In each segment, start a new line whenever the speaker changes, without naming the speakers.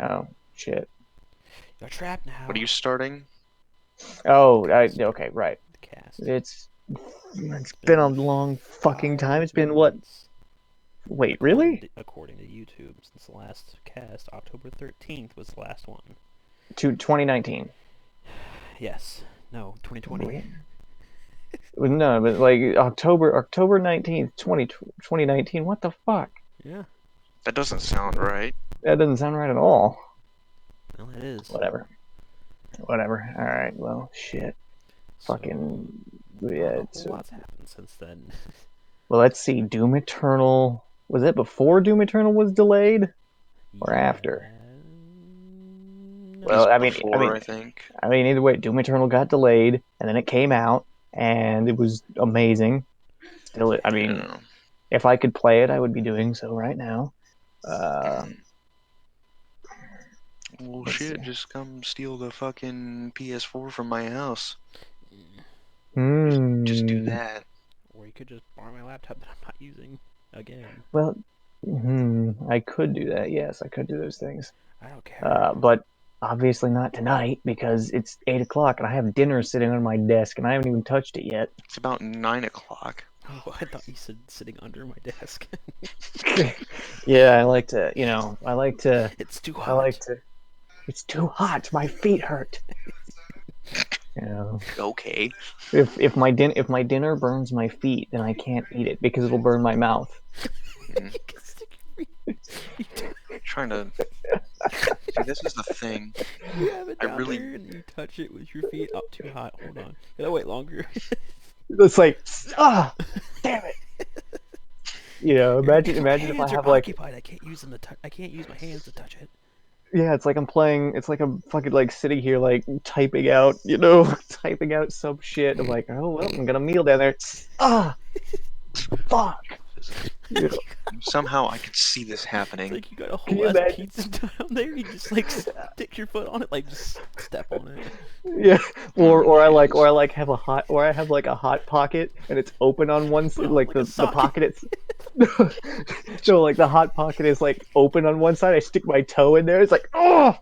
Oh, shit.
You're trapped now.
What are you starting?
Oh, okay, right.
The cast.
It's been a long fucking time. It's been what?
months,
Wait, really?
according to YouTube, since the last cast, October 13th was the last one.
To 2019.
Yes. No, 2020.
No, but like October 19th, 2019. What the fuck?
Yeah.
That doesn't sound right.
That doesn't sound right at all.
Well, it is.
Whatever. Whatever. All right. Well, shit.
So,
Fucking
not
yeah.
a whole lot's happened since then.
Well, let's see. Doom Eternal. Was it before Doom Eternal was delayed or
Yeah.
after?
No.
It was
Well,
before, I think.
either way, Doom Eternal got delayed, and then it came out, and it was amazing. Still,
Yeah.
if I could play it, I would be doing so right now. Uh,
Well,
let's
shit,
see.
just come steal the fucking PS4 from my house. Just do
Hmm.
that.
Or you could just borrow my laptop that I'm not using again.
Well, I could do that. Yes, I could do those things.
I don't care.
But obviously not tonight because it's 8 o'clock and I have dinner sitting on my desk and I haven't even touched it yet.
It's about 9 o'clock.
Oh, I thought you said sitting under my desk.
Yeah, I like to, you know, I like to,
It's too
I
hot.
like to. It's too hot. My feet hurt. You know,
Okay.
if my dinner burns my feet, then I can't eat it because it'll burn my mouth.
Mm. Trying to. See, this is the thing.
You have it
I
down
really.
there and you touch it with your feet. Oh, too hot. Hold on. Gotta wait longer.
It's like, damn it. You know, imagine
My
if I
hands
have
are
like,
occupied. I can't use them to touch. I can't use my hands to touch it.
yeah, it's like I'm playing. It's like I'm fucking like sitting here like typing out, you know, typing out some shit. I'm like, oh well, I'm gonna kneel down there. Ah, fuck. You know,
Somehow I could see this
It's
happening.
like you got a
can
whole
you
ass
imagine?
pizza down there. You just like stick your foot on it, like just step on it.
Yeah,
Oh,
or I
Jesus.
like have a hot, or I have like a hot pocket and it's open on one,
Put on
like
like a
the
socket.
pocket. It's no, like the hot pocket is like open on one side. I stick my toe in there. It's like, oh,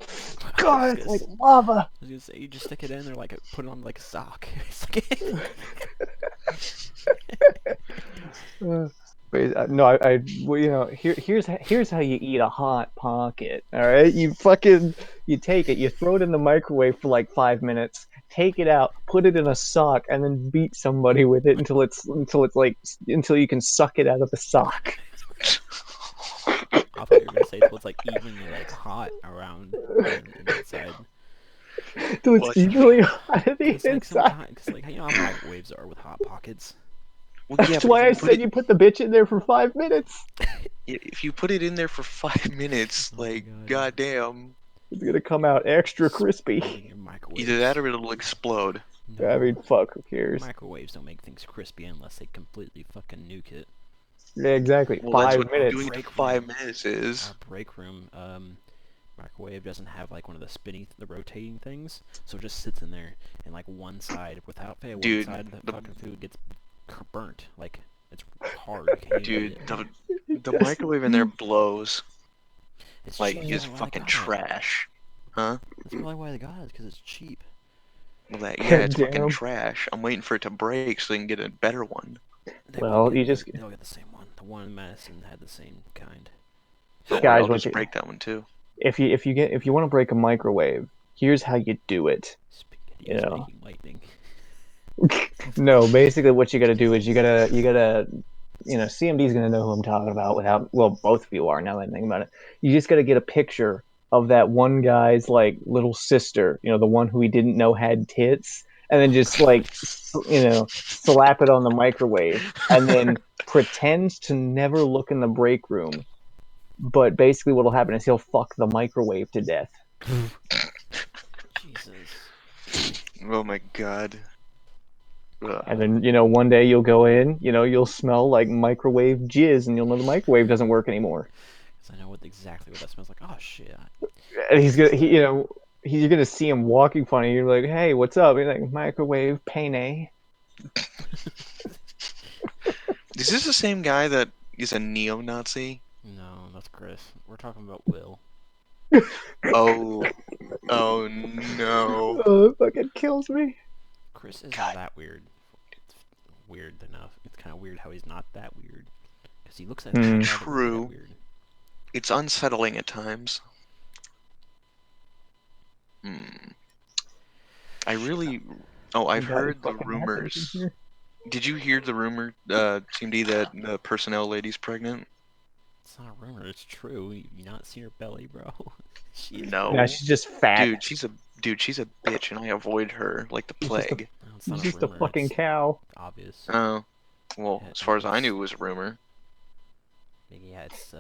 God, it's like lava.
I was gonna say you just stick it in there, like put it on like a sock. It's like
No, well, you know, here's how you eat a hot pocket. All right, you take it, you throw it in the microwave for like 5 minutes, take it out, put it in a sock, and then beat somebody with it until you can suck it out of the sock.
I thought you were gonna say till it's like evenly like hot around the inside.
Till it's
Well,
evenly hot at the
Cause like
inside.
sometimes, cause like you know how microwaves are with hot pockets.
well, yeah,
That's
but
why I said you put the bitch in there for 5 minutes.
if you put it in there for 5 minutes,
Oh my
like,
god,
goddamn,
It's gonna come out extra crispy.
exploding your microwaves.
either that or it'll explode.
No,
I mean, fuck, who cares?
microwaves don't make things crispy unless they completely fucking nuke it.
Yeah, exactly.
Well, that's
Five
what
minutes.
doing it for 5 minutes is.
Our break room microwave doesn't have like one of the the rotating things, so it just sits in there, and like one side, without fail, one
Dude,
side of the
the
fucking food gets burnt. Like it's hard. You can't even eat
dude,
it.
the microwave in there blows.
It's
Like,
cheap.
it's
That's why they
fucking
got it.
trash. Huh?
That's probably why they got it, because it's cheap.
Well, yeah, it's fucking
Damn.
trash. I'm waiting for it to break so they can get a better one.
They
Well,
won't
you
get,
just
they'll get the same one. The one in Madison had the same kind.
Don't worry,
guys,
I'll just break that one too.
if you want to break a microwave, here's how you do it.
Spaghetti
You
is
know,
making lightning.
no, basically what you got to do is CMD's gonna know who I'm talking about without, well, both of you are now that I think about it. You just got to get a picture of that one guy's like little sister, you know, the one who he didn't know had tits, and then just like slap it on the microwave, and then pretend to never look in the break room. But basically, what'll happen is he'll fuck the microwave to death.
Jesus.
Oh my god. Ugh.
And then, one day you'll go in, you'll smell like microwave jizz, and you'll know the microwave doesn't work anymore.
Because I know exactly what that smells like. Oh shit.
And you're gonna see him walking funny. You're like, "Hey, what's up?" He's like, "Microwave penne."
Is this the same guy that is a neo-Nazi?
No, that's Chris. We're talking about Will.
Oh, oh no.
Oh, it fucking kills me.
Chris isn't
God,
that weird. It's weird enough. It's kind of weird how he's not that weird. Because he looks like the kind
Hmm.
of guy that would be that
true.
weird.
It's unsettling at times. Hmm. I really. Oh,
We
I've
got any
heard the
fucking hackers in
rumors.
here?
Did you hear the rumor, CMD, that the personnel lady's pregnant?
It's not a rumor. It's true. You not seen her belly, bro? She is
Nah,
No.
pregnant.
she's just fat.
She's a bitch, and I avoid her like the
She's just a
plague.
No, it's
she's
not a
just a
rumor.
fucking
It's
cow.
obvious.
Oh, well,
Yeah,
as far as I
it's
knew, it was a rumor.
yeah. It's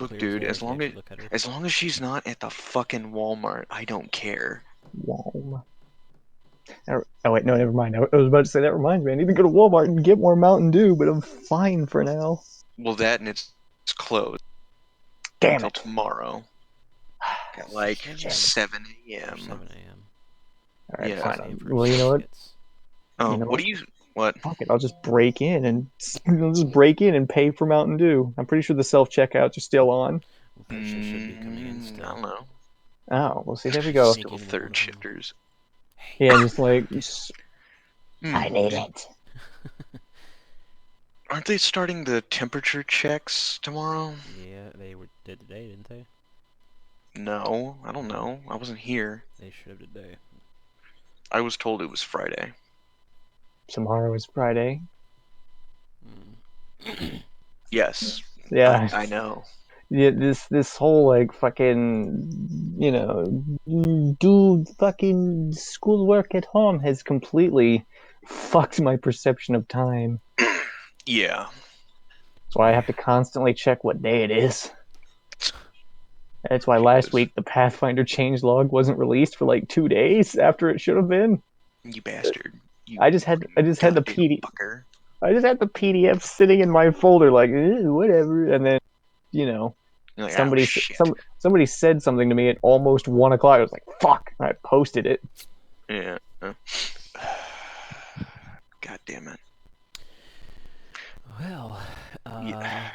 Look,
clear as
dude,
day if you actually look at her.
as long as she's not at the fucking Walmart, I don't care.
Walm. Oh wait, no, never mind. I was about to say that reminds me. I need to go to Walmart and get more Mountain Dew, but I'm fine for now.
Well, that and it's closed
Damn
until
it.
tomorrow at like
6 a.m.
Shit.
7
or
a.m.
7 a.m.
All right,
Yeah.
6
fine.
a.m. for
Well, you
some
know what?
biscuits.
Oh,
You know
what
what?
do you what?
Fuck it. I'll just break in and pay for Mountain Dew. I'm pretty sure the self checkouts are still on.
I'm pretty sure should be coming in
I
still.
don't know.
Oh, well, see, there we go.
Sneak
Still
in with one
third
of them.
shifters.
Hey,
Yeah, just like
Hmm.
I need it.
Aren't they starting the temperature checks tomorrow?
yeah, they did today, didn't they?
No, I don't
No,
know. I wasn't here.
they should have today.
I was told it was Friday.
Tomorrow is Friday.
Mm.
Yes,
Yeah,
I know.
yeah. This whole like fucking do fucking schoolwork at home has completely fucked my perception of time.
Yeah.
That's why I have to constantly check what day it is. That's why last
Jesus.
week the Pathfinder changelog wasn't released for like 2 days after it should have been.
You bastard. You
I just had the
goddamn
PD
fucker.
I just had the PDF sitting in my folder like whatever, and then you know
You're like, oh shit.
somebody said something to me at almost 1 o'clock. I was like, "Fuck!" I posted it.
Yeah. God damn it.
Well,
Yeah.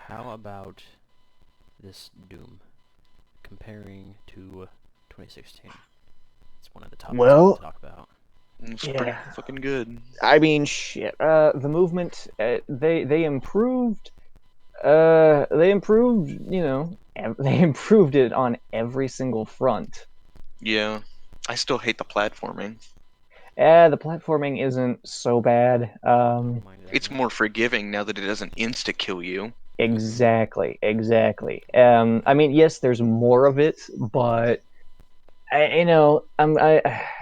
how about this Doom comparing to 2016? It's one of the topics I want
Well,
to talk about.
It's pretty
yeah.
fucking good.
I mean, shit. The movement, they improved. They improved. They improved it on every single front.
Yeah. I still hate the platforming.
The platforming isn't so bad.
I don't mind it that
It's more
much.
forgiving now that it doesn't insta kill you.
Exactly, exactly. I mean, yes, there's more of it, but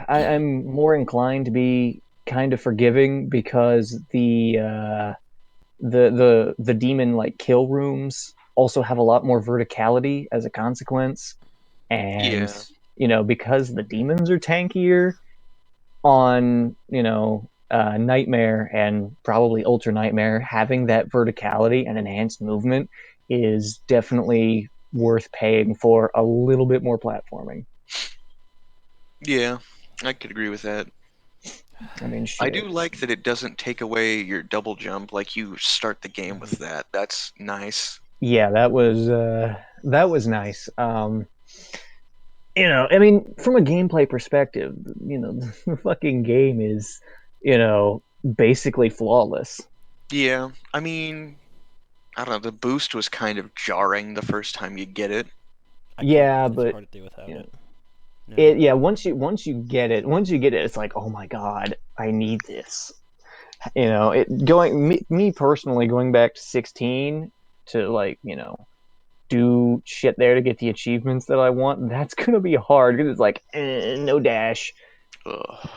I'm more inclined to be kind of forgiving because the demon like kill rooms also have a lot more verticality as a consequence, and
Yeah.
because the demons are tankier on Nightmare and probably Ultra Nightmare, having that verticality and enhanced movement is definitely worth paying for a little bit more platforming.
Yeah. I could agree with that.
I mean,
I do
shit.
like that it doesn't take away your double jump, like you start the game with
Mhm.
that. That's nice.
Yeah, that was nice. I mean, from a gameplay perspective, the fucking game is, basically flawless.
Yeah. I mean, I don't know, the boost was kind of jarring the first time you get it.
I can't.
Yeah,
It's
but
hard to do without
you know,
it. No.
it yeah, once you get it, it's like, oh my god, I need this. Me personally going back to 16 to like do shit there to get the achievements that I want. That's gonna be hard because it's like no dash,
Ugh.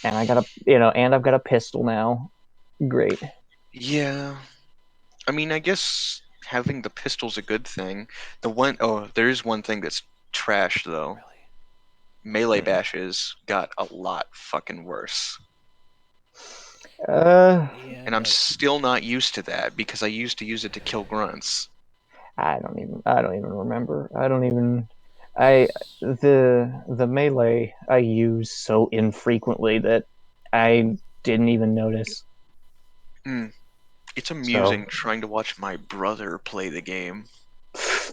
and I've got a pistol now. Great.
Yeah. I mean, I guess having the pistol's a good thing. There is one thing that's trash though.
Really.
Melee
Hmm.
bashes got a lot fucking worse.
Uh,
Yeah,
And I'm
but
still not used to that because I used to use it to kill grunts.
I don't even remember. I don't even. I
it's
the melee I use so infrequently that I didn't even notice.
Mm, it's
So,
amusing trying to watch my brother play the game.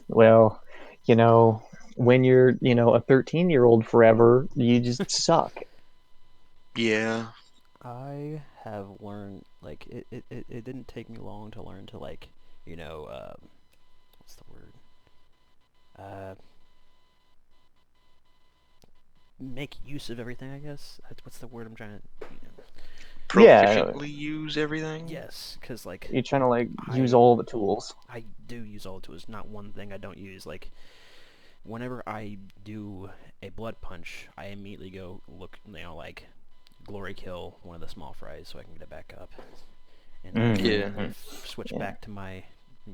well, you know, when you're, a 13-year-old forever, you just suck.
Yeah.
I have learned, like, it didn't take me long to learn to, like, you know, what's the word? Uh, make use of everything, I guess. What's the word I'm trying to,
Yeah,
Proficiently use everything.
yes, because, like,
you're trying to like use
I
all the tools.
I do use all the tools. Not one thing I don't use. Like, whenever I do a blood punch, I immediately go look, like, glory kill one of the small fries so I can get it back up, and like
Yeah.
Mm-hmm.
switch
Yeah,
back to my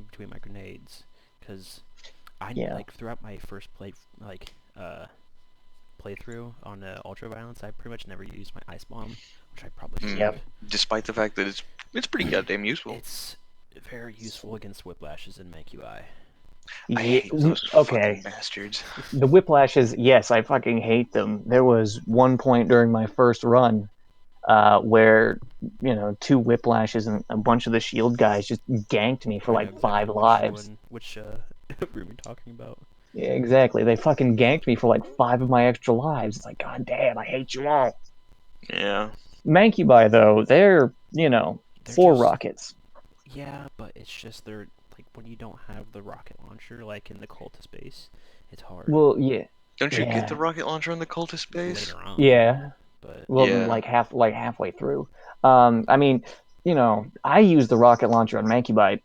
between my grenades, because I
yeah.
like throughout my first playthrough on Ultra Violence, I pretty much never used my ice bomb, which I probably should
Mm.
have.
Yep.
Despite the fact that it's pretty goddamn useful.
It's very useful against whiplashes and make you eye.
I
Yeah.
hate those fucking
Okay.
bastards.
The whiplashes, yes, I fucking hate them. There was one point during my first run where two whiplashes and a bunch of the shield guys just ganked me for
I know
like
exactly
five
which
lives.
one, which room you're talking about.
Yeah, exactly. They fucking ganked me for like five of my extra lives. It's like, god damn, I hate you all.
Yeah.
Mancubi though, they're
They're
four
just
rockets.
Yeah, but it's just they're like when you don't have the rocket launcher like in the cultist base, it's hard
Well, yeah,
Don't you get the
yeah,
rocket launcher on the cultist base?
later on.
yeah.
But
Well,
Yeah.
like halfway through. I mean, I use the rocket launcher on Mancubi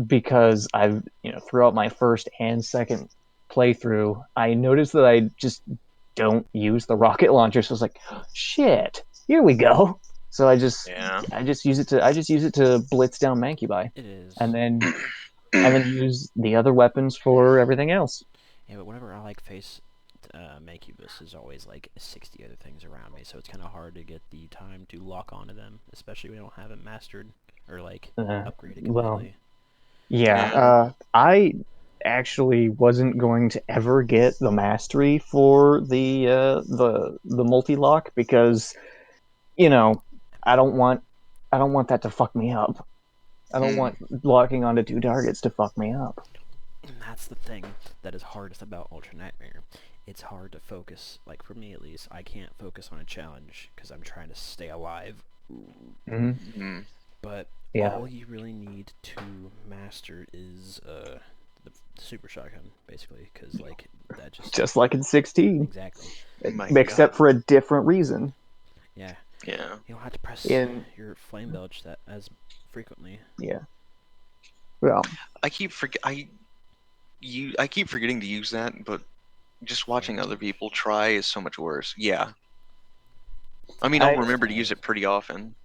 because I've, throughout my first and second playthrough, I noticed that I just don't use the rocket launcher. So I was like, shit, here we go. So
Yeah.
I just use it to blitz down Mancubi,
it
and
is.
then use the other weapons for everything else.
Yeah, but whenever I like face Mancubus, there's always like 60 other things around me, so it's kind of hard to get the time to lock onto them, especially when you don't have it mastered or like upgraded
Well,
completely.
yeah,
Yeah.
I actually wasn't going to ever get the mastery for the multi lock because you know I don't want I don't want that to fuck me up. I don't
Mm.
want locking onto two targets to fuck me up.
And that's the thing that is hardest about Ultra Nightmare. It's hard to focus, like for me at least, I can't focus on a challenge because I'm trying to stay alive.
Hmm.
Mm.
But
Yeah,
all you really need to master is the super shotgun, basically, because like that just
just like in 16,
exactly.
My
except
God.
for a different reason.
Yeah,
Yeah.
you don't have to press
In
your flame belch that as frequently.
Yeah, well,
I keep forget I keep forgetting to use that, but just
Flame
watching other
belch.
people try is so much worse. Yeah. I mean, I'll
I
Just
remember to use
have
it pretty often.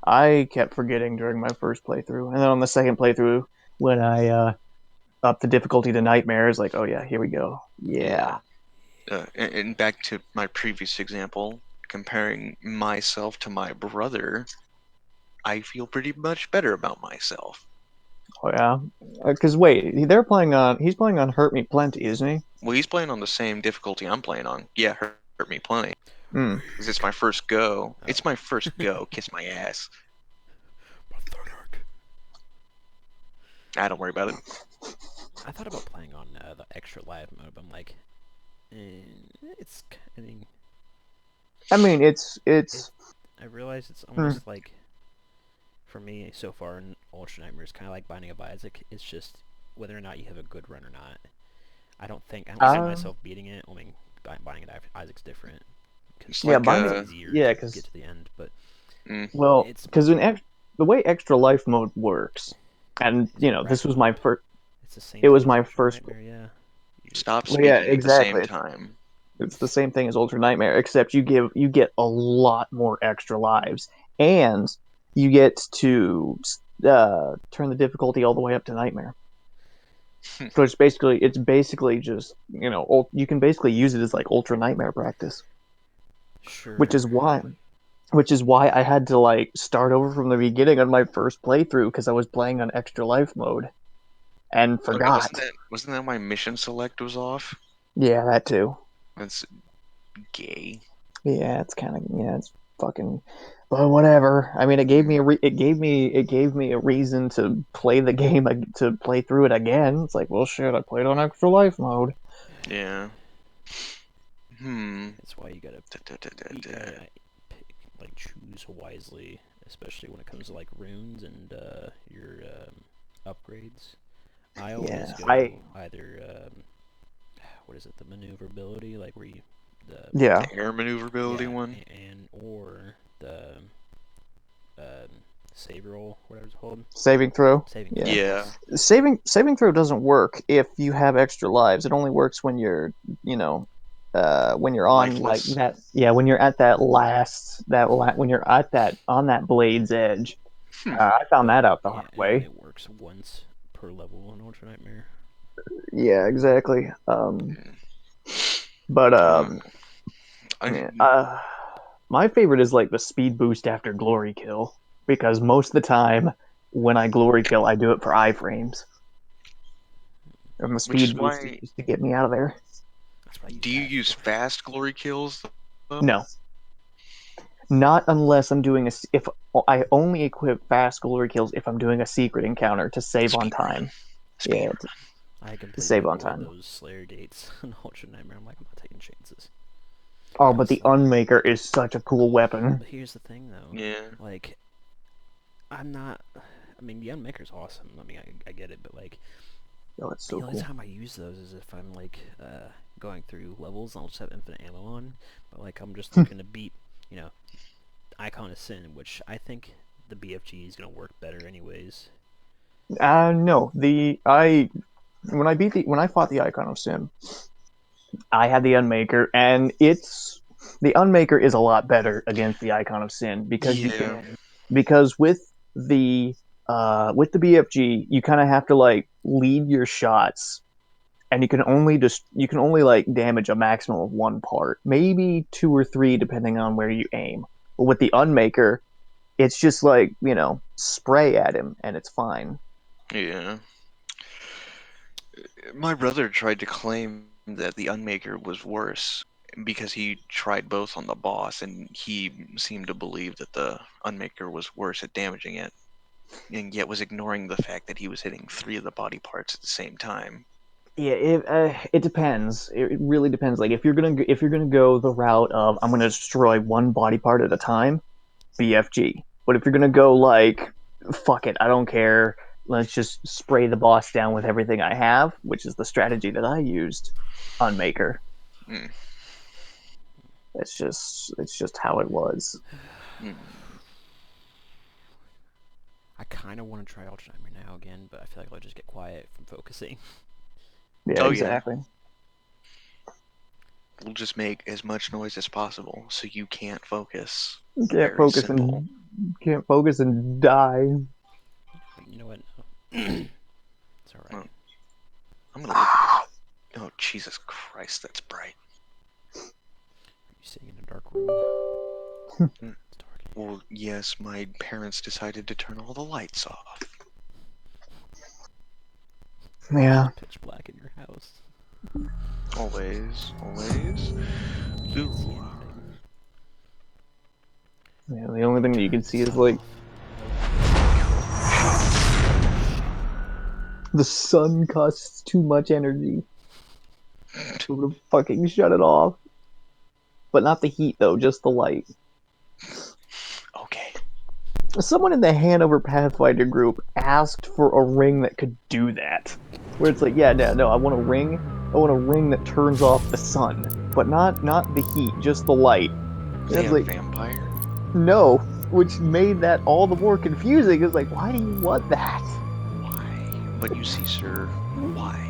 I kept forgetting during my first playthrough, and then on the second playthrough when I up the difficulty to nightmares, like, oh yeah, here we go.
Yeah.
Yeah.
And back to my previous example, comparing myself to my brother, I feel pretty much better about myself.
Oh yeah. Because wait, he's playing on Hurt Me Plenty, isn't he?
Well, he's playing on the same difficulty I'm playing on. Yeah, hurt me plenty.
Hmm.
Because it's my first go. It's
oh.
my first go. Kiss my ass.
Pathfinder.
I don't worry about it.
I thought about playing on the extra live mode, but I'm like, it's. I mean,
I mean,
it.
it's
I realize it's
hmm.
almost like for me so far in Ultra Nightmares, kind of like Binding of Isaac. It's just whether or not you have a good run or not. I don't see
uh
myself beating it. I mean, Binding of Isaac's different
It's
because
yeah,
like
it's
binding.
easier
Yeah,
to get
because
to the end. But
mm,
well,
it's
because the way extra life mode works, and
is it
this was
rapid?
my first.
It's the same
It was
thing as
my
Ultra
first.
Nightmare, yeah.
stop
Well, yeah,
speaking at the same
exactly.
time.
It's the same thing as Ultra Nightmare, except you get a lot more extra lives, and you get to turn the difficulty all the way up to Nightmare. So it's basically just you can basically use it as like Ultra Nightmare practice, which is
Sure.
why I had to like start over from the beginning on my first playthrough because I was playing on Extra Life mode and
Oh yeah,
forgot.
wasn't that my mission select was off?
Yeah, that too.
That's gay.
Yeah, it's fucking, but whatever. I mean,
Mm.
it gave me a reason to play the game to play through it again. It's like, well, shit, I played on extra life mode.
Yeah. Hmm.
That's why you gotta
Da, da, da, da,
you
da.
gotta pick, like choose wisely, especially when it comes to like runes and your upgrades. I always
Yeah, I
go either what is it, the maneuverability, like where you the
yeah,
The air maneuverability
yeah,
one.
and or the um, save roll, whatever it's called,
saving throw.
saving throw.
Yeah,
Yeah.
Yes.
saving throw doesn't work if you have extra lives. It only works when you're, you know, when you're on like
Lifeless.
that. Yeah, when you're at when you're at that on that blade's edge.
Hmm.
I found
But
that out the hard
yeah, it
way.
only works once per level in Ultra Nightmare.
Yeah, exactly.
Hmm.
But
Uh, I
yeah, my favorite is like the speed boost after glory kill because most of the time when I glory kill, I do it for iframes. And the
which
speed
is
boost is
why.
just to get me out of there.
That's what I use
Do you
fast
use
for.
fast glory kills though?
No, not unless I'm doing if I only equip fast glory kills if I'm doing a secret encounter to save on
Speed run.
time.
Speed
Yeah,
run.
I
to
completely
save on
avoid
time.
those Slayer gates in Ultra Nightmare. I'm like, I'm not taking chances.
Oh, but
Cause
the
like,
Unmaker is such a cool weapon.
but here's the thing though,
Yeah.
like I'm not. I mean, the Unmaker's awesome. I mean, I get it, but like
Oh, it's
the
so
only
cool.
time I use those is if I'm like going through levels and I'll just have infinite ammo on. But like I'm just looking to beat, you know, Icon of Sin, which I think the BFG is gonna work better anyways.
No, the I when I fought the Icon of Sin, I had the Unmaker, and the Unmaker is a lot better against the Icon of Sin
Yeah.
because with the BFG, you kind of have to like lead your shots, and you can only like damage a maximum of one part, maybe two or three depending on where you aim. But with the Unmaker, it's just like spray at him and it's fine.
Yeah. My brother tried to claim that the Unmaker was worse because he tried both on the boss, and he seemed to believe that the Unmaker was worse at damaging it, and yet was ignoring the fact that he was hitting three of the body parts at the same time.
Yeah, it depends. It really depends. Like if you're gonna go the route of I'm gonna destroy one body part at a time, BFG. But if you're gonna go like fuck it, I don't care. Let's just spray the boss down with everything I have, which is the strategy that I used on Maker.
Mm,
It's just how it was.
mm.
I kind of want to try Ultra Nightmare now again, but I feel like I'll just get quiet from focusing.
Yeah,
Oh yeah,
exactly.
we'll just make as much noise as possible so you can't focus.
You
Very simple.
can't focus and die.
You know what? It's all right.
Oh, I'm gonna look at this. Oh Jesus Christ, that's bright.
Are you sitting in a dark room?
Mm,
It's dark in here.
well, yes, my parents decided to turn all the lights off.
It's
Yeah.
just pitch black in your house.
Always, always.
You can't see
Ooh.
anything.
Yeah, the only
Oh,
thing that you
turn
can
the
see is
sun
like
off. Shit.
the sun costs too much energy. So to fucking shut it off. But not the heat though, just the light.
Okay.
Someone in the Hanover Pathfinder group asked for a ring that could do that. Where it's like, yeah, no, I want a ring. I want a ring that turns off the sun, but not the heat, just the light.
Was
And
he
it's
a
like,
vampire?
no, which made that all the more confusing. It's like, why do you want that?
Why? But you see, sir, why?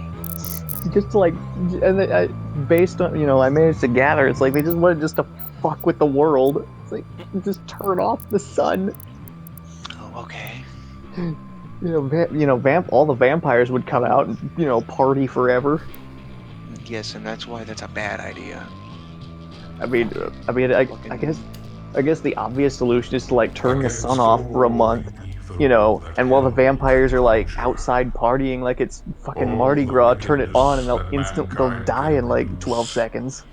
Just to like, and based on I managed to gather, it's like they just wanted just to fuck with the world. It's like just turn off the sun.
Oh, okay.
All the vampires would come out and party forever.
Yes, and that's why that's a bad idea.
I mean,
Fuck it.
Fucking.
I guess the obvious solution is to like turn the sun
Against
off for a
all
month,
the evil that
and while the
held
vampires are like
nature,
outside partying like it's fucking
all
Mardi
the
Gras, turn it on and
wickedness that
they'll
mankind
die
can
in like 12
produce,
seconds.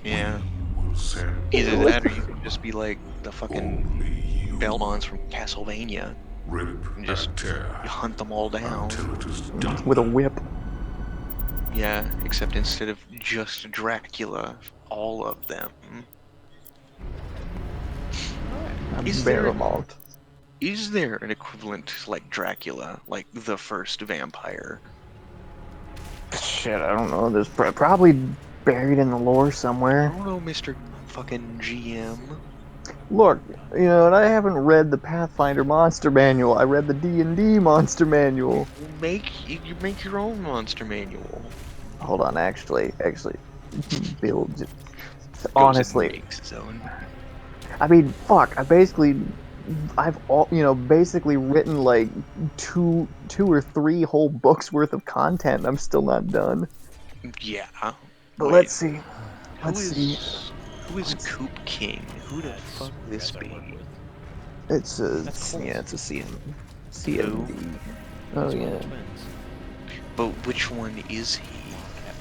we
Yeah.
will send
Either
to
that or you
them.
could just be like the fucking
Only you
Belmonts from Castlevania
rip
and just
and tear
hunt them all down.
until it is
With a
done.
whip.
Yeah, except instead of just Dracula, all of them. Is there
Baramont.
is there an equivalent to like Dracula, like the first vampire?
Shit, I don't know. There's probably buried in the lore
I
somewhere.
don't know, Mr. fucking GM.
Look, and I haven't read the Pathfinder Monster Manual. I read the D&D Monster Manual.
You make your own monster manual.
Hold on, actually, build.
Goes and
Honestly,
makes his own.
I mean, fuck. Basically written like two or three whole books worth of content, and I'm still not done.
Yeah.
But
Wait.
let's see.
Who
Let's see.
is Coop King? Who the
That's
fuck
one of the
this
guys I work
be?
with.
It's
That's Colt.
it's a
Who?
CMD. Oh
He's one of
yeah.
the twins.
But which one is he?
Cap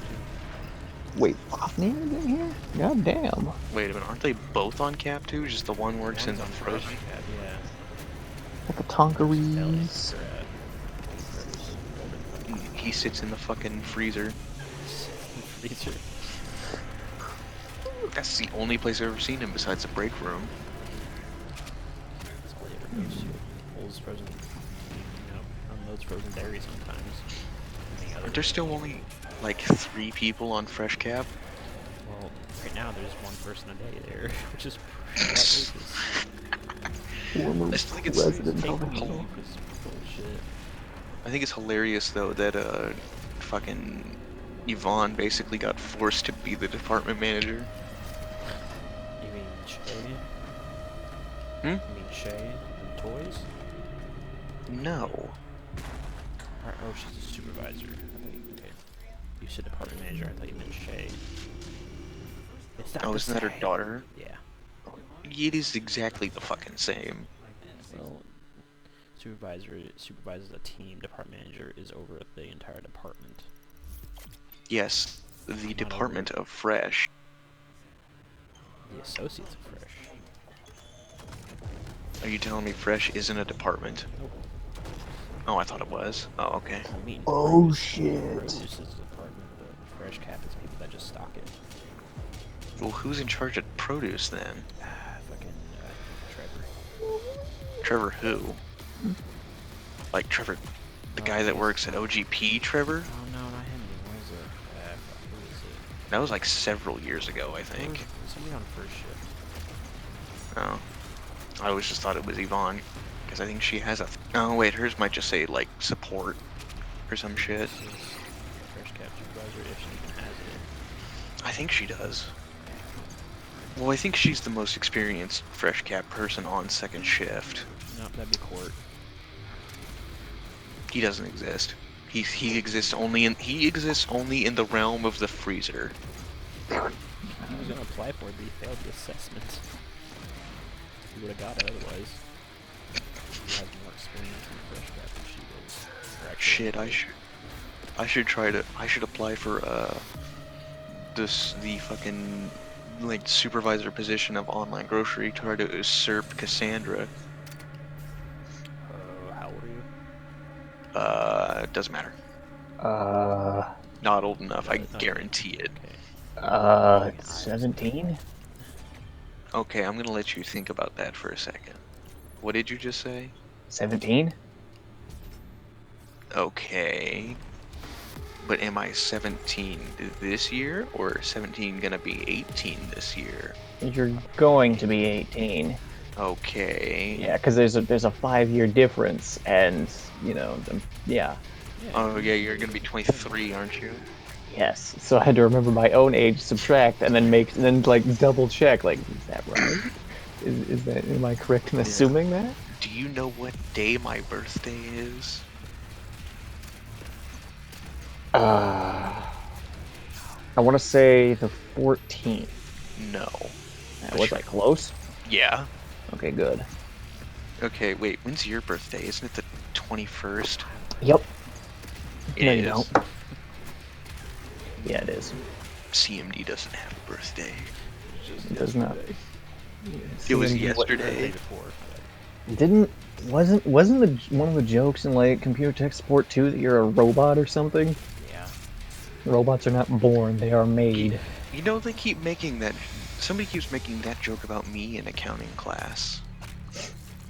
Wait, Fafnir's in here? God damn.
Wait a minute, aren't they both on Cap 2? Just the one
2.
works in
One's
the
on Fresh
frozen?
Cap, yeah.
Like a
Ellie,
Tonkarees.
He sits in the fucking freezer.
Freezer.
That's the only place I've ever seen him besides the break room.
That's all he ever goes to. Pulls frozen, unloads frozen dairy sometimes.
Aren't there still only like 3 people on Fresh Cap?
Well, right now there's one person a day there, which is pretty outrageous.
Former
I still think it's
president
Take
of
the
hell.
lead is bullshit.
I think it's hilarious though that fucking Yvonne basically got forced to be the department manager.
You mean Shay?
Hmm?
You mean Shay and toys?
No.
Oh, she's a supervisor. Okay. You said department manager. I thought you meant Shay. It's not
Oh,
the
isn't that her
same.
daughter?
Yeah.
It is exactly the fucking same.
Well, supervisor supervises a team. Department manager is over the entire department.
Yes, the
Not
department
over
of Fresh.
the associates of Fresh.
Are you telling me Fresh isn't a department?
Nope.
Oh, I thought it was. Oh, okay.
I mean,
Oh,
produce,
shit.
Produce is the department, but Fresh Cap is people that just stock it.
Well, who's in charge of produce then?
Fucking Trevor.
Trevor who? Like Trevor, the guy that
he's-
works at OGP, Trevor?
Oh no, not him. What is it? Fuck, who is it?
That was like several years ago, I think.
It was somebody on first shift.
Oh. I always just thought it was Yvonne. Because I think she has a... Oh, wait, hers might just say, like, support or some shit.
This is Fresh Cap supervisor if she even has it.
I think she does. Well, I think she's the most experienced Fresh Cap person on second shift.
No, that'd be Court.
He doesn't exist. He exists only in the realm of the freezer.
He was gonna apply for it, but he failed the assessment. He would have got it otherwise. He has more experience in Fresh Cap than she does. Or actually,
Shit, I should apply for the fucking like supervisor position of online grocery, try to usurp Cassandra.
How old are you?
Doesn't matter.
Uh,
Not old enough, I
Okay.
guarantee it.
Okay.
17?
Okay, I'm gonna let you think about that for a second. What did you just say?
17?
Okay. But am I 17 this year, or 17 gonna be 18 this year?
You're going to be 18.
Okay.
Yeah, because there's a 5-year difference, and yeah.
Oh yeah, you're gonna be 23, aren't you?
Yes. So I had to remember my own age, subtract, and then like double check. Like, is that right? Am I correct in assuming that?
Do you know what day my birthday is?
I want to say the 14th.
No.
Was I close?
Yeah.
Okay, good.
Okay, wait, when's your birthday? Isn't it the 21st?
Yep.
It
No,
is.
you don't. Yeah, it is.
CMD doesn't have a birthday.
It does not.
It was
CMD
The day
yesterday.
before.
Wasn't one of the jokes in like Computer Tech Support 2 that you're a robot or something?
Yeah.
Robots are not born; they are made.
You know, they keep making that. Somebody keeps making that joke about me in accounting class.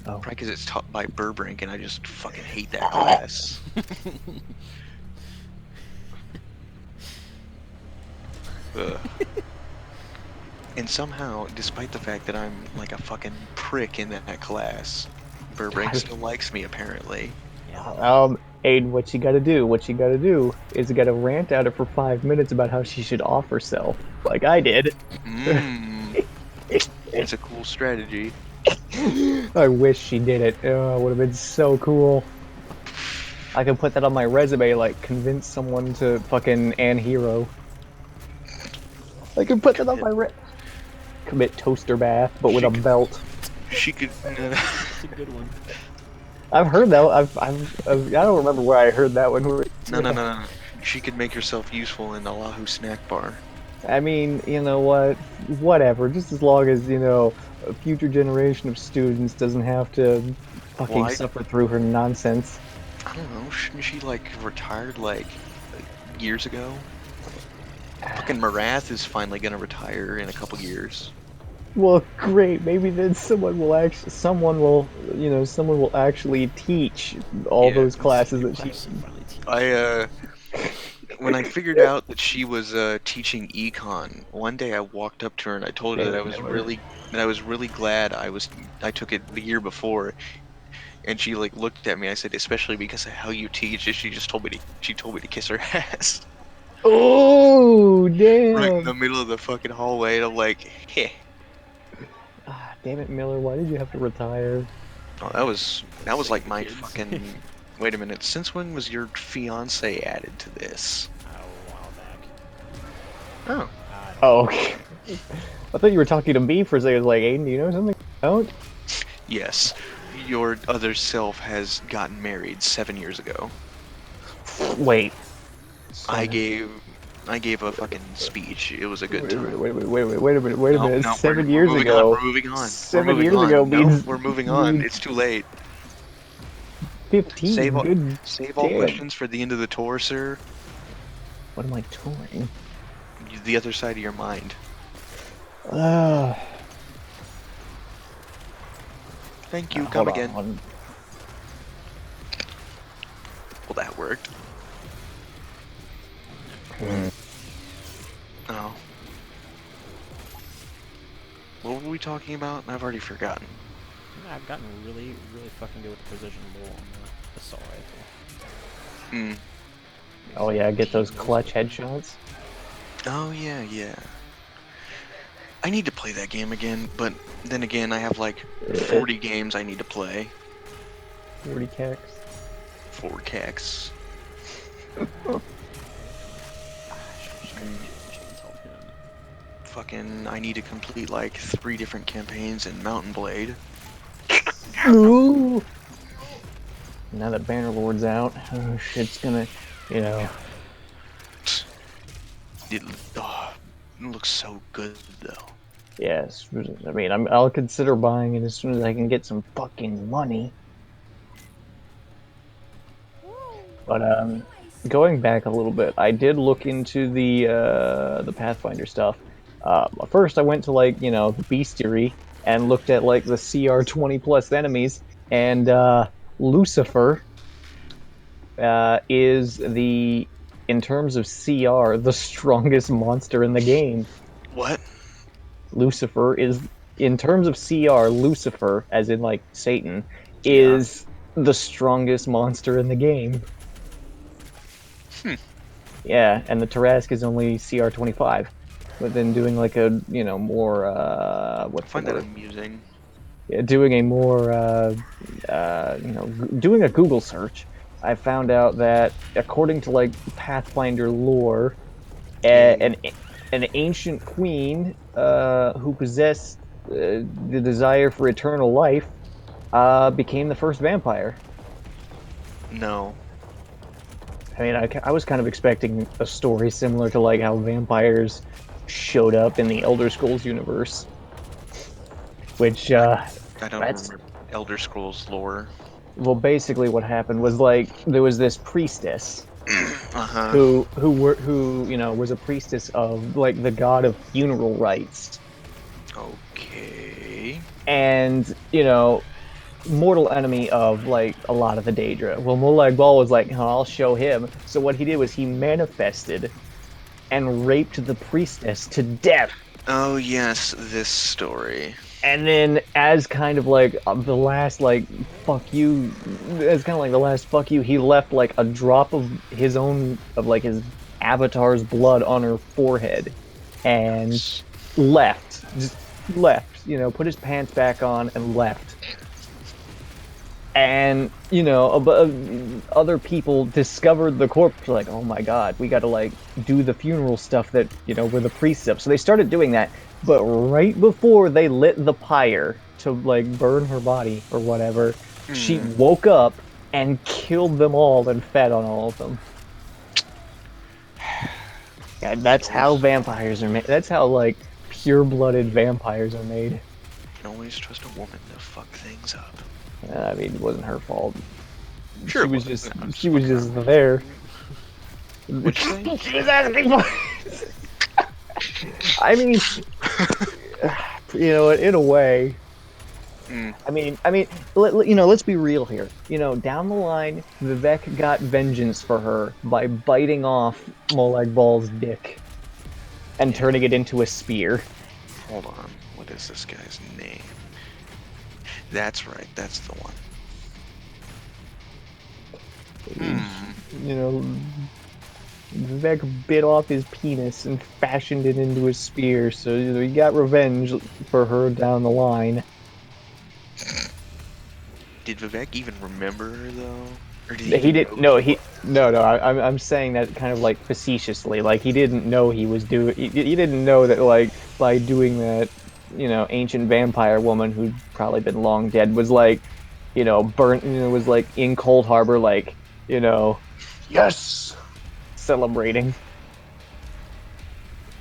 Oh,
Probably because it's taught by Burbank, and I just fucking hate that class. Ugh. And somehow, despite the fact that I'm like a fucking prick in that class, Burbank still likes me apparently.
Yeah.
Aiden, what you gotta do? What you gotta do is you gotta rant at her for 5 minutes about how she should off herself, like I did.
Mmm, that's a cool strategy.
I wish she did it. Oh, it would have been so cool. I could put that on my resume, like convince someone to fucking Ann Hero. I could put that on
Commit.
my commit toaster bath, but with
She
a
could.
belt.
She could.
That's a good one.
I've heard that. I don't remember where I heard that one.
No, no, no, no. She could make herself useful in Allahu snack bar.
I mean, you know what? Whatever. Just as long as, a future generation of students doesn't have to fucking
Why?
suffer through her nonsense.
I don't know. Shouldn't she like retired like years ago? Fucking Marath is finally gonna retire in a couple years.
Well, great. Maybe then someone will actually teach all
Yeah.
those classes that she.
Lesson finally teach.
When I figured out that she was teaching econ, one day I walked up to her and I told her that
David Miller.
I was really glad I took it the year before, and she like looked at me. I said, especially because of how you teach. And she told me to kiss her ass
Oh,
right in
damn.
the middle of the fucking hallway. And I'm like, heh.
Ah, damn it, Miller. Why did you have to retire?
Oh, that was like my
Kids.
fucking. Wait a minute. Since when was your fiance added to this?
A while back.
Oh.
I don't
Oh, okay. I thought you were talking to me for a second. Like, Aiden, do you know something I don't?
Yes. Your other self has gotten married 7 years ago.
Wait.
I gave a fucking speech. It was a good
Wait,
time.
wait a minute. Wait a
No,
minute.
no,
Seven
we're
years
moving on.
ago.
We're moving on. We're
7 years
moving
ago
on. No,
means
we're moving on.
means
It's too late.
15. Good
Save all
damn.
questions for the end of the tour, sir.
What am I touring?
The other side of your mind.
Uh,
Thank you.
hold
Come
on.
again. Well, that worked. Oh. What were we talking about? I've already forgotten.
know. I've gotten really, really fucking good with the precision bowl on the assault rifle.
Hmm.
Oh yeah, get those clutch headshots.
Oh, yeah, yeah. I need to play that game again, but then again, I have like 40 games I need to play.
40 kicks.
4 cacks. Fucking, I need to complete like 3 different campaigns in Mountain Blade.
Ooh. Now that Bannerlord's out, oh, shit's gonna, you know.
It, oh, it looks so good though.
Yes, I mean, I'll consider buying it as soon as I can get some fucking money. But going back a little bit, I did look into the Pathfinder stuff. First, I went to like the bestiary and looked at like the CR 20 plus enemies, and Lucifer is in terms of CR the strongest monster in the game.
What?
Lucifer is in terms of CR, Lucifer, as in like Satan,
Yeah.
is the strongest monster in the game.
Hmm.
Yeah, and the Tarask is only CR 25. But then doing like a more
I
what's the
find that
word?
amusing.
Yeah, doing a more doing a Google search, I found out that according to like Pathfinder lore,
Yay.
an ancient queen who possessed the desire for eternal life became the first vampire.
No.
I mean, I was kind of expecting a story similar to like how vampires showed up in the Elder Scrolls universe, which
I don't
that's
remember Elder Scrolls lore.
well, basically what happened was like there was this priestess,
Uh-huh.
who was a priestess of like the god of funeral rites,
Okay.
and mortal enemy of like a lot of the Daedra. Well, Molag Bal was like, oh, I'll show him. So what he did was he manifested and raped the priestess to death.
Oh yes, this story.
And then, as kind of like the last like fuck you, as kind of like the last fuck you, he left like a drop of his own of like his avatar's blood on her forehead, and
Nice.
left, just left. Put his pants back on and left. And other people discovered the corpse, like, oh my god, we got to like do the funeral stuff that we're the priests of. So they started doing that, but right before they lit the pyre to like burn her body or whatever, she
Hmm.
woke up and killed them all and fed on all of them. Yeah,
You
that's
can
how
always,
vampires are made. That's how like pure-blooded vampires are made.
you can always trust a woman to fuck things up.
I mean, it wasn't her fault.
Sure
She
it
was
wasn't.
just
I'm
she
just
was
fucking
just
around.
there.
What'd you say?
She was asking for it. I mean, in a way.
Mm.
Let's be real here. Down the line, Vivek got vengeance for her by biting off Molag Bal's dick and
Yeah.
turning it into a spear.
Hold on. What is this guy's name? That's right. That's the one. Hmm.
You know, Vivek bit off his penis and fashioned it into a spear, so he got revenge for her down the line.
Did Vivek even remember her though, or did he
He
even
didn't.
know who
No,
she was?
no. I'm saying that kind of like facetiously. Like he didn't know he was doing. He didn't know that like by doing that, ancient vampire woman who'd probably been long dead was like, burnt. Was like in Cold Harbor, like yes, celebrating.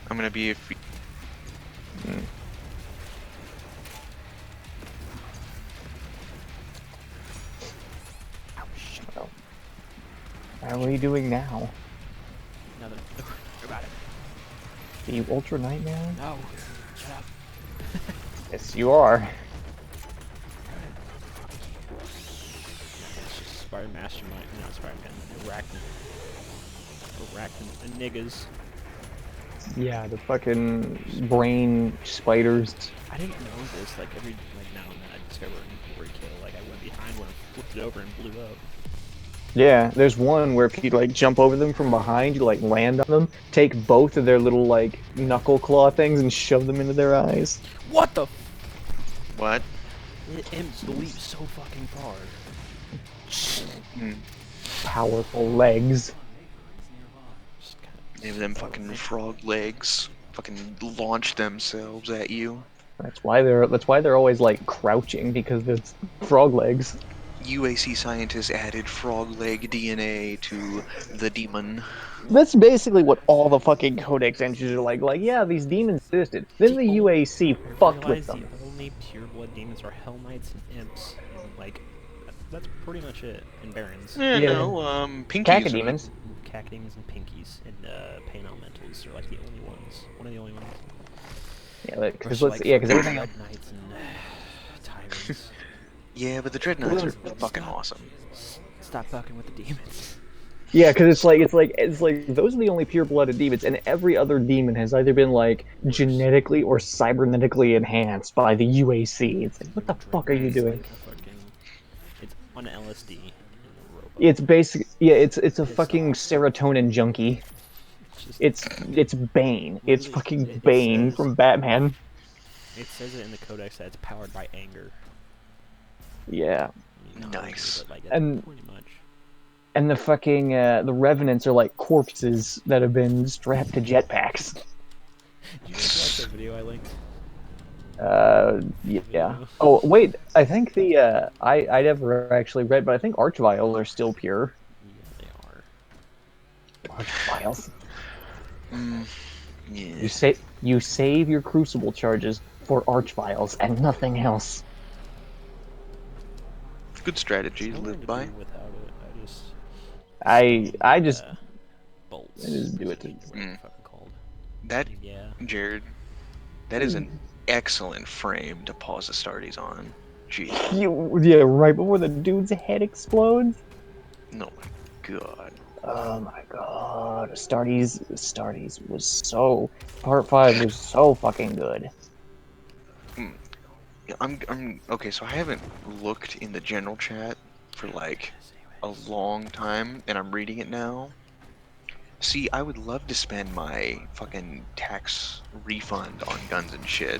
I'm gonna be
Mm.
Oh shit.
Well, what are you doing now?
Another. About it.
The Ultra Nightmare?
No. Shut up.
Yes, you are.
It's just Spartan Mastermind. Not Spartan. Arachnid niggas.
Yeah, the fucking brain spiders.
I didn't know this. Like every now and then I discover a new glory kill. Like I went behind one, flipped it over, and blew up.
Yeah, there's one where if you like jump over them from behind, you like land on them, take both of their little like knuckle claw things and shove them into their eyes.
What the?
what?
It leaps so fucking far.
Hmm.
Powerful legs.
Just kind
They have them fucking frog legs. Fucking launch themselves at you.
That's why they're always like crouching because it's frog legs.
UAC scientists added frog leg DNA to the demon.
That's basically what all the fucking codex entries are like. Like, yeah, these demons existed. Then the UAC
I
fucked with
realized the
them.
only pure blood demons are Hell Knights and Imps, and like that's pretty much it. And Barons,
Yeah,
Yeah,
no, pinkies are.
cacodemons.
Cacodemons and Pinkies, and Pain Elementals are like the only ones. One of the only ones.
Yeah,
The
because
rest are like
everything else.
Red Knights and Tyrants.
Yeah, but the Dread Knights are fucking awesome.
Stop fucking with the demons.
Yeah, because it's like those are the only pure-blooded demons, and every other demon has either been like genetically or cybernetically enhanced by the UAC. It's like, what the
Dread
fuck are you
Knight's
doing?
like a fucking. It's on LSD in a robot.
It's basic. Yeah, it's a
Pissed
fucking
off.
serotonin junkie.
It's just
It's Bane. It's
literally
fucking
it
Bane
says
from Batman.
it says it in the codex that it's powered by anger.
Yeah,
I mean, not only,
Nice.
but like
and
pretty much.
the fucking the revenants are like corpses that have been strapped to jetpacks.
Did you guys watch that video I linked?
Yeah.
Video?
Oh wait, I think I never actually read, but I think archvials are still pure.
Yeah, they are.
Archvials.
Mm,
You
yeah.
say you save your crucible charges for archvials and nothing else.
Good strategy to
I learned
live
to
by.
do without it. I just
I
Stinging
just
bolts.
I just do
Or
it to.
whatever they're fucking called.
That,
Yeah.
Jared, that is an excellent frame to pause the starties on. Jesus.
Yeah, right before the dude's head explodes.
No, my God.
Oh my god, Starties was so part 5 was so fucking good.
Mm, yeah, I'm okay. So I haven't looked in the general chat for like a
Anyways.
long time, and I'm reading it now. See, I would love to spend my fucking tax refund on guns and shit,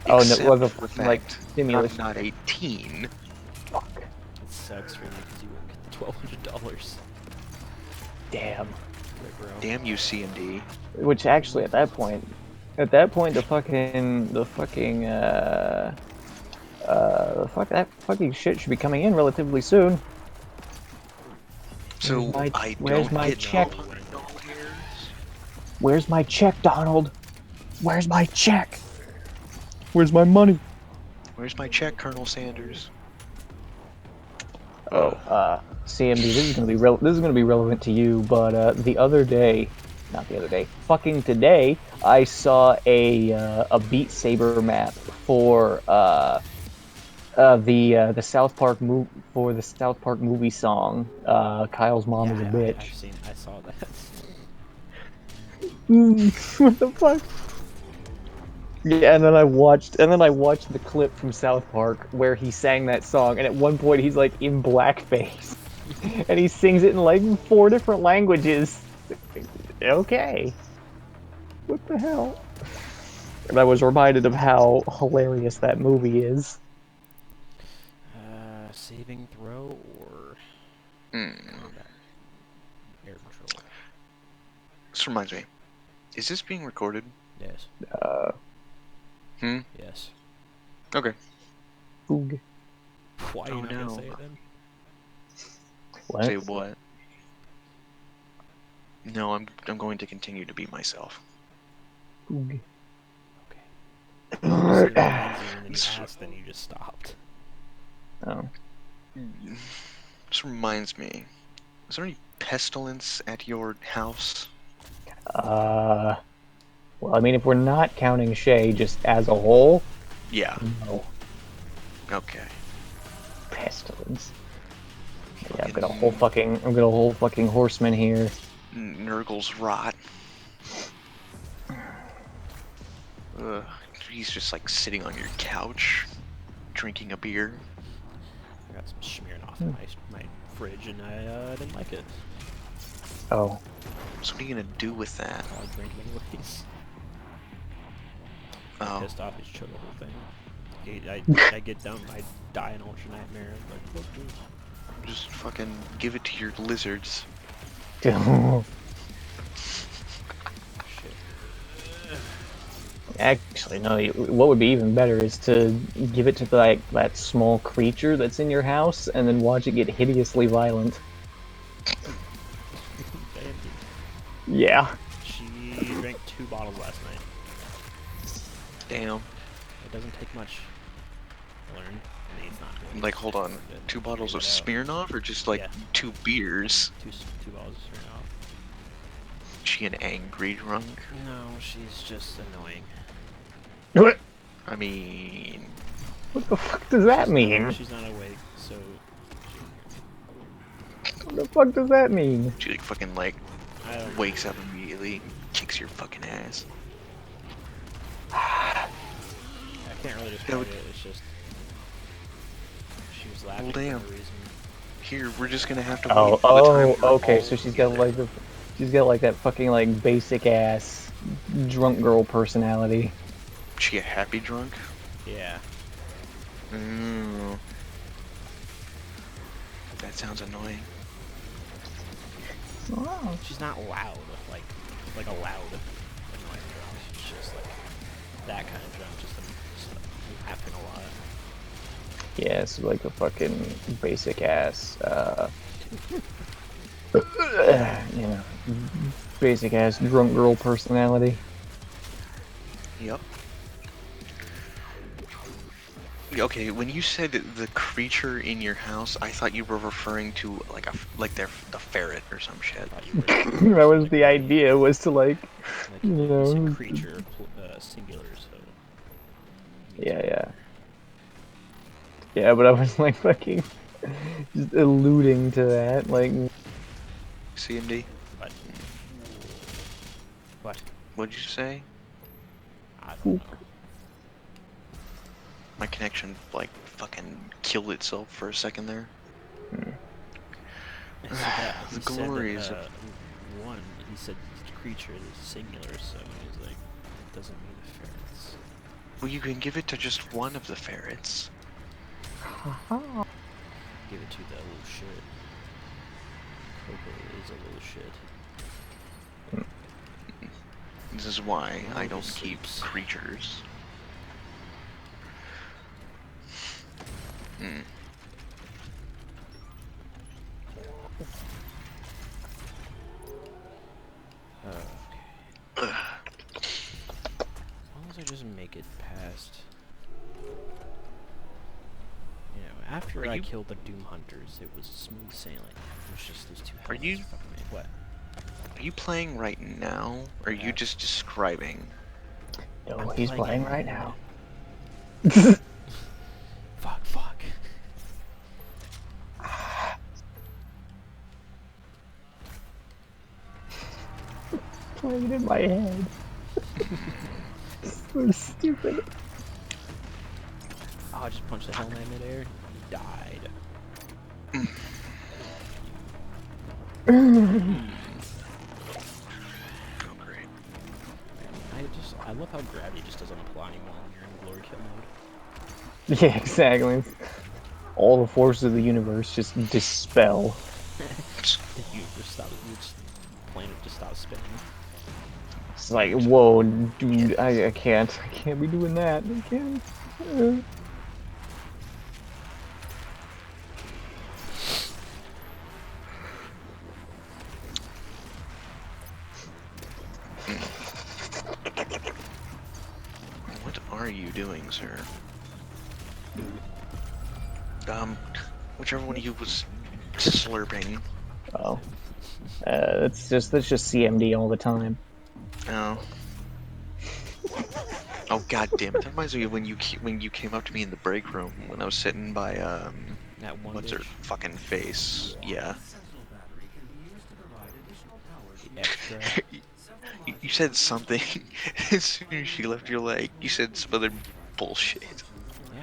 Oh no, well
except
the
for the
like
fact that I'm
stimulus.
not 18.
Fuck.
It sucks for you because you won't get the $1,200.
Damn.
Right, bro.
Damn you, C&D.
Which actually at that point the fuck that fucking shit should be coming in relatively soon. Where's
So
my
I
where's
don't
my
get
check?
No.
$1,200.
Where's my check, Donald? Where's my check? Where's my money?
Where's my check, Colonel Sanders?
Oh,
Ugh.
CMD, this is gonna be relevant to you, but not the other day, fucking today, I saw a Beat Saber map for the South Park for the South Park movie song. Kyle's mom
Yeah,
is a
I've
bitch.
seen. I saw that.
What the fuck? Yeah, and then I watched the clip from South Park where he sang that song, and at one point he's like in blackface, and he sings it in like 4 different languages. Okay, what the hell? And I was reminded of how hilarious that movie is.
Saving throw or
Hmm.
combat air control.
This reminds me. Is this being recorded?
Yes.
Uh,
Hmm?
Yes.
Okay.
Boog.
Why are
Oh
you not gonna
no.
say it then?
Say
What?
what? No, I'm going to continue to be myself.
Boog.
Okay. You said it reminds you, and then you
This,
asked, then you just stopped.
Oh.
this reminds me. Is there any pestilence at your house?
Uh, well, I mean, if we're not counting Shay just as a whole,
Yeah.
no.
Okay.
Pestilence. Yeah,
Fucking
I've got a whole fucking horseman here.
Nurgle's rot. Ugh. He's just like sitting on your couch, drinking a beer.
I got some Smirnoff in my fridge, and I didn't like it.
Oh,
So what are you gonna do with that?
I'll drink it anyways. If I'm
Oh,
pissed off, I just chug the whole thing. I get down, I die in Ultra Nightmare. Like, fuck this.
just fucking give it to your lizards.
Shit.
actually, no. What would be even better is to give it to like that small creature that's in your house, and then watch it get hideously violent.
Bambi.
Yeah.
She drank 2 bottles last night.
Damn.
It doesn't take much to learn. I mean, it's not really.
Like, hold on.
Learned it.
2 bottles of
Figured it out.
Smirnoff or just like
Yeah.
2 beers?
Two bottles of Smirnoff.
She an angry drunk?
No, she's just annoying.
What?
I mean,
What the fuck does that mean?
She's not awake, so
What the fuck does that mean?
she like fucking like
I don't.
wakes up immediately, kicks your fucking ass.
I can't really describe
would-
it. It's just she was laughing
Well,
for
damn.
no reason.
Here, we're just gonna have to
Oh,
wait for the time.
oh,
we're
okay.
all
So she's got
together.
like that fucking like basic ass drunk girl personality.
She a happy drunk?
Yeah.
Mm. That sounds annoying.
Oh.
She's not loud, like a loud annoying drunk. She's just like that kind of drunk, just laughing a lot.
Yeah, it's like a fucking basic ass, you know, basic ass drunk girl personality.
Yep. Okay, when you said the creature in your house, I thought you were referring to like the ferret or some
I
shit.
thought you were
That was the
specifically
idea, was to like,
like
you
you said
know,
creature singular, so me
yeah,
too.
yeah, yeah. But I was like fucking just alluding to that, like,
CMD,
But what?
what'd you say?
I don't know.
My connection like fucking killed itself for a second there.
He said that
The
he said
glories of
one. He said creature is singular, so he's like it doesn't mean the ferrets.
well, you can give it to just one of the ferrets.
Give it to the little shit. Coco is a little shit.
This is why I
Coco
don't
just
keep
sleeps.
creatures. Hmm.
Okay. As long as I just make it past. You know, after
Are
I
you
killed the Doom Hunters, it was smooth sailing. It was just those two
are
helmets
you
fucking me. What?
are you playing right now? Or are you
Yeah.
just describing?
no,
I'm
he's playing
it
right now.
Fuck.
Playing in my head. So stupid.
Oh, I just punched the helmet in midair. He died.
Oh great.
I love how gravity just doesn't apply anymore when you're in glory kill mode.
Yeah, exactly. All the forces of the universe just dispel.
The universe stops. The planet just stops spinning.
It's like, whoa, dude, I can't be doing that. I can't.
What are you doing, sir? Whichever one of you was slurping.
Oh, that's just CMD all the time.
Oh. Oh god damn it! That reminds me of when you came up to me in the break room when I was sitting by
That one
what's her
bitch.
fucking face? Yeah.
The extra.
You said something as soon as she left. You're like, you said some other bullshit.
Yeah.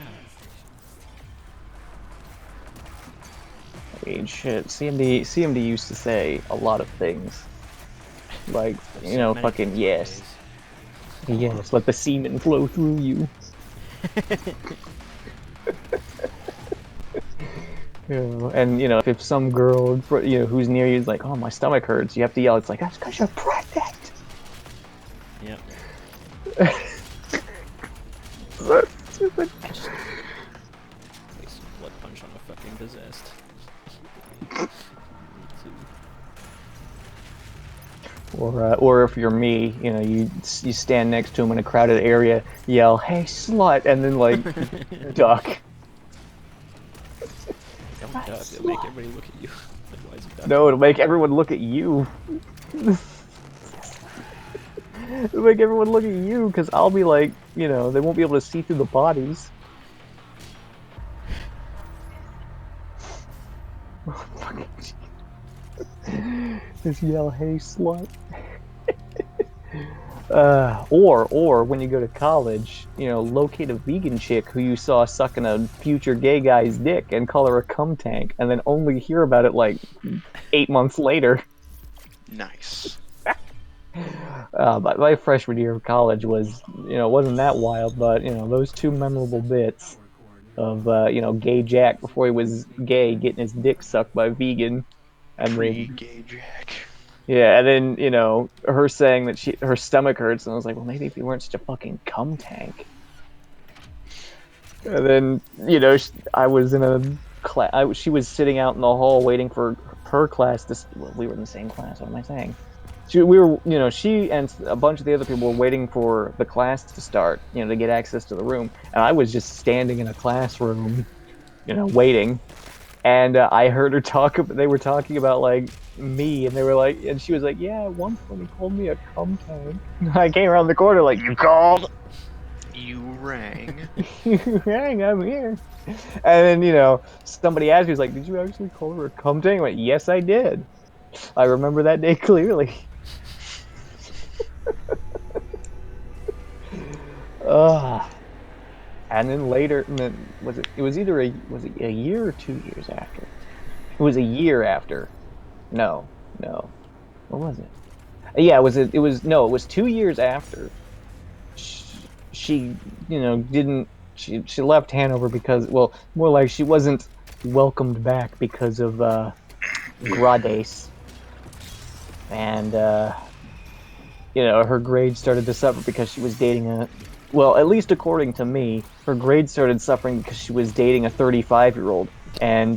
I mean, shit. CMD used to say a lot of things, like,
I've
you
said
know,
many
fucking
things
yes,
nowadays.
yes, let the semen flow through you. You know, and you know, if some girl, who's near you is like, "Oh, my stomach hurts," you have to yell. It's like, "That's because you're pregnant."
Yep.
That's stupid.
Just waste a blood punch on a fucking possessed. Me too.
Or if you're me, you know, you stand next to him in a crowded area, yell, "Hey, slut," and then like duck.
Don't
Hey,
duck. It'll make
slut.
everybody look at you. Like, why is he ducking?
No, it'll make everyone look at you. It'll make everyone look at you because I'll be like, you know, they won't be able to see through the bodies. Just yell, "Hey, slut." Or when you go to college, you know, locate a vegan chick who you saw sucking a future gay guy's dick and call her a cum tank, and then only hear about it like 8 months later.
Nice.
But my freshman year of college was, you know, wasn't that wild, but you know, those two memorable bits of, gay Jack before he was gay getting his dick sucked by a vegan, and then
Pre-gay Jack.
yeah, and then you know her saying that her stomach hurts, and I was like, well, maybe if you weren't such a fucking cum tank. And then you know I was in a class. She was sitting out in the hall waiting for her class to. Well, we were in the same class. What am I saying? we were, she and a bunch of the other people were waiting for the class to start, to get access to the room, and I was just standing in a classroom, waiting, and I heard her talk. They were talking about like me, and they were like, and she was like, "Yeah, at one point he called me a cum tank." I came around the corner like, "You called?
You rang.
Hang, I'm here." And then somebody asked me, was like, "Did you actually call her a cum tank?" I went, "Yes, I did. I remember that day clearly." Ugh. And then later, and then was it? It was either was it a year or 2 years after? It was a year after. No, no. What was it? Yeah, it was 2 years after she didn't she left Hanover because, well, more like she wasn't welcomed back because of Grades, and her grades started to suffer because she was dating well, at least according to me, her grades started suffering because she was dating a 35-year-old, and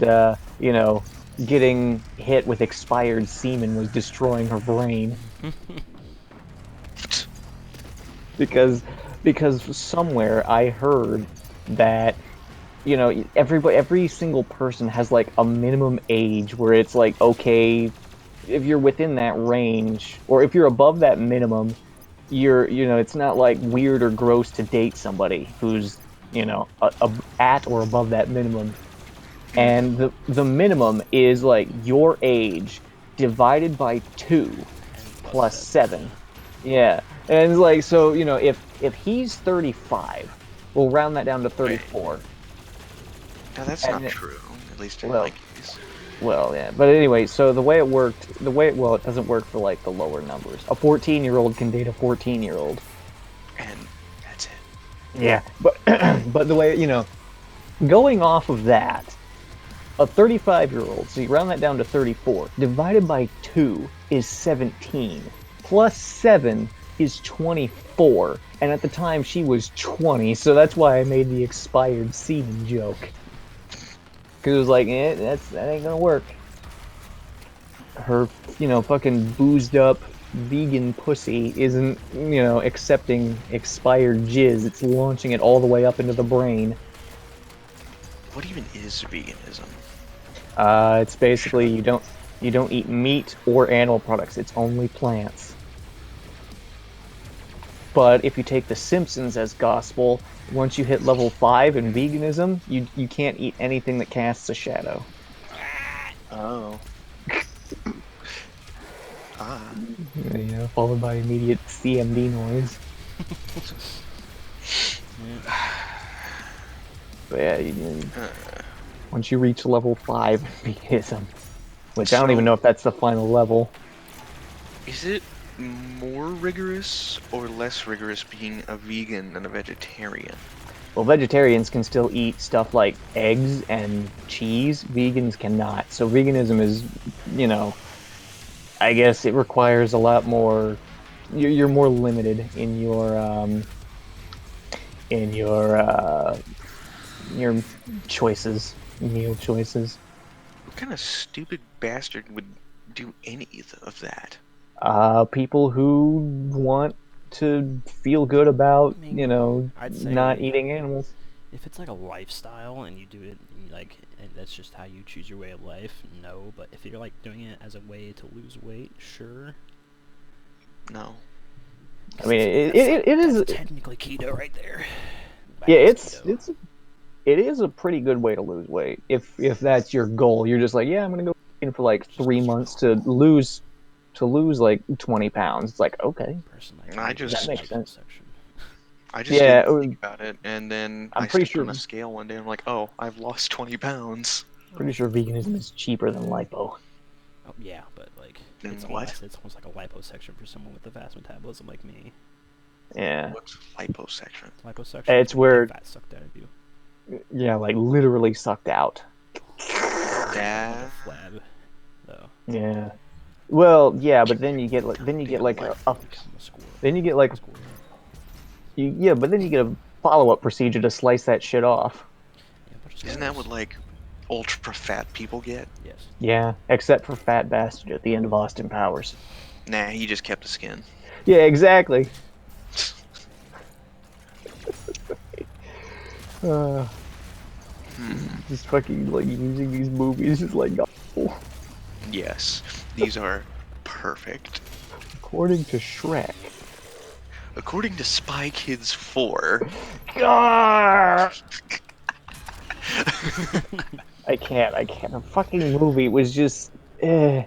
getting hit with expired semen was destroying her brain because somewhere I heard that every single person has like a minimum age where it's like, okay, if you're within that range or if you're above that minimum, it's not like weird or gross to date somebody who's at or above that minimum. And the minimum is like your age divided by 2
And plus
plus
7,
7.
yeah.
Yeah. And it's like, so if he's 35, we'll round that down to
Wait.
34.
Now that's not
And
true, at least in my
well,
case.
yeah, but anyway, so the way it worked, well, it doesn't work for like the lower numbers. A 14-year-old can date a 14-year-old.
And that's it.
Yeah, but but the way, going off of that, a 35-year-old, so you round that down to 34, divided by 2 is 17, plus 7 is 24, and at the time she was 20, so that's why I made the expired semen joke. Because it was like, that ain't gonna work. Her, fucking boozed up vegan pussy isn't, accepting expired jizz. It's launching it all the way up into the brain.
What even is veganism?
It's basically you don't eat meat or animal products. It's only plants. But if you take The Simpsons as gospel, once you hit level 5 in veganism, you can't eat anything that casts a shadow.
Oh. Ah.
Followed by immediate CMD noise.
Yeah.
But yeah, once you reach level 5 in veganism, which I don't even
So,
know if that's the final level.
is it more rigorous or less rigorous being a vegan than a vegetarian?
Well, vegetarians can still eat stuff like eggs and cheese. Vegans cannot. So veganism is, I guess it requires a lot more. You're more limited in your choices, meal choices.
What kind of stupid bastard would do any of that?
People who want to feel good about,
I mean, I'd
not
say
eating animals.
if it's like a lifestyle and you do it and that's just how you choose your way of life, no. But if you're like doing it as a way to lose weight, sure.
No.
I mean, it
That's
is.
technically keto right there.
Yeah,
Badass keto.
it is a pretty good way to lose weight if that's your goal. You're just like, yeah, I'm gonna go in for like 3 months to lose like 20 pounds. It's like, okay,
Personally, I
I
go for
that
the
just
makes
lipo
sense.
section.
I just
Yeah,
didn't think about it, and then
I'm
I
pretty
stepped
sure
on a scale one day and I'm like, oh, I've lost 20 pounds.
veganism is cheaper than lipo.
Oh yeah, but like
Then
it's
what?
almost like a liposuction for someone with a fast metabolism like me.
Yeah,
What's liposuction?
Liposuction is
it's
when you get
where,
fat sucked out of you.
yeah, like literally sucked out.
Like a
That
flab, though.
Yeah. Well, yeah, but then you get like
Become a squirrel.
then you get like
Squirrel.
yeah, but then you get a follow-up procedure to slice that shit off.
Yeah, a bunch of
isn't that what
squirrels.
like ultra fat people get?
Yes.
Yeah, except for Fat Bastard at the end of Austin Powers.
Nah, he just kept the skin.
Yeah, exactly. Uh,
Hmm.
just fucking like using these movies is like, oh,
Yes, these are perfect.
according to Shrek.
According to Spy Kids 4.
Gah! I can't. I can't. The fucking movie was just. Eh.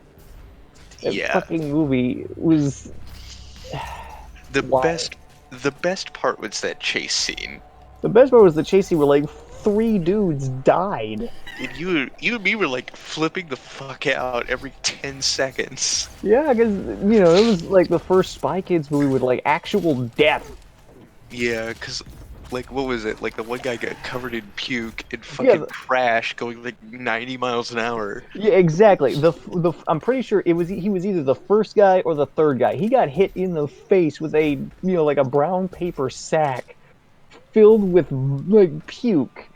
The
Yeah,
fucking movie was.
the
Why?
best the best part was that chase scene.
The best part was the chase scene where like three dudes died.
And you and me were like flipping the fuck out every 10 seconds.
Yeah, because it was like the first Spy Kids movie with like actual death.
Yeah, cause like what was it? Like the one guy got covered in puke and
Yeah,
fucking crashed going like 90 miles an hour.
yeah, exactly. I'm pretty sure he was either the first guy or the third guy. He got hit in the face with a like a brown paper sack filled with like puke,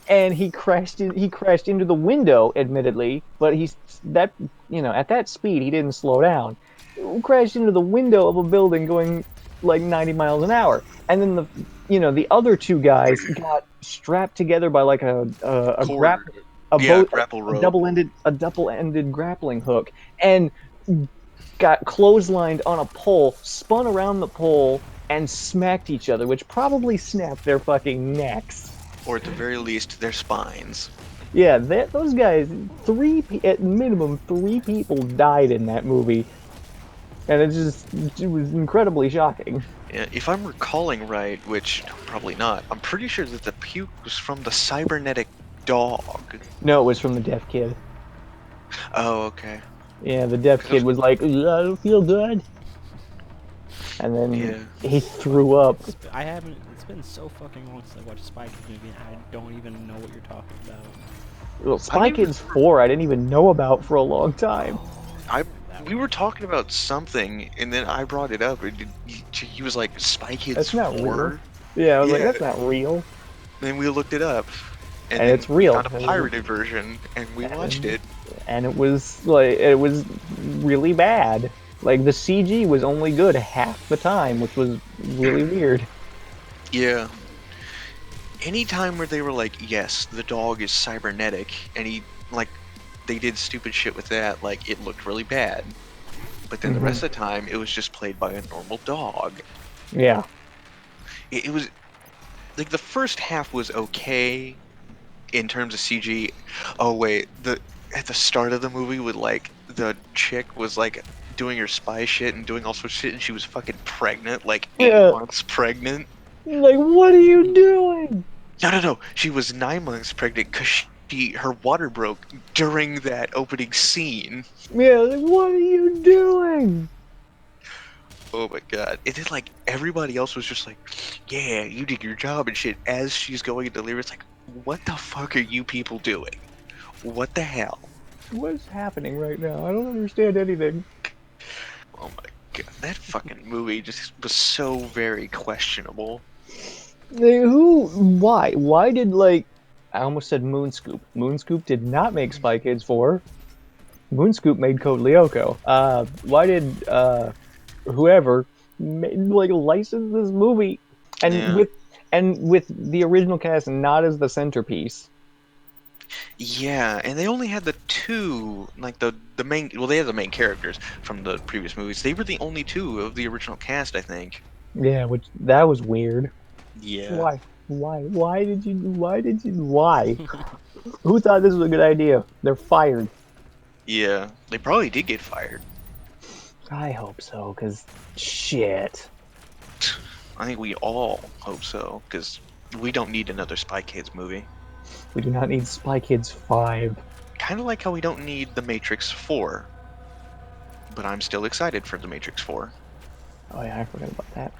and he crashed into the window, admittedly, but he's that at that speed he didn't slow down. He crashed into the window of a building going like 90 miles an hour, and then the other two guys got strapped together by like a
Cord.
grapple a
Yeah,
boat
grapple
a
rope.
double-ended grappling hook, and got clotheslined on a pole, spun around the pole, and smacked each other, which probably snapped their fucking necks.
Or at the very least, their spines.
Yeah, those guys, at minimum, three people died in that movie, and it was incredibly shocking.
Yeah, if I'm recalling right, which probably not, I'm pretty sure that the puke was from the cybernetic dog.
No, it was from the deaf kid.
Oh, okay.
Yeah, the deaf
'Cause I
kid
was,
was like, "I don't feel good," and then
yeah.
he threw up.
I haven't. It's been so fucking long since I watched a Spy Kids movie, and I don't even know what you're talking about.
Well,
I
Spy
mean,
Kids 4, I didn't even know about for a long time.
I
That
we
one.
were talking about something, and then I brought it up, and he was like, "Spy Kids
That's not real.
4?"
Yeah, I was like,
Yeah.
that's not real.
Then we looked it up, and
And
then
it's
we
real.
found a pirated version, and we watched
And,
it.
and it was really bad. Like the CG was only good half the time, which was really weird.
Yeah. Anytime where they were like, "Yes, the dog is cybernetic," and he like they did stupid shit with that, like it looked really bad. But then the
Hmm.
rest of the time, it was just played by a normal dog.
Yeah.
It was like the first half was okay in terms of CG. Oh wait, the at the start of the movie with like the chick was like doing her spy shit and doing all sorts of shit, and she was fucking pregnant, like eight
Yeah.
months pregnant.
Like, what are you doing?
No. She was 9 months pregnant because her water broke during that opening scene.
Yeah, like, what are you doing?
Oh my god! And then like everybody else was just like, "Yeah, you did your job and shit." As she's going into labor, it's like, "What the fuck are you people doing? What the hell?"
What's happening right now? I don't understand anything.
Oh my god, that fucking movie just was so very questionable.
Why did like, I almost said Moonscoop. Moonscoop did not make Spy Kids 4. Moonscoop made Code Lyoko. Why did whoever like license this movie and
Yeah,
with the original cast not as the centerpiece?
yeah, and they only had the two, like the main. Well, they had the main characters from the previous movies. They were the only two of the original cast, I think.
Yeah, which that was weird.
Yeah,
Why? Why? Who thought this was a good idea? They're fired.
yeah, they probably did get fired.
I hope so, because shit.
I think we all hope so, because we don't need another Spy Kids movie.
We do not need Spy Kids 5.
Kind of like how we don't need The Matrix 4, but I'm still excited for The Matrix 4.
Oh yeah, I forgot about that.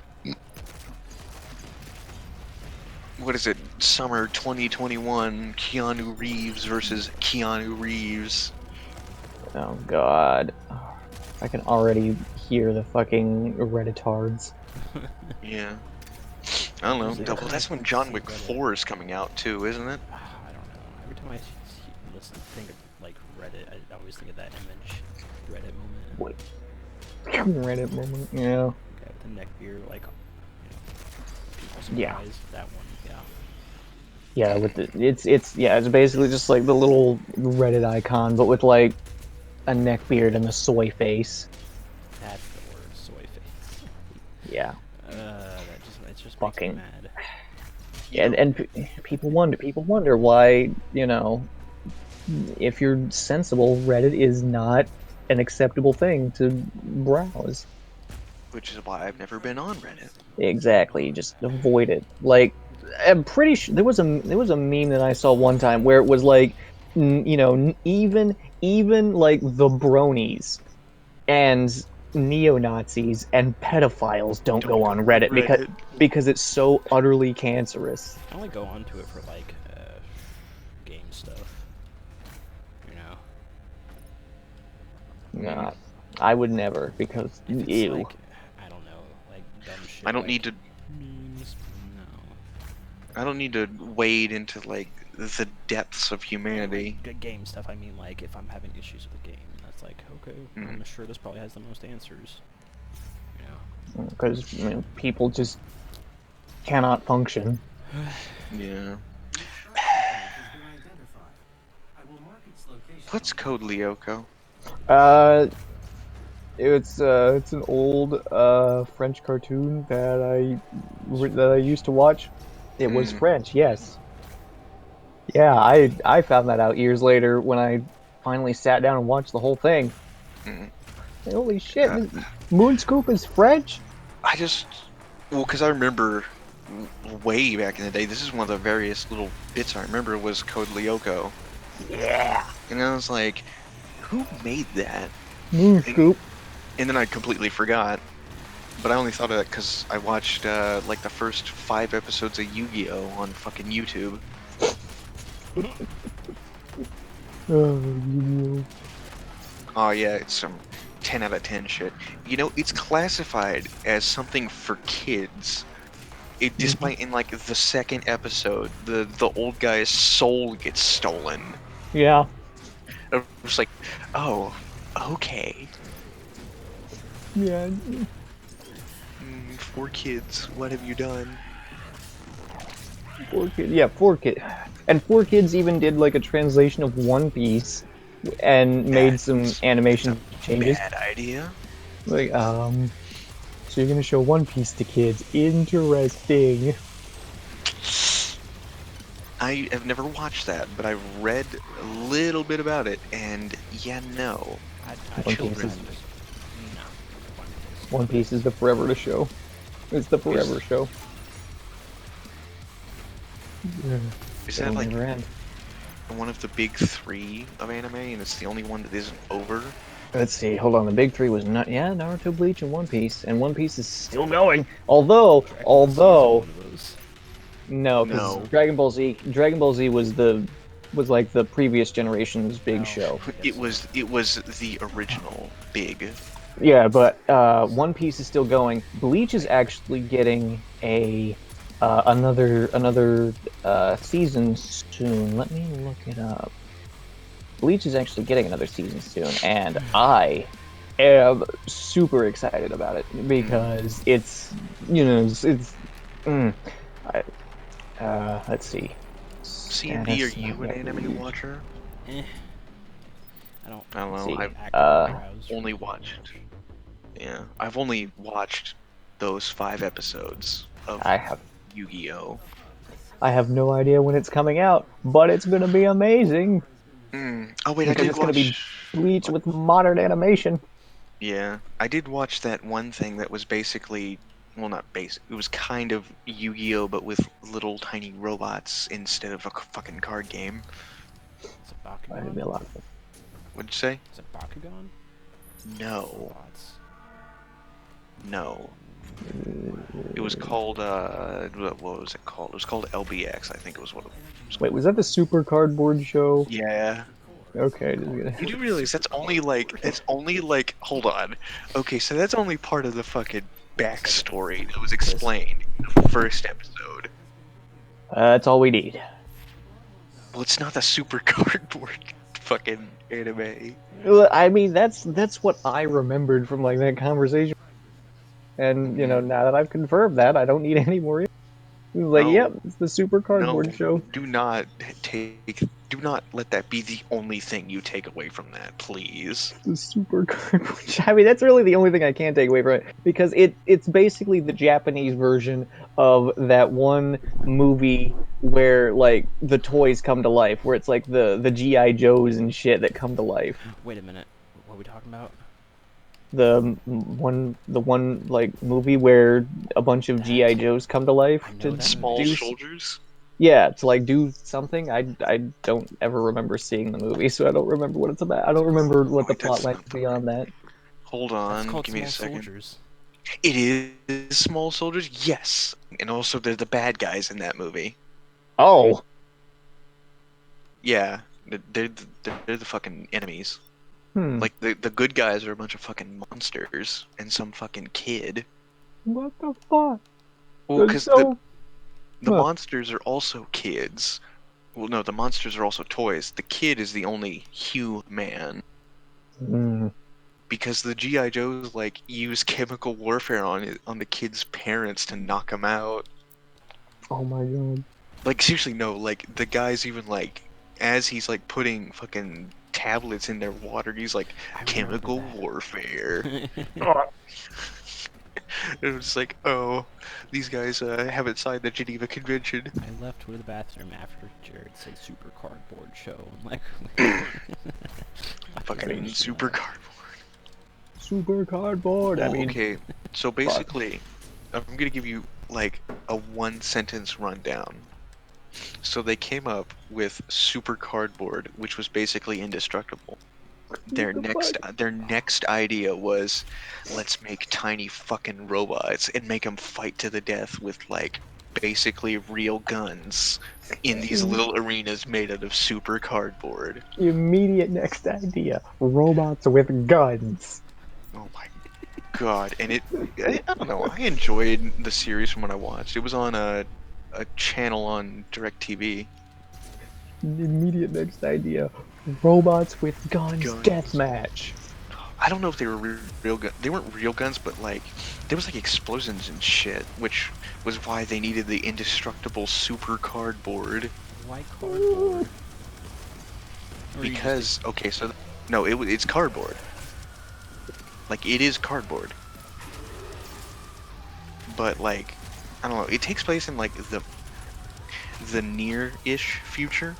What is it? Summer 2021, Keanu Reeves versus Keanu Reeves.
Oh god. I can already hear the fucking Redditards.
Yeah. I don't know.
Usually
Well,
every time
that's
I
when John
see
Wick
Reddit,
4 is coming out too, isn't it?
I don't know. Every time I think of like Reddit, I always think of that image Reddit moment.
Wait. Reddit moment. Yeah.
Guy with the neck beard, like, people
Yeah.
surprise that one. Yeah.
Yeah, with the it's basically just like the little Reddit icon, but with like a neck beard and a soy face.
That's the word, soy face.
Yeah.
It just makes me
Fucking
mad.
You know,
people wonder why, if you're sensible, Reddit is not an acceptable thing to browse.
which is why I've never been on Reddit.
Exactly, just avoid it. Like, I'm pretty sure there was a meme that I saw one time where it was like, even like the bronies and neo Nazis and pedophiles don't
Don't
go
go
on
on
Reddit because
Reddit.
because it's so utterly cancerous.
I only go onto it for like game stuff. You know,
Mm,
Nah, I would never because
if it's
ew.
like I don't know, like dumb shit.
I don't
like
need to.
memes. No.
I don't need to wade into like the depths of humanity.
Like game stuff. I mean, like if I'm having issues with the game, that's like okay.
Mm.
I'm sure this probably has the most answers. You know.
Because people just cannot function.
Yeah. What's Code Lyoko?
Uh, it's an old French cartoon that I used to watch. It was
Mm.
French, yes. Yeah, I found that out years later when I finally sat down and watched the whole thing.
Mm.
Holy shit,
Uh,
Moonscoop is French?
I just, well, because I remember way back in the day, this is one of the various little bits I remember was Code Lyoko.
Yeah.
And I was like, who made that?
Moonscoop.
And then I completely forgot. But I only thought of that because I watched like the first 5 episodes of Yu-Gi-Oh! On fucking YouTube.
Oh,
Oh yeah, it's some 10 out of 10 shit. You know, it's classified as something for kids. Despite in like the second episode, the old guy's soul gets stolen.
yeah.
I was like, oh, okay.
Yeah.
For kids, what have you done?
4 kids. Yeah, 4 kids. And 4 kids even did like a translation of One Piece and made some
That's a
animation changes.
bad idea.
Like, so you're gonna show One Piece to kids. Interesting.
I have never watched that, but I've read a little bit about it, and yeah, no.
One Piece
Children.
is
No.
One Piece is the forever to show. It's the forever show.
Is
It'll
that like
never end.
one of the big 3 of anime, and it's the only one that isn't over?
Let's see. Hold on. The big three was not. Yeah, Naruto, Bleach, and One Piece, and One Piece is still going. Although,
One of those.
no, because
No.
Dragon Ball Z was like the previous generation's big
Oh.
show.
It was the original big.
Yeah, but One Piece is still going. Bleach is actually getting a another season soon. Let me look it up. Bleach is actually getting another season soon, and I am super excited about it because it's mm, I, let's see.
CMP, are
Status
you
not
an
yet
anime
reviewed.
watcher?
Eh. I don't.
I don't know.
See,
I've
actively browse
only
for
watched.
much.
Yeah, I've only watched those 5 episodes of
I have
Yu-Gi-Oh.
I have no idea when it's coming out, but it's gonna be amazing
Oh wait, I
because
did
it's gonna be
watch.
Bleach
What?
with modern animation.
Yeah, I did watch that one thing that was basically, well, not basic. It was kind of Yu-Gi-Oh, but with little tiny robots instead of a fucking card game.
Is it
It'd be a
Bakugan?
lot of fun.
What'd you say?
Is it Bakugan?
No,
Robots.
no. It was called what was it called? It was called LBX, I think it was what it was
Wait,
called.
was that the Super Cardboard Show?
Yeah.
Okay, just gonna...
You do realize that's only like hold on. Okay, so that's only part of the fucking backstory that was explained in the first episode.
That's all we need.
Well, it's not the super cardboard fucking anime.
Well, I mean, that's what I remembered from like that conversation. And
Mhm.
now that I've confirmed that, I don't need any more. Like, yep,
No,
it's the Super
no,
Cardboard Show.
do not do not let that be the only thing you take away from that, please.
The Super Cardboard Show. I mean, that's really the only thing I can take away from it because it's basically the Japanese version of that one movie where like the toys come to life, where it's like the GI Joes and shit that come to life.
Wait a minute. What are we talking about?
The one like movie where a bunch of GI
That
Joes come to life
I know
to
that
Small
movie.
do
soldiers?
yeah, to like do something. I don't ever remember seeing the movie, so I don't remember what it's about. I don't remember what the
Wait,
plot
that's
line
not
is
the right.
beyond that.
Hold
That's
on,
called
give me a
Small
second.
Soldiers.
It is small soldiers, yes, and also they're the bad guys in that movie.
Oh,
Yeah, they're the fucking enemies.
hmm.
Like the good guys are a bunch of fucking monsters and some fucking kid.
What the fuck?
Well,
That's
because the
so.
the
Huh.
monsters are also kids. Well, no, the monsters are also toys. The kid is the only human
Hmm.
because the GI Joes like use chemical warfare on the kid's parents to knock him out.
Oh my god.
Like seriously, no. Like the guy's even like as he's like putting fucking tablets in their water, he's like
I remember
chemical
that.
warfare.
Oh,
It was like, oh, these guys haven't signed the Geneva Convention.
I left to the bathroom after Jared said Super Cardboard Show. I'm like, why did you
Fucking
mention
super
that?
cardboard.
Super Cardboard. I
Well,
mean,
okay. So
fuck.
basically, I'm gonna give you like a one sentence rundown. So they came up with super cardboard, which was basically indestructible.
What the fuck?
Their next idea was, let's make tiny fucking robots and make them fight to the death with like basically real guns in these little arenas made out of super cardboard.
Immediate next idea: robots with guns.
Oh my God. And I don't know, I enjoyed the series from what I watched. It was on a channel on DirecTV.
Immediate next idea: robots with guns.
Guns.
Deathmatch.
I don't know if they were real guns. They weren't real guns, but like there was like explosions and shit, which was why they needed the indestructible super cardboard.
Why cardboard? Or you
Because okay, so no, it's cardboard. Like it is cardboard, but like I don't know. It takes place in like the near-ish future.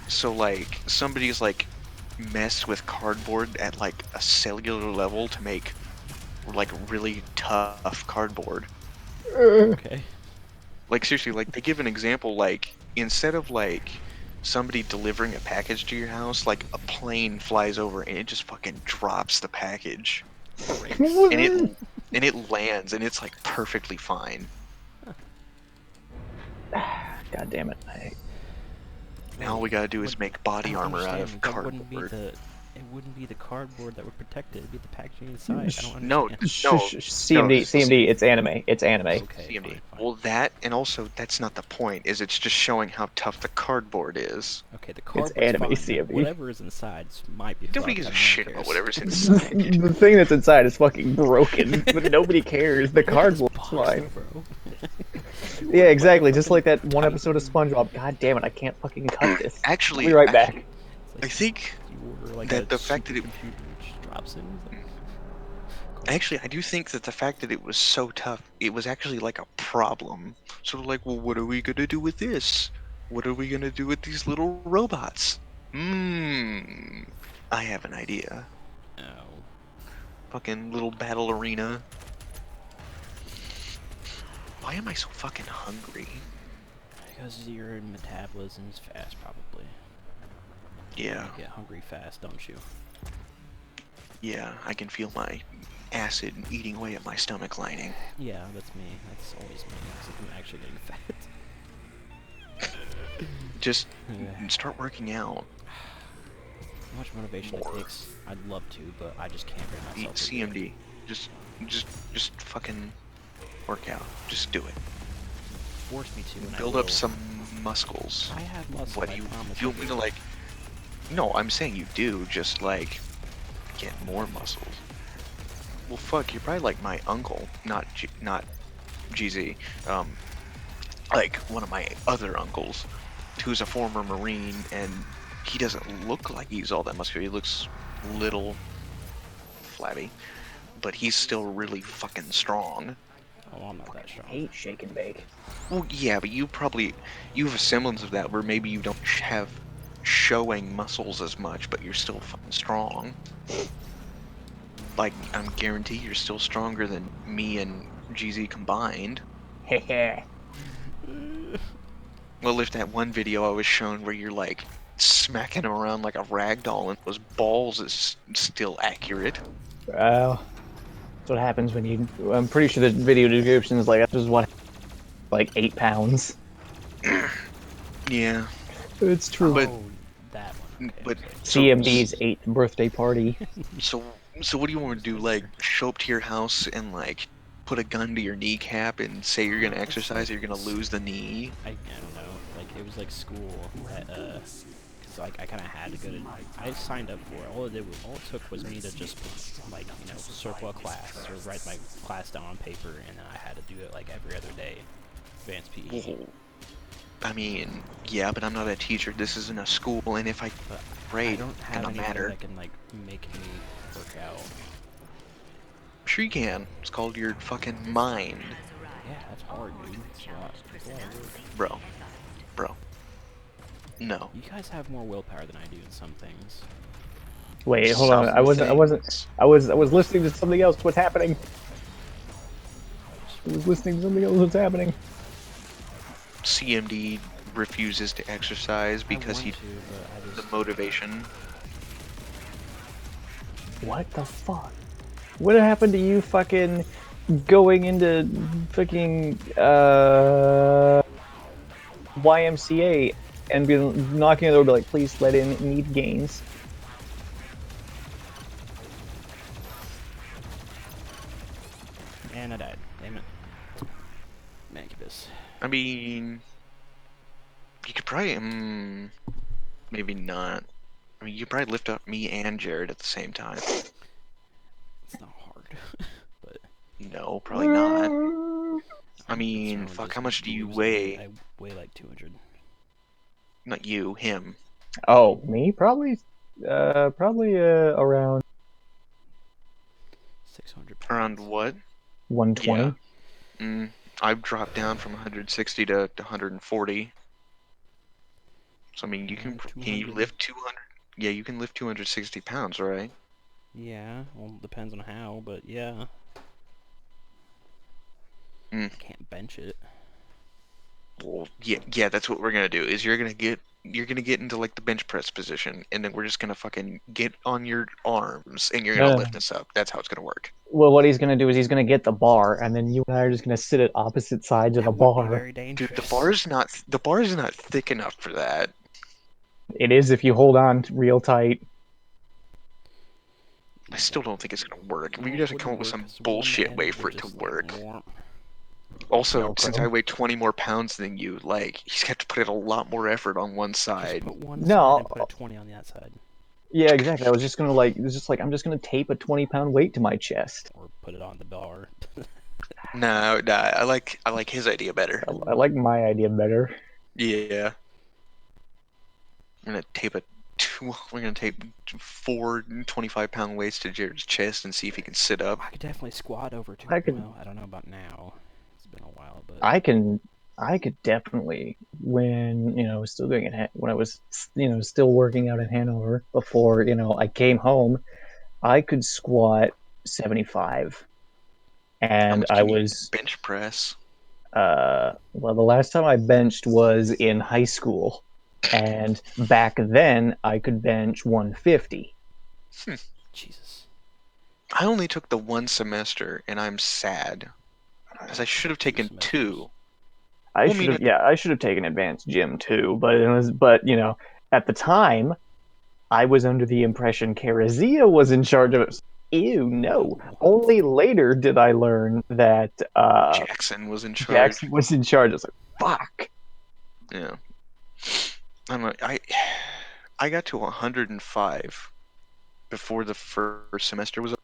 So like somebody's like messed with cardboard at like a cellular level to make like really tough cardboard.
okay.
Like seriously, like they give an example like instead of like somebody delivering a package to your house, like a plane flies over and it just fucking drops the package. And it lands and it's like perfectly fine.
God damn it!
Now all we gotta do
What,
is make
I
body
don't
armor out
understand.
of
That wouldn't be
cardboard.
the. It wouldn't be the cardboard that would protect it. It'd be the packaging inside. I don't
No,
understand.
no, no,
CMD, CMD. It's anime. It's anime.
Okay,
CMD.
fine, fine.
Well, that and also that's not the point. Is it's just showing how tough the cardboard is.
Okay, the
It's
cardboard's
anime
fine.
CMD.
Whatever is inside might be
Nobody
fucked.
gives
I
a
mean, no one
shit about
cares.
whatever's inside it.
The thing that's inside is fucking broken, but nobody cares. The
Look at this
cardboard's
box,
fine.
though, bro.
Yeah, exactly. Just
Fucking
like that one episode of
Titan.
SpongeBob. God damn it! I can't fucking cut this. I'll be
Actually,
right back.
It's
I
like
think
you order like
that
a
the fact that it
supercomputer which drops in. It's like, cool.
actually I do think that the fact that it was so tough, it was actually like a problem. So they're like, well, what are we gonna do with this? What are we gonna do with these little robots? Hmm. I have an idea.
Oh.
Fucking little battle arena. Why am I so fucking hungry?
Because your metabolism's fast, probably.
Yeah,
You get hungry fast, don't you?
yeah, I can feel my acid eating away at my stomach lining.
Yeah, that's me. That's always me. 'Cause I'm actually getting fat.
Just
Ugh.
start working out.
How much motivation it
More.
takes, I'd love to, but I just can't bring
Eat
myself to do it.
CMD. Just, just fucking work out. Just do it.
Force me to, and I
Build
will.
up some muscles.
I have muscle,
What
I
do you
promise.
want me to like No, I'm saying you do, just like get more muscles. Well, fuck, you're probably like my uncle, not GZ. Like one of my other uncles, who's a former Marine, and he doesn't look like he's all that muscular. He looks little, flabby, but he's still really fucking strong.
Oh, I'm not that strong.
Hate shake and bake.
Well, yeah, but you have a semblance of that where maybe you don't have showing muscles as much, but you're still fucking strong. Like, I'm guarantee you're still stronger than me and GZ combined.
Heh.
Well, if that one video I was shown where you're like smacking him around like a rag doll and those balls is still accurate.
Well, that's what happens when you. I'm pretty sure the video description is like, this is what, like 8 pounds.
Yeah,
It's true.
But-
Oh, that one. Okay,
but
so-
CMD's 8th birthday party.
so what do you want to do? Like, show up to your house and like put a gun to your kneecap and say you're gonna exercise, or you're gonna lose the knee?
I don't know. Like, it was like school at, cause like I kind of had to go to. I signed up for it. All it took was me to just like circle a class or write my class down on paper, and then I had to do it like every other day. Advanced PE.
Well, I mean, yeah, but I'm not a teacher. This isn't a school, and if I
But
grade,
I don't
it's
have
gonna
anything
matter.
that can like make me work out.
Sure you can. It's called your fucking mind,
Yeah, that's hard, dude. It's a lot of work.
bro. No.
You guys have more willpower than I do in some things.
Wait, hold on.
Some
I wasn't.
things.
I was listening to something else. What's happening? I was listening to something else. What's happening?
CMD refuses to exercise because
I
he
want to, but I
the
just
motivation.
What the fuck? What happened to you fucking going into fucking YMCA and be knocking on the door, be like, please let in need gains?
and I died. Damn it. Mancubus.
I mean, you could probably, maybe not. I mean, you could probably lift up me and Jared at the same time.
It's not hard. But
No, probably not. I
I'm
mean,
concerned with
fuck,
just
how much do you
losing
weigh?
weight. I weigh like 200.
Not you, him.
Oh, me? Probably around
600 pounds.
Around what?
120.
Yeah. I've dropped down from 160 to 140. So I mean, you
Around
can you
200.
lift 200? Yeah, you can lift 260 pounds, right?
Yeah, well, depends on how, but yeah.
Mm.
I can't bench it.
Well, yeah, that's what we're gonna do. Is you're gonna get into like the bench press position, and then we're just gonna fucking get on your arms, and you're gonna lift us up. That's how it's gonna work.
Well, what he's gonna do is he's gonna get the bar, and then you and I are just gonna sit at opposite sides of the
That would be
bar.
very dangerous.
Dude, the bar is not thick enough for that.
It is if you hold on real tight.
I still don't think it's gonna work.
No,
We
it
just
wouldn't
come up with
work,
some
'cause one
bullshit
end
way
would
for it to
just,
work.
Like, warp.
Also,
Velcro.
since I weigh 20 more pounds than you, like he's got to put in a lot more effort on one
Just
side.
put one
No.
side and put a 20 on the outside.
Yeah, exactly. I was just gonna like, it was just like, I'm just gonna tape a 20-pound weight to my chest.
Or put it on the bar.
No, I like his idea better.
I like my idea better.
Yeah. We're gonna tape 4 25-pound weights to Jared's chest and see if he can sit up.
I could definitely squat over to
I could-
Well, I don't know about now. It's been a while, but
I could definitely, when I was still doing it, when I was still working out in Hanover before I came home, I could squat 75,
How
and
much
I
can you
was
bench press?
well, the last time I benched was in high school, and back then I could bench 150.
Jesus.
I only took the one semester, and I'm sad, because I should have taken
semesters.
2.
I
Well, I
should
mean,
have, yeah, I should have taken advanced gym too, but at the time, I was under the impression Karazia was in charge of it. Ew, no.
Oh.
Only later did I learn that
Jackson was in charge.
Jackson was in charge. I was like, fuck.
Yeah. I'm not, I got to 105 before the first semester was over.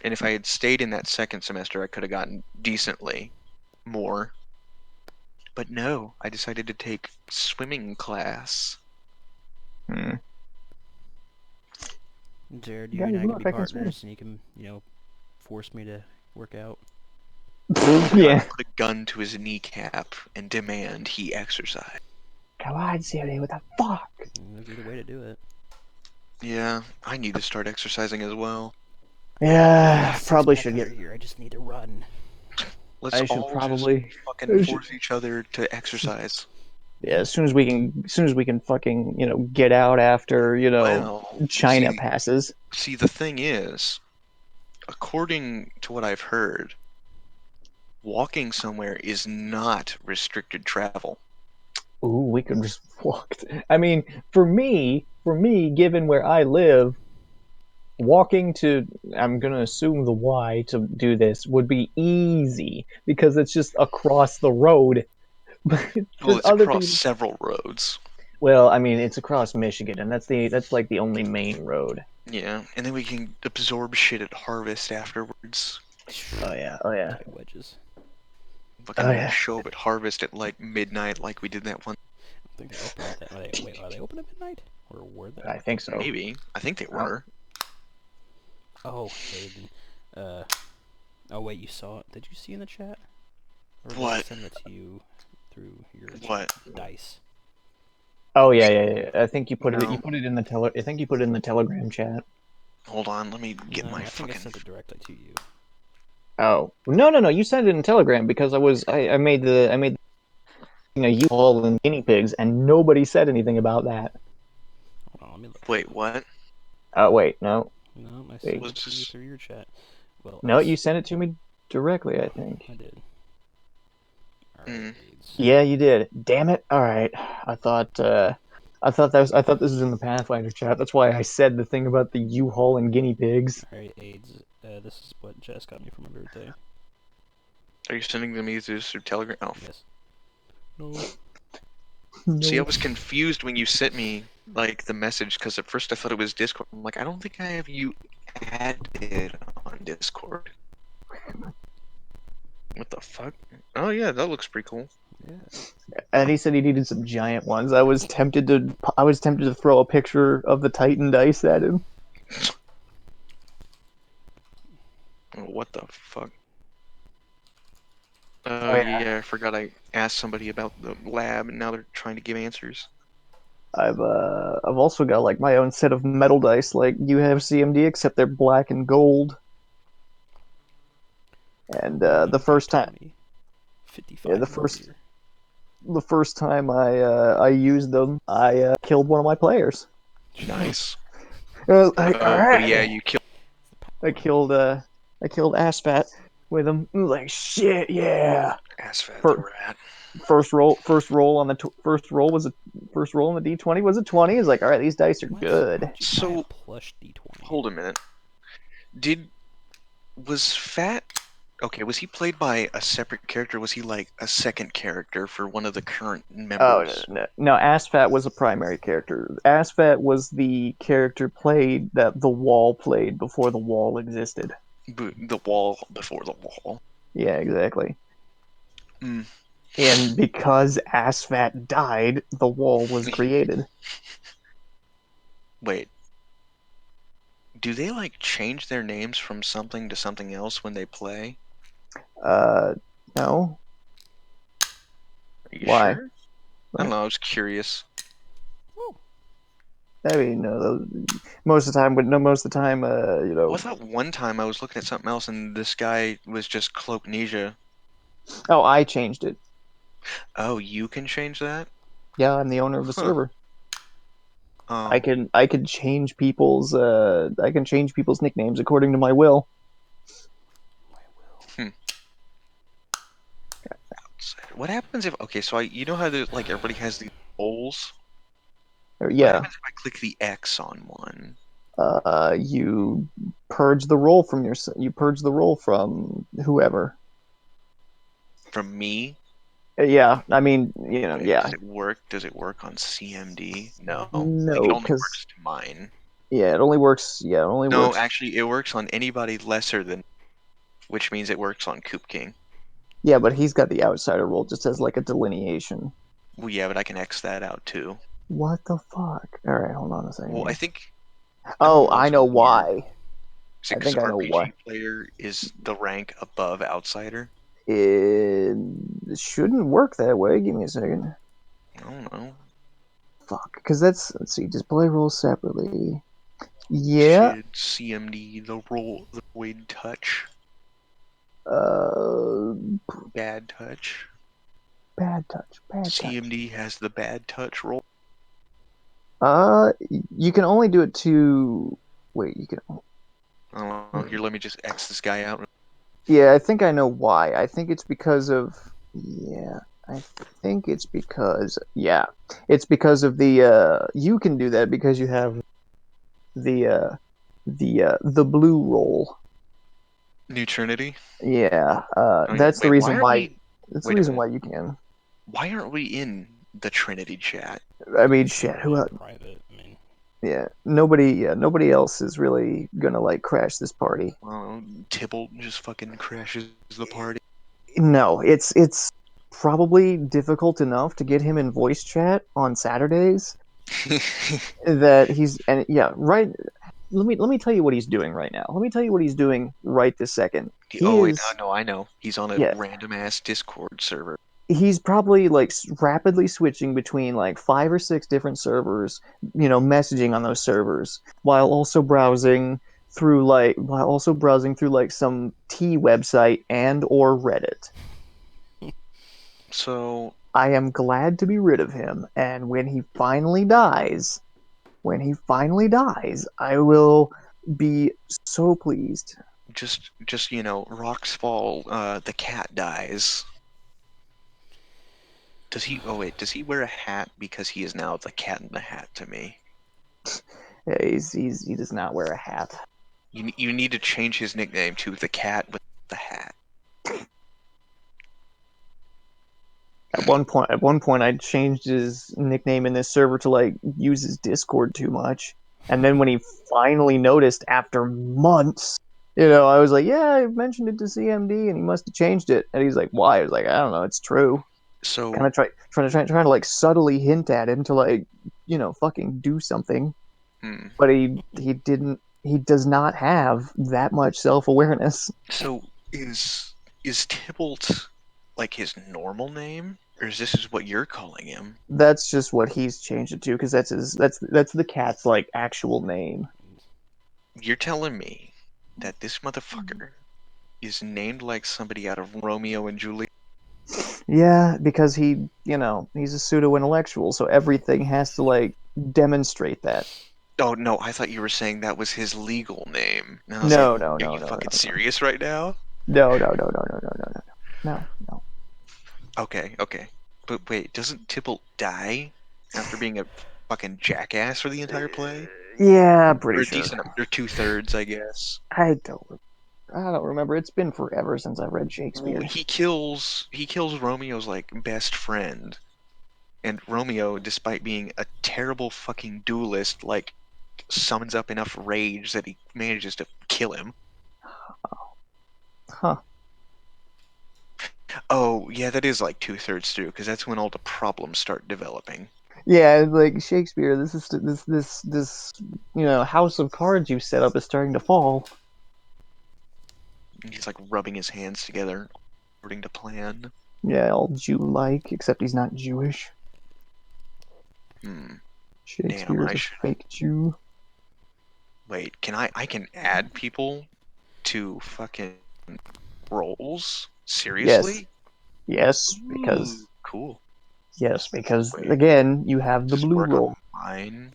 And if I had stayed in that second semester, I could have gotten decently more. But no, I decided to take swimming class.
Hmm.
Jared, you and
Guys,
I can
look,
be
I can swim.
partners, and you can, force me to work out.
Yeah.
Put a gun to his kneecap and demand he exercise.
Come on, Siri, what the fuck?
That'd be the way to do it.
Yeah, I need to start exercising as well.
I got
Yeah,
a six
probably
pack
should
under
get.
here. I just need to run.
Let's
I should
all just
probably.
fucking
I should,
force each other to exercise.
yeah, as soon as we can fucking, get out after,
Well,
China passes.
see, the thing is, according to what I've heard, walking somewhere is not restricted travel.
Ooh, we could just walk. I mean, for me, given where I live, walking to, I'm gonna assume the Y to do this would be easy because it's just across the road. But
Well,
for
it's
other
across
people,
several roads.
well, I mean, it's across Michigan, and that's like the only main road.
Yeah, and then we can absorb shit at harvest afterwards.
Oh yeah, oh yeah,
Tight wedges.
oh
Fucking
yeah.
show up at harvest at like midnight, like we did that one.
I think they open at that. Wait, are they open at midnight? Or were they?
I think so.
Maybe. I think they
Oh,
were.
Oh, Hayden. Oh wait, you saw it? Did you see in the chat? Or did I
What?
send it to you through your
What?
dice?
oh yeah, yeah, yeah. I think you put it. You
No.
put it in the I think you put it in the Telegram chat.
Hold on, let me get
No,
my
I think I
fucking.
sent it directly to you.
Oh no, no, no! You sent it in Telegram because I made U-Haul and guinea pigs, and nobody said anything about that.
Hold on, let me look.
Wait, what?
Oh wait, no,
No, I
wait,
sent
Was
it to you
this.
through your chat. Well,
no, you sent it to me directly, I think.
I did. Alright,
Hmm.
AIDS.
Yeah, you did. Damn it! All right, I thought this was in the Pathfinder chat. That's why I said the thing about the U-Haul and guinea pigs.
Alright, AIDS. This is what Jess got me for my birthday.
Are you sending them either through Telegram? Oh.
Yes. No.
See, I
No.
was confused when you sent me, like, the message, because at first I thought it was Discord. I'm like, I don't think I have you added on Discord. What the fuck? Oh, yeah, that looks pretty cool.
Yeah.
And he said he needed some giant ones. I was tempted to throw a picture of the Titan dice at him.
What the fuck?
Oh
Oh,
yeah.
yeah, I forgot I asked somebody about the lab, and now they're trying to give answers.
I've also got like my own set of metal dice like you have CMD except they're black and gold. And the first time,
55
yeah, the first
millimeter.
the first time I used them, I killed one of my players.
Nice.
Like, all
Oh, yeah,
right,
you killed
I killed Aspat with them. Like shit, yeah.
Assfat the
For,
rat.
first roll was a first roll on the D20 was a 20. It's like, all right, these dice are
What?
good.
How'd you buy a
So,
plush D20?
hold a minute. Was Fat okay? Was he played by a separate character? Was he like a second character for one of the current
Oh no,
members?
no, no! Asfat was a primary character. Asfat was the character played that the Wall played before the Wall existed.
The wall before the wall.
Yeah, exactly.
Mm.
And because Asfat died, the Wall was created.
Wait, do they like change their names from something to something else when they play?
Uh, no.
Are you
Why?
sure? I don't
What?
know. I was curious.
Oh,
I mean, no. Most of the time, but no. Most of the time,
Well, I thought one time I was looking at something else and this guy was just Cloaknesia.
Oh, I changed it.
Oh, you can change that?
Yeah, I'm the owner of the
Huh.
server. I
Oh,
can I can change people's nicknames according to my will.
my will.
hmm. What happens if okay? So you know how there's like everybody has these roles.
Or,
What
yeah,
happens if I click the X on one?
you purge the role from whoever.
From me?
Yeah, I mean,
Okay,
yeah.
does it work? Does it work on CMD? No. Like it
No,
only
because
works to mine.
yeah, it only works. Yeah, it only
No,
works.
actually, it works on anybody lesser than, which means it works on Coop King.
Yeah, but he's got the outsider role just as like a delineation.
Well, yeah, but I can X that out too.
What the fuck? All right, hold on a second
Well, I
here.
think I don't
Oh,
know.
I
It's
know
weird.
why.
Is it
I
because
think I know why.
RPG player is the rank above outsider?
It shouldn't work that way. Give me a second.
I don't know.
Fuck, because let's see, display roles separately. Yeah.
Shit, CMD, the roll, the void touch,
Uh,
bad touch.
bad touch, bad touch.
CMD has the bad touch roll.
Uh, you can only do it to. Wait, you can.
I don't know. Here, let me just X this guy out.
Yeah, I think I know why. I think it's because of. Yeah, I think it's because. Yeah, it's because of the. You can do that because you have the. The blue roll.
New Trinity.
Yeah.
I mean,
That's the
wait, why
reason
aren't
why.
we?
That's the
Wait a
reason
minute.
why you can.
Why aren't we in the Trinity chat?
I mean,
It's
shit.
already in private. I mean,
Yeah, nobody. Yeah, nobody else is really gonna like crash this party.
Well, Tybalt just fucking crashes the party.
No, it's probably difficult enough to get him in voice chat on Saturdays that he's and yeah, right. Let me tell you what he's doing right now. Let me tell you what he's doing right this second. He
Oh wait,
is
no, I know. He's on a
yeah,
random ass Discord server.
he's probably like rapidly switching between like 5 or 6 different servers, messaging on those servers while also browsing through like some T website and or Reddit.
So
I am glad to be rid of him, and when he finally dies, I will be so pleased.
just rocks fall. The cat dies. Does he? Oh wait, does he wear a hat because he is now the Cat in the Hat to me?
Yeah, he does not wear a hat.
You need to change his nickname to the Cat with the Hat.
At one point, I changed his nickname in this server to like use his Discord too much, and then when he finally noticed after months, I was like, "Yeah, I mentioned it to CMD, and he must have changed it." And he's like, "Why?" I was like, "I don't know. It's true." Kind
So
of trying to like subtly hint at him to like, fucking do something,
hmm,
but he didn't. He does not have that much self awareness.
so is Tybalt like his normal name, or is this what you're calling him?
That's just what he's changed it to because that's the cat's like actual name.
You're telling me that this motherfucker is named like somebody out of Romeo and Juliet?
Yeah, because he's a pseudo intellectual, so everything has to like demonstrate that.
Oh no, I thought you were saying that was his legal name. And I was like,
No, no,
are
no,
you
no,
fucking
no, no,
serious right now?
no, no, no, no, no, no, no, no, no, no.
Okay, okay. But wait, doesn't Tybalt die after being a fucking jackass for the entire play?
Yeah, I'm
Or
pretty
a
sure.
decent, or 2/3, I guess.
I don't. I don't remember. It's been forever since I've read
Well,
Shakespeare.
he kills Romeo's like best friend, and Romeo, despite being a terrible fucking duelist, like summons up enough rage that he manages to kill him.
Huh?
Oh, yeah, that is like 2/3 through, because that's when all the problems start developing.
Yeah, like Shakespeare. This house of cards you set up is starting to fall.
And he's like rubbing his hands together, according to plan.
Yeah, all Jew-like, except he's not Jewish.
Hmm. Damn,
Shakespeare is
I
a
should.
fake Jew.
Wait, I can add people to fucking roles?
Yes,
Seriously?
yes,
Ooh, cool.
because
Wait,
again, you have
does
the
this
blue
work
roll.
on mine?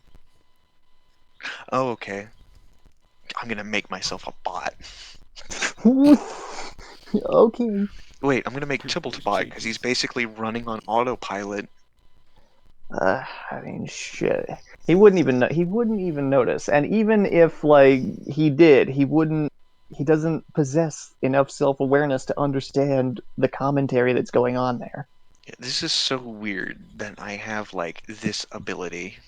Oh, okay. I'm gonna make myself a bot.
Okay.
Wait, I'm gonna make
pretty,
Tybalt a
pretty
bot because
cheeky.
he's basically running on autopilot.
I mean, shit. He wouldn't even he wouldn't even notice. And even if like he did, he wouldn't. He doesn't possess enough self-awareness to understand the commentary that's going on there.
This is so weird that I have like this ability.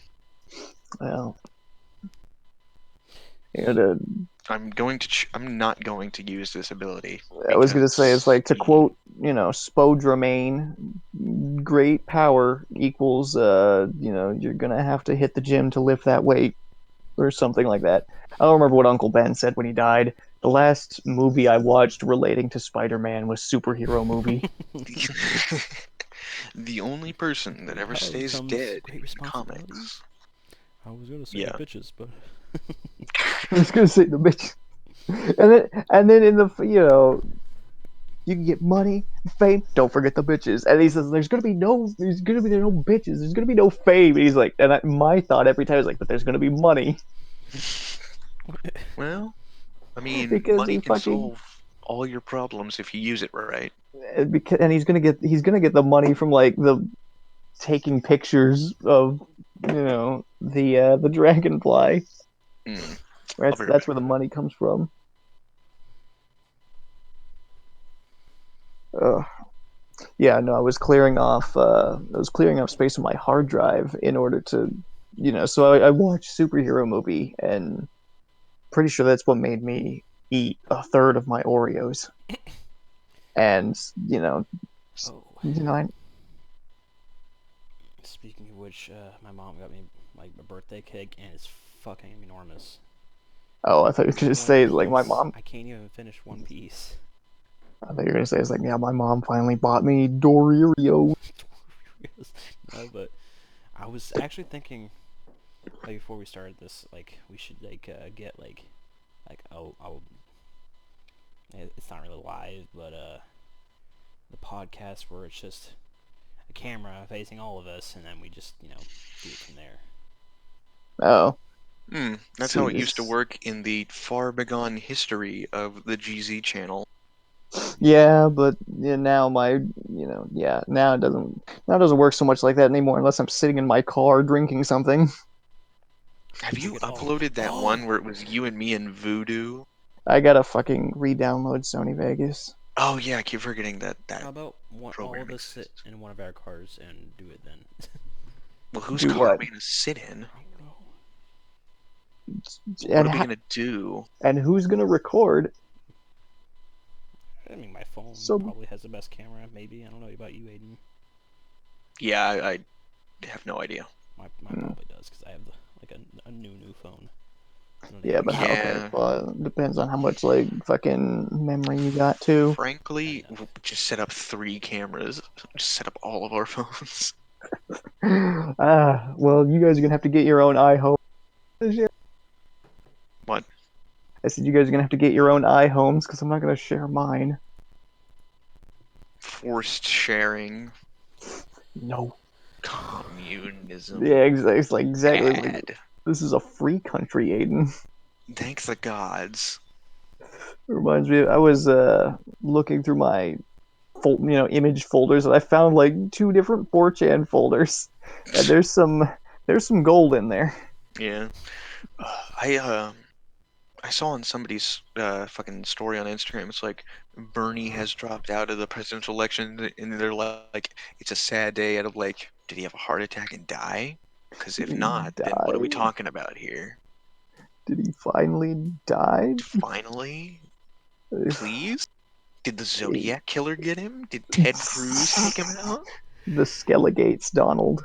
Well, you know, to,
I'm not going to use this ability
I was gonna say it's
because
like to quote, Spodramain, great power equals, you're gonna have to hit the gym to lift that weight or something like that. I don't remember what Uncle Ben said when he died. The last movie I watched relating to Spider-Man was superhero movie.
the only person that
Great
ever
power
stays
comes
dead
great
in
responsibilities.
comics.
I was gonna say the
Yeah.
bitches, but
I was gonna say the bitch, and then in the you can get money, fame. Don't forget the bitches. And he says, there's gonna be no bitches. There's gonna be no fame. And he's like, my thought every time is like, but there's gonna be money
Well, I mean,
because
money
he
can
fucking
solve all your problems if you use it right.
and he's gonna get the money from like the taking pictures of the dragonfly.
Hmm. I'll
That's
be right
that's
back.
where the money comes from. Uh, yeah, no, I was clearing off space on my hard drive in order to, so I watched superhero movie and pretty sure that's what made me eat a third of my Oreos. And
oh.
I
Speaking of which, my mom got me like a birthday cake, and it's fucking enormous.
oh, I thought you were
It's
gonna
one
say like my
piece.
mom.
I can't even finish one piece.
I thought you were gonna say it's like, yeah, my mom finally bought me Doreo.
No, but I was actually thinking, like before we started this, like we should get like it's not really live, but the podcast where it's just a camera facing all of us, and then we just do it from there.
Oh,
That's
so
how
you
it used to
just
work in the far begone history of the GZ channel.
yeah, but yeah, now it doesn't work so much like that anymore unless I'm sitting in my car drinking something.
Have
We
you
could all.
uploaded that one
Oh,
where it was you and me and Voodoo?
I gotta fucking re-download Sony Vegas.
Oh yeah, I keep forgetting that
how about all
program
of us sit
exists.
in one of our cars and do it then?
Well, whose
Do
car are
what?
we gonna sit in?
I don't know.
What
And
are we
ha-
gonna do?
and who's gonna record?
I mean, my phone
So
probably has the best camera. Maybe I don't know about you, Aiden.
Yeah, I have no idea.
My probably does because I have like a new phone. I don't
yeah,
even
but
use it.
okay,
Yeah,
well, it depends on how much like fucking memory you got too.
Not
frankly,
enough.
just set up 3 cameras. Just set up all of our phones.
Well, you guys are gonna have to get your own iHome this year.
What?
I said you guys are gonna have to get your own iHomes because I'm not gonna share mine.
Forced sharing.
No.
Communism.
Yeah, exactly. Exactly. It's like
Bad.
this is a free country, Aiden.
Thank the gods.
It reminds me. I was looking through my image folders, and I found like two different 4chan folders, and there's some gold in there.
Yeah. I saw on somebody's fucking story on Instagram. It's like Bernie has dropped out of the presidential election, and they're like, it's a sad day. Out of like, did he have a heart attack and die? Because
Did
if
he
not, then what are we
die?
talking about here?
Did he finally die?
Finally, please. Did the Zodiac killer get him? Did Ted Cruz take him out?
The Skelligates, Donald.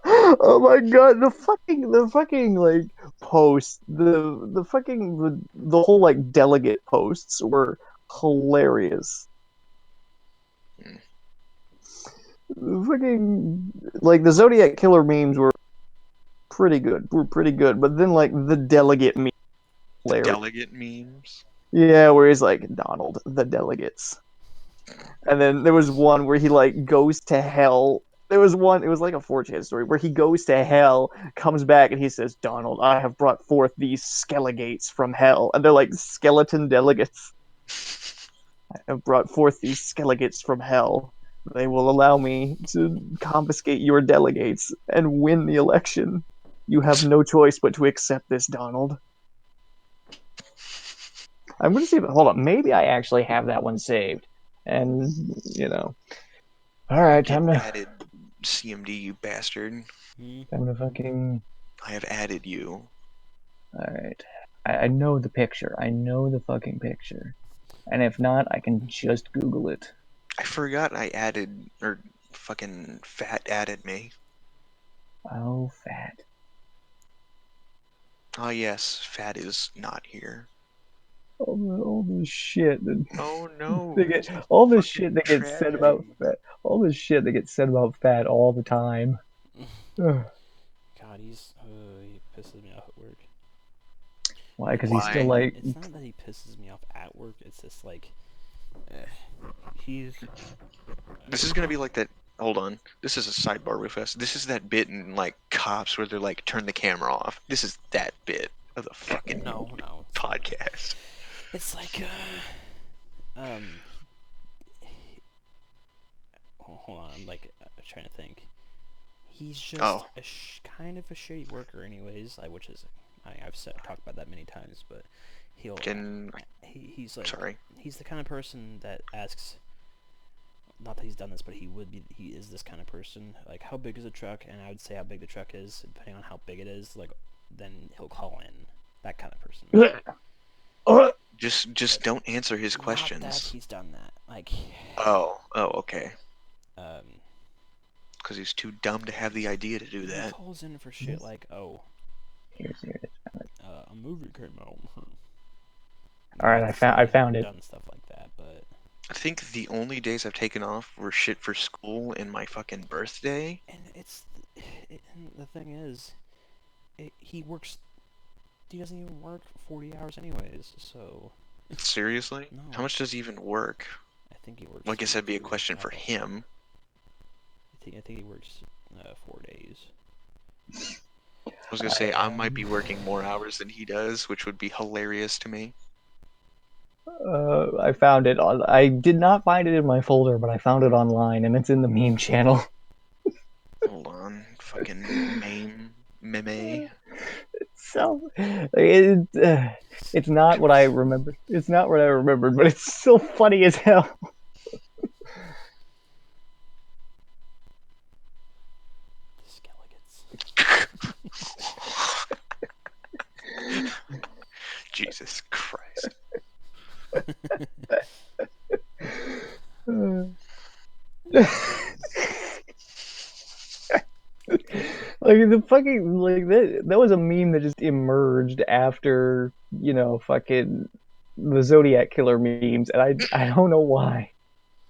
Oh my god, the fucking like post, the whole like delegate posts were hilarious.
Hmm.
The fucking like the Zodiac killer memes were pretty good, but then like the delegate meme
The
hilarious.
delegate memes.
Yeah, where he's like Donald, the delegates. And then there was one where he like goes to hell. There was one, it was like a 4chan story where he goes to hell, comes back, and he says, Donald, I have brought forth these skelligates from hell. And they're like skeleton delegates. I have brought forth these skelligates from hell. They will allow me to confiscate your delegates and win the election. You have no choice but to accept this, Donald. I'm going to see if, hold on, maybe I actually have that one saved. And all right,
Get
time to
added, CMD, you bastard.
fucking.
I have added you.
All right, I know the picture. I know the fucking picture. And if not, I can just Google it.
I forgot I added, or fucking Fat added me.
Oh, Fat.
Ah, yes, Fat is not here.
All this shit that
Oh no,
they
this
get,
is
all this
fucking
shit that gets said about
tragedy.
Fat, all this shit that gets said about Fat all the time. Ugh.
God, he pisses me off at work.
Why?
And
Because he's still
Why?
like,
it's not that he pisses me off at work. It's just like, he's.
This is gonna be like that. Hold on. This is a sidebar real fast. This is that bit in like Cops where they're like, turn the camera off. This is that bit of the fucking
No, it's not.
podcast.
It's like, hold on, I'm like trying to think. He's just
Oh,
kind of a shitty worker, anyways. Which is, I've talked about that many times, but he'll,
can
he's like,
sorry.
he's the kind of person that asks. Not that he's done this, but he is this kind of person. Like, how big is a truck? And I would say how big the truck is, depending on how big it is. Like, then he'll call in. That kind of person.
Just don't answer his
Not that
questions.
he's done that. Like,
Oh, okay.
um,
Because he's too dumb to have the idea to do
he
that.
calls in for shit like, oh,
here it is.
a movie came out.
All right,
Not to say
I
he's never
found it.
done stuff like that, but
I think the only days I've taken off were shit for school and my fucking birthday.
and and the thing is, he works. He doesn't even work 40 hours anyways. So
Seriously?
no,
How much does he even work?
I think he works.
Well, I guess that'd be a
3
question for
hours.
him.
I think he works 4 days.
I was gonna say I might be working more hours than he does, which would be hilarious to me.
I found it on. I did not find it in my folder, but I found it online, and it's in the meme channel.
Hold on, fucking meme.
So it's not what I remembered. It's not what I remembered, but it's so funny as hell.
Skelegets.
Jesus Christ.
Like the fucking like that was a meme that just emerged after fucking the Zodiac killer memes, and I don't know why.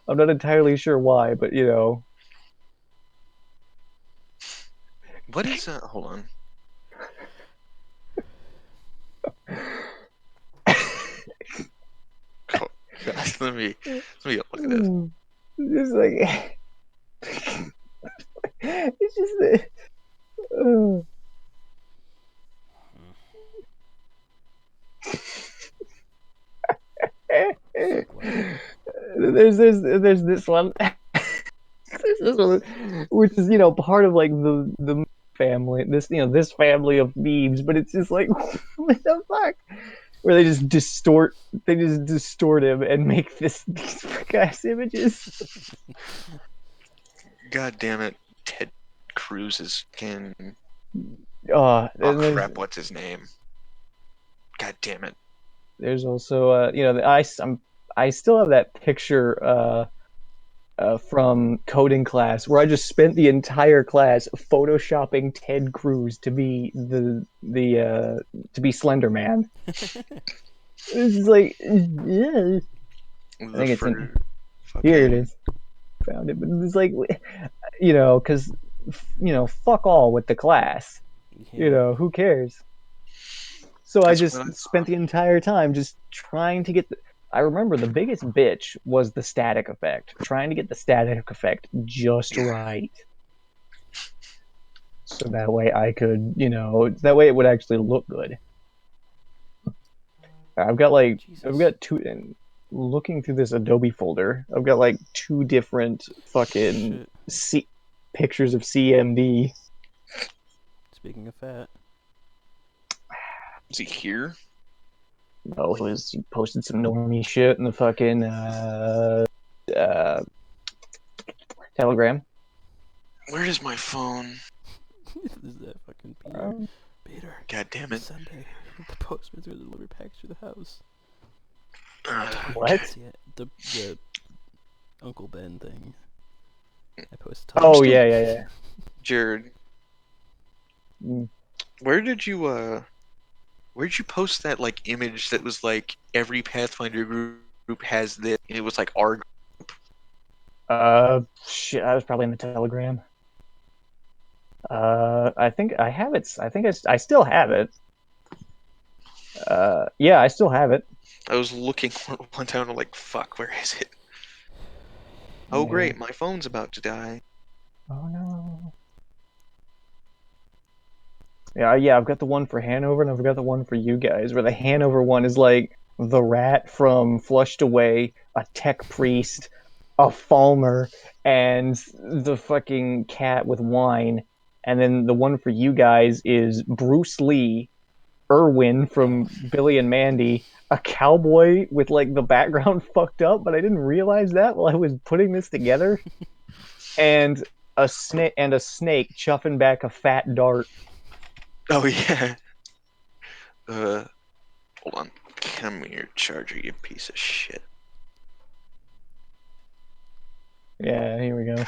I'm not entirely sure why, but
What is hold on. Oh, guys, let me look at this.
Just like it's just that. There's this one. There's this one, which is part of like the family. This family of memes, but it's just like what the fuck, where they just distort him and make these guys images.
God damn it, Ted Cruz is can.
Oh,
Oh
and
crap, what's his name? God damn it.
there's also I still have that picture from coding class where I just spent the entire class photoshopping Ted Cruz to be to be Slender Man. It's just like, yeah. I
The
think it's in
first
here. It
fucking
is. Found it, but it's like, because fuck all with the class.
Yeah.
Who cares? So I
that's what I
just spent
thought.
the entire time just trying to get I remember the biggest bitch was the static effect. Trying to get the static effect just right. So that way I could, that way it would actually look good. I've
Jesus.
got two, and looking through this Adobe folder, I've got like two different fucking
Shit.
pictures of CMD.
Speaking of fat.
Is he here?
No, he posted some normie shit in the fucking Telegram.
Where is my phone?
Is that fucking Peter?
Um,
Peter.
God damn it.
Sunday, the postman's gonna deliver packs to the house.
What?
Can't see it. The Uncle Ben thing. I posted.
Oh yeah.
Jared,
Mm.
where'd you post that like image that was like every Pathfinder group has this, and it was like our
Shit, I was probably in the Telegram. I think I have it. I think I still have it. Yeah, I still have it.
I was looking for it one time and I'm like, fuck, where is it? Oh
Yeah.
great, my phone's about to die.
Oh no. Yeah, I've got the one for Hanover and I've got the one for you guys, where the Hanover one is like the rat from Flushed Away, a tech priest, a Falmer, and the fucking cat with wine. And then the one for you guys is Bruce Lee, Irwin from Billy and Mandy, a cowboy with like the background fucked up, but I didn't realize that while I was putting this together, and a snake chuffing back a fat dart.
Oh yeah. Hold on. Come here, Charger, you piece of shit.
Yeah, here we go.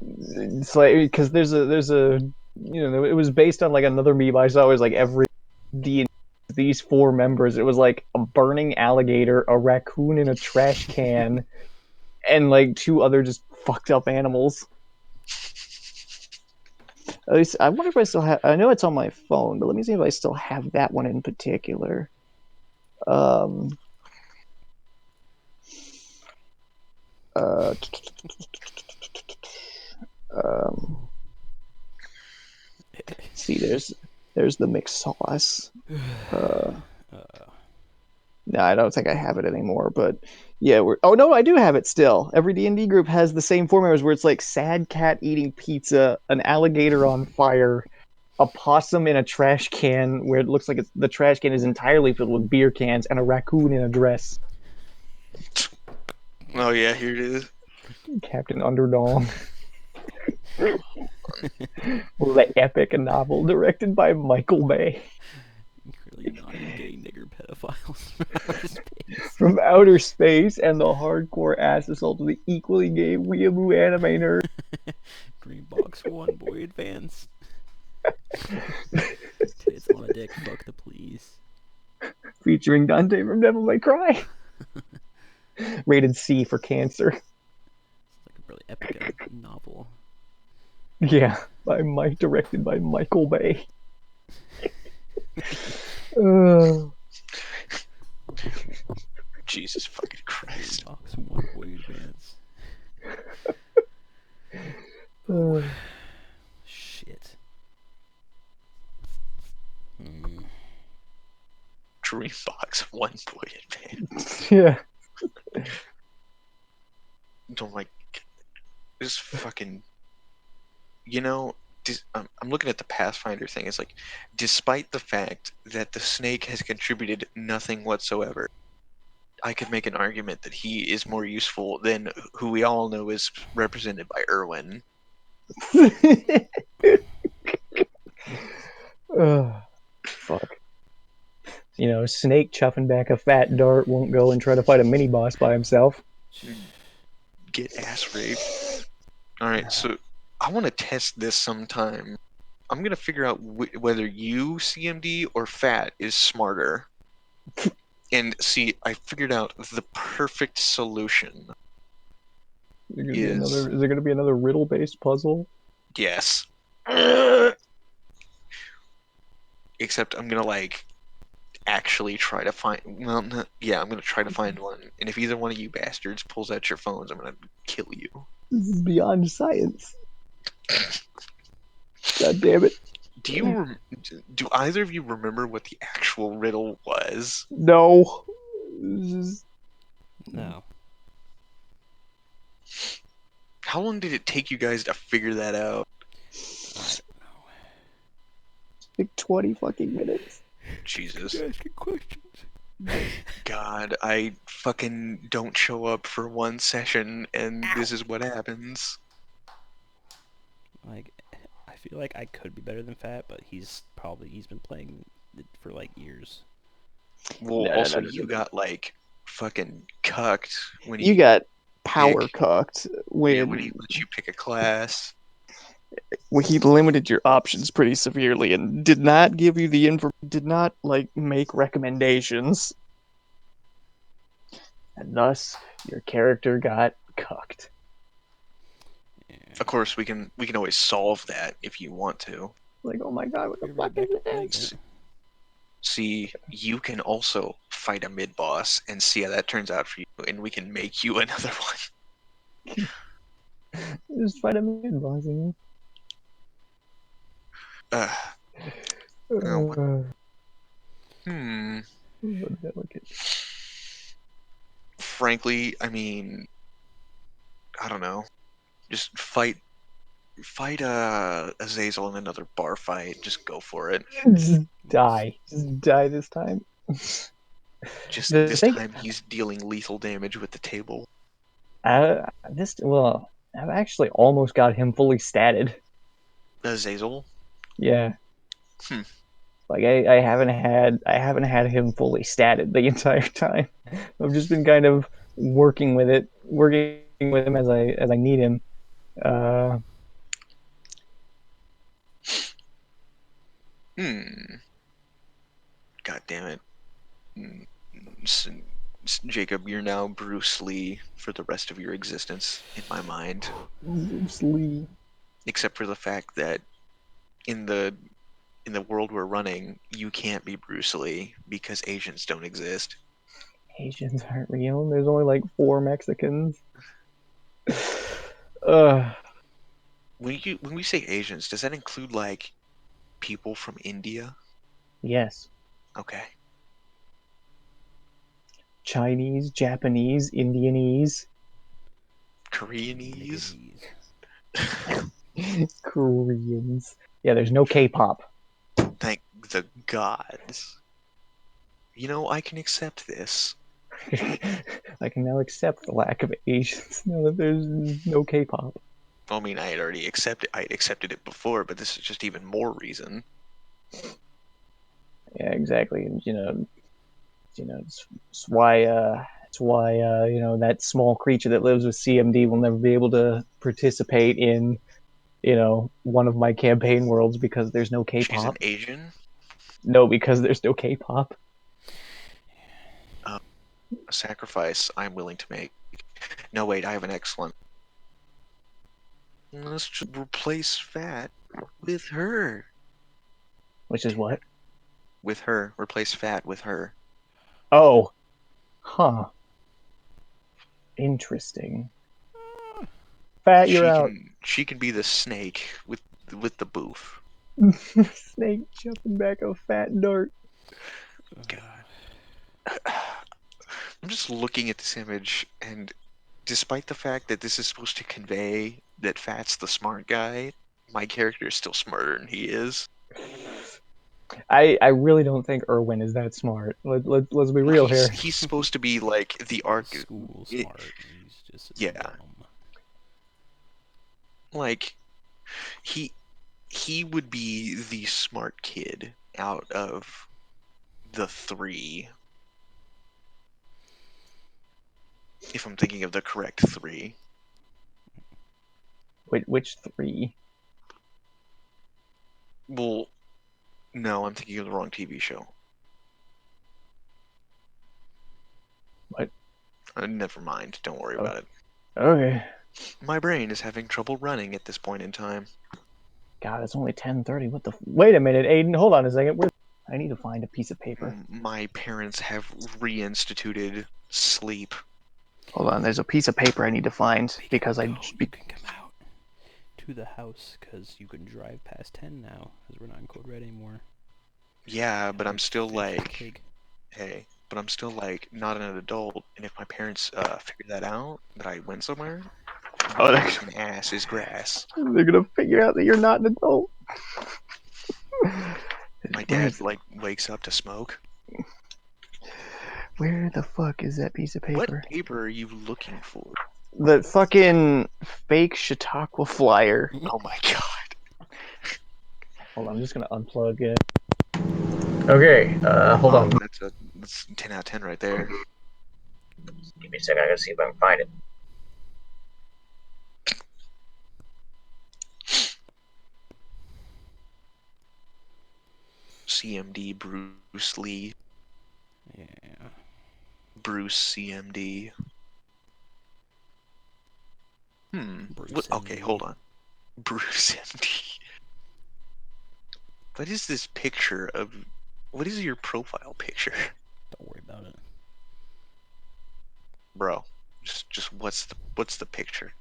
It's like because there's a it was based on like another meme I saw. It was like every these four members. It was like a burning alligator, a raccoon in a trash can, and like two other just fucked up animals. At least I wonder if I still have. I know it's on my phone, but let me see if I still have that one in particular. Um. Uh. Um. See, there's the mixed sauce. No, I don't think I have it anymore. But yeah, oh no, I do have it still. Every D&D group has the same four members where it's like sad cat eating pizza, an alligator on fire, a possum in a trash can where it looks like the trash can is entirely filled with beer cans, and a raccoon in a dress.
Oh yeah, here it is.
Captain Underdog. The epic novel directed by Michael Bay.
Really naughty gay nigger pedophiles from outer space.
From outer space and the hardcore ass assault of the equally gay weeaboo anime nerd.
Green Box 1 Boy Advance. Tits on a dick, fuck the police.
Featuring Dante from Devil May Cry. Rated C for cancer.
It's like a really epic novel.
Yeah, directed by Michael Bay.
Jesus fucking Christ.
Green Box 1 Boy Advance. Shit.
Dreambox 1 Boy Advance.
Yeah.
Don't like this fucking. You know, I'm looking at the Pathfinder thing. It's like, despite the fact that the snake has contributed nothing whatsoever, I could make an argument that he is more useful than who we all know is represented by Irwin.
Fuck. You know, Snake chuffing back a fat dart won't go and try to fight a mini boss by himself.
Get ass raped. Alright, so I want to test this sometime. I'm going to figure out whether you, CMD, or Fat is smarter. And see, I figured out the perfect solution.
Is there going to be another riddle-based puzzle?
Yes. Except I'm going to, like, actually try to find... Well, I'm going to try to find one. And if either one of you bastards pulls out your phones, I'm going to kill you.
This is beyond science. God damn it.
Do either of you remember what the actual riddle was?
No.
No.
How long did it take you guys to figure that out?
I don't know.
Like 20 fucking minutes.
Jesus.
You're asking questions.
God, I fucking don't show up for one session, and
Ow!
this is what happens.
Like, I feel like I could be better than Fat, but he's been playing it for like years.
Well,
No, no,
also
no, no,
you
no, no.
got like fucking cucked when
You
he
got power
pick
cucked
when he
when
let you pick a class.
he limited your options pretty severely and did not give you the info, did not like make recommendations, and thus your character got cucked.
Yeah.
Of course, we can always solve that if you want to.
Like, oh my god, what the
We're
fuck
right
is
back to playing
this?
it.
See, you can also fight a mid boss and see how that turns out for you, and we can make you another one.
Just fight a mid boss again.
Uh, oh, what?
Uh,
Hmm.
delicate.
Frankly, I mean, I don't know. Just fight Azazel in another bar fight. Just go for it.
Just die. Just die this time.
Just
The
this
thing,
time he's dealing lethal damage with the table.
well, I've actually almost got him fully statted.
Azazel?
Yeah,
Hmm.
like I haven't had him fully statted the entire time. I've just been kind of working with him as I need him. Uh,
Hmm. God damn it. Hmm. Jacob, you're now Bruce Lee for the rest of your existence in my mind.
Bruce Lee.
Except for the fact that in the world we're running, you can't be Bruce Lee because Asians don't exist.
Asians aren't real. There's only like 4 Mexicans. uh,
When we say Asians, does that include like people from India?
yes.
Okay.
Chinese, Japanese, Indianese,
Koreanese?
Nigganese.
Koreans. Yeah, there's no K-pop.
Thank the gods. You know, I can accept this.
I can now accept the lack of Asians now that there's no K-pop.
I mean, I had accepted it before, but this is just even more reason.
Yeah, exactly. And it's why that small creature that lives with CMD will never be able to participate in one of my campaign worlds because there's no
She's an
K-pop.
Asian?
No, because there's no K-pop.
Uh, a sacrifice I'm willing to make. No, wait, I have an excellent. Let's just replace Fat with her.
Which is what?
With her. Replace Fat with her.
Oh, huh. Interesting. Fat, you're out.
She can be the snake with the boof.
Snake jumping back a fat dart.
God. I'm just looking at this image, and despite the fact that this is supposed to convey that Fat's the smart guy, my character is still smarter than he is.
I really don't think Irwin is that smart. Let's be real here.
He's supposed to be like the arc.
School
it-
smart. He's just
yeah,
dumb.
like he would be the smart kid out of the three, if I'm thinking of the correct three.
Which three?
Well, no, I'm thinking of the wrong TV show.
What?
Never mind. Don't worry
Oh,
about it.
okay.
My brain is having trouble running at this point in time.
God, it's only 10:30. What the? Wait a minute, Aiden. Hold on a second. I need to find a piece of paper.
My parents have reinstituted sleep.
Hold on. There's a piece of paper I need to find
You
because
can come out to the house because you can drive past 10 now because we're not in code red anymore.
Yeah,
And
but I'm still like,
pig.
hey, but I'm still like not an adult. And if my parents figure that out, that I went somewhere,
Oh,
weak and ass is grass.
they're gonna figure out that you're not an adult.
My dad like wakes up to smoke.
Where the fuck is that piece of
What
paper?
paper are you looking for?
The fucking fake Chautauqua flyer.
Oh my god.
Hold on, I'm just gonna unplug it. Okay, hold on.
That's 10 out of 10 right there.
Give me a second, I gotta see if I can find it.
CMD Bruce Lee.
Yeah.
Bruce CMD.
Bruce
Okay,
MD.
hold on. Bruce MD. What is this picture of? What is your profile picture,
Don't worry about it.
bro? Just what's the picture,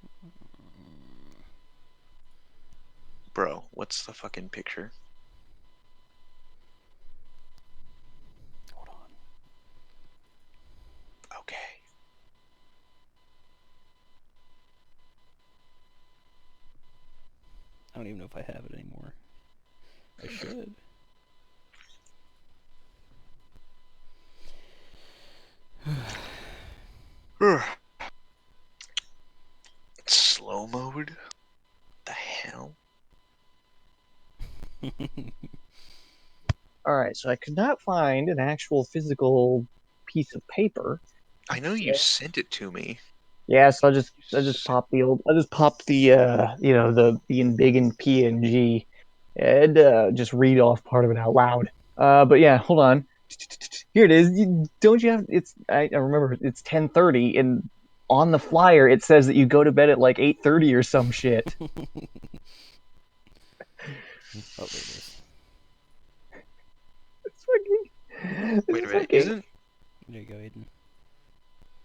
bro? What's the fucking picture?
Hold on.
Okay.
I don't even know if I have it anymore. I should.
Slow mode? The hell?
All right, so I could not find an actual physical piece of paper.
I know you sent it to me.
Yeah, so I just popped the the big in PNG and just read off part of it out loud. But yeah, hold on. Here it is. Don't you have it's I remember it's 10:30 and on the flyer it says that you go to bed at like 8:30 or some shit.
Oh, there it is.
It's fucking
Wait a
it's
minute,
fucking
isn't?
There you go, Aiden.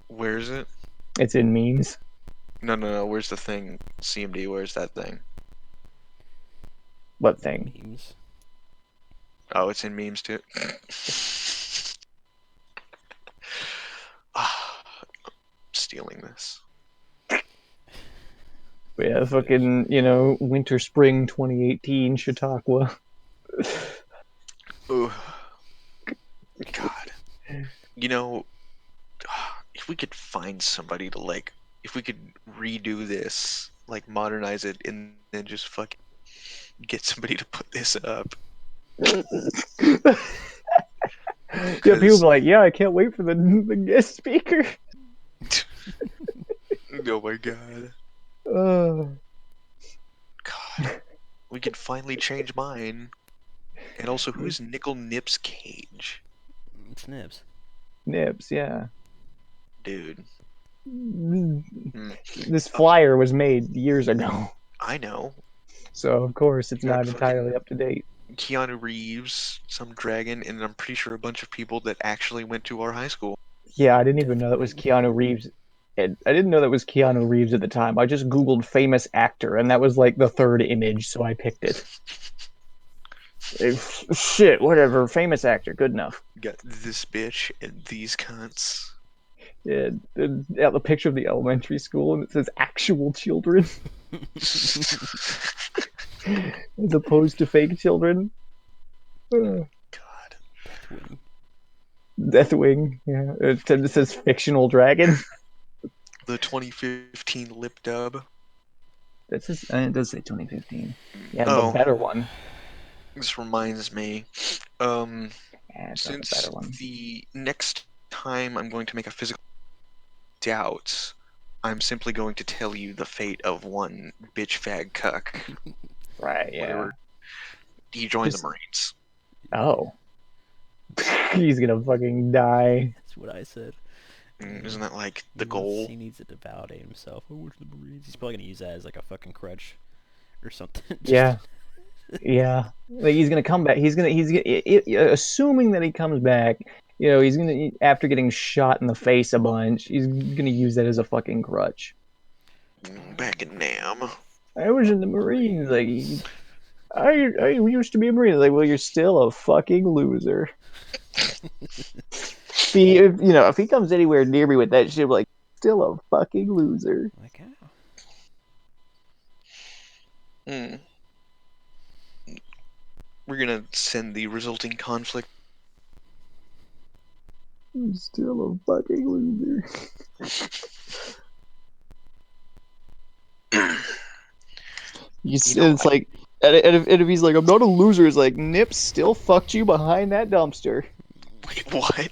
Where is it?
it's in memes.
No. Where's the thing? CMD. Where's that thing?
What thing?
Memes.
Oh, it's in memes too. Stealing this.
But yeah, fucking, winter spring 2018 Chautauqua.
Oh, God. You know, if we could find somebody to if we could redo this, modernize it, and then just fucking get somebody to put this up.
Yeah, people be
Because,
like, yeah, I can't wait for the guest speaker.
oh my god.
Uh,
God. We could finally change mine. And also, who's Nickel Nips Cage?
It's Nibs.
Nibs, yeah.
Dude.
This flyer was made years ago,
I know.
so of course it's
You got
not entirely
fucking
up to date.
Keanu Reeves, some dragon, and I'm pretty sure a bunch of people that actually went to our high school.
Yeah, I didn't even know that was
Deathwing.
Keanu Reeves. I didn't know that was Keanu Reeves at the time. I just Googled famous actor, and that was like the third image, so I picked it. Shit, whatever. Famous actor, good enough.
Got this bitch and these cunts.
Yeah, the picture of the elementary school, and it says actual children as opposed to fake children.
God.
Deathwing.
Deathwing, yeah. It says fictional dragon.
The 2015 lip dub.
It does say 2015. Yeah, the
Oh,
better one.
this reminds me.
Yeah, it's not the
Since
better one.
the next time I'm going to make a physical doubt, I'm simply going to tell you the fate of one bitch fag cuck.
Right, yeah.
Whatever. He joined the
Just
Marines.
oh, he's gonna fucking die.
That's what I said.
Isn't that like the goal?
He needs to validate himself. Oh, where's the Marines? He's probably gonna use that as like a fucking crutch or something.
Yeah, yeah. Like he's gonna come back. Assuming that he comes back. He's gonna after getting shot in the face a bunch. He's gonna use that as a fucking crutch.
Back in Nam.
I was in the Marines. Like I used to be a Marine. Like, well, you're still a fucking loser. See, if he comes anywhere near me with that shit, I'm like, still a fucking loser.
Like, oh.
Mm. We're gonna send the resulting conflict
I'm still a fucking loser. It's like, and if he's like, I'm not a loser, it's like, Nip still fucked you behind that dumpster.
Wait, what?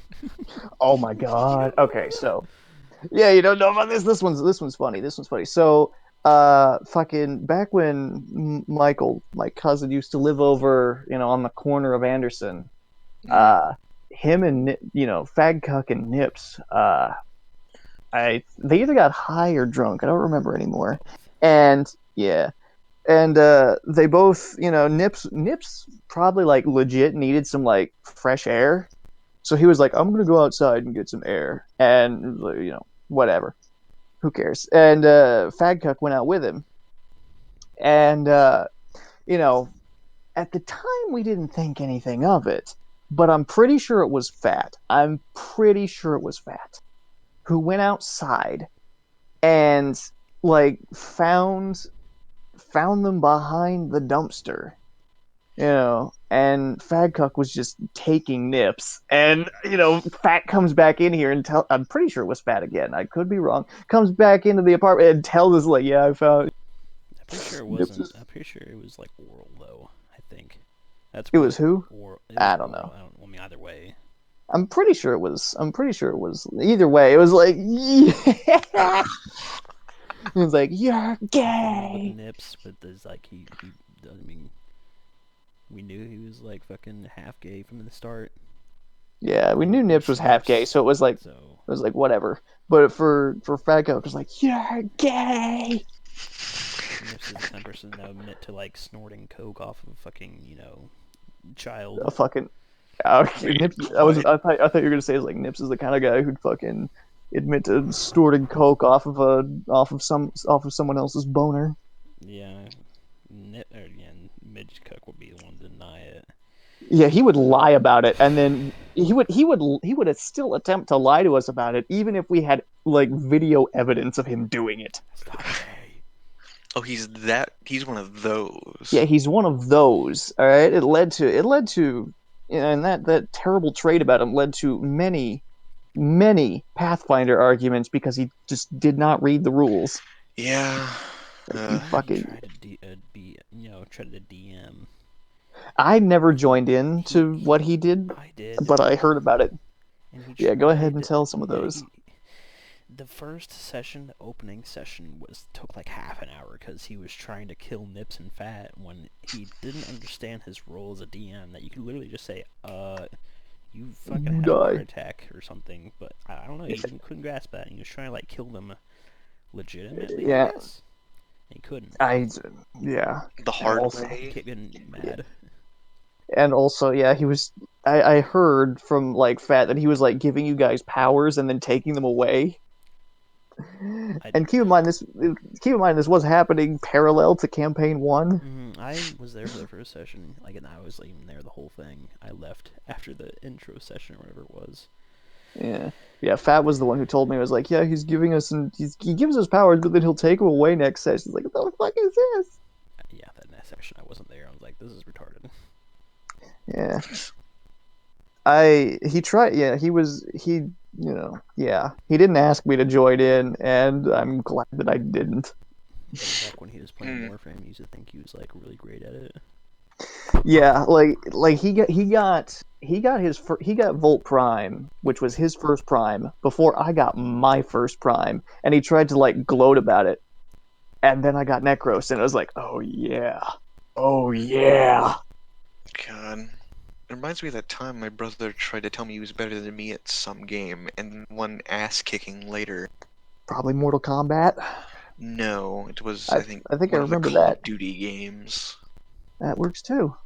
Oh my god. Okay, so yeah, you don't know about this. This one's funny. This one's funny. So, fucking back when Michael, my cousin, used to live over, on the corner of Anderson.
Mm.
Him and Fag Cuck and Nips. They either got high or drunk. I don't remember anymore.
Both.
And yeah, and they both, Nips probably like legit needed some like fresh air. So he was like, I'm gonna go outside and get some air, and whatever, who cares? And Fagcuck went out with him, and you know, at the time we didn't think anything of it, but I'm pretty sure it was Fat. I'm pretty sure it was Fat who went outside and like found them behind the dumpster, and Fagcuck was just taking nips. And, Fat comes back in here and I'm pretty sure it was Fat again. I could be wrong. Comes back into the apartment and tells us, like, yeah, I found
I'm pretty sure it
nips.
wasn't. I'm pretty sure it was like oral though. I think that's
It
what
was who?
oral. It was
I don't
oral.
know.
I don't. I mean, either way.
I'm pretty sure it was either way. It was like, yeah. It was like, you're
The thing with
gay.
Nips, but there's like he. I mean, we knew he was like fucking half gay from the start.
Yeah, we knew
And
Nips was half gay, so it was like,
So
whatever. But for Fagcuck, it was like, you're gay.
Nips is the kind of person that would admit to like snorting coke off of a fucking child.
A fucking
Wait,
Nips.
what?
I thought you were gonna say it's like Nips is the kind of guy who'd fucking admit to snorting coke off of someone else's boner.
Yeah, Midge Cook would be the one to deny it.
Yeah, he would lie about it, and then he would still attempt to lie to us about it, even if we had like video evidence of him doing it.
That's not gay.
Oh, he's one of those.
Yeah, he's one of those. All right, it led to, and that terrible trait about him led to many Pathfinder arguments because he just did not read the rules.
Yeah.
Like,
He
you fucking.
tried to try to DM.
I never joined in
He,
to what
he
he did,
I did,
but I heard about it.
and he
Yeah, go ahead and
tried.
tell some of
Yeah,
those.
the first session, the opening session, took like half an hour because he was trying to kill Nips and Fat when he didn't understand his role as a DM. That you could literally just say, you fucking
You
had a heart
die.
attack or something. But I don't know. He couldn't grasp that. And he was trying to like kill them legitimately, I
Yeah,
guess. And he couldn't.
yeah,
The
and
hard
also,
He
way.
kept getting mad.
yeah, he was. I heard from like Fat that he was like giving you guys powers and then taking them away.
I
And keep in mind this was happening parallel to campaign 1.
I was there for the first session, like, and I was even there the whole thing. I left after the intro session or whatever it was.
Yeah. Yeah, Fat was the one who told me. It was like, yeah, he's giving us, and he gives us powers, but then he'll take them away next session. It's like, what the fuck is this?
Yeah, that next session I wasn't there. I was like, this is retarded.
Yeah. He tried, yeah, yeah, he didn't ask me to join in, and I'm glad that I didn't.
Back when he was playing
Mm.
Warframe, he used to think he was like really great at it.
Yeah, like he got Volt Prime, which was his first Prime, before I got my first Prime, and he tried to like gloat about it. And then I got Necros, and I was like, oh yeah. Oh yeah.
God. It reminds me of that time my brother tried to tell me he was better than me at some game, and one ass kicking later.
Probably Mortal Kombat.
No, it was,
I
I think,
I think I
one of the
remember
Call
that.
of Duty games.
That works too.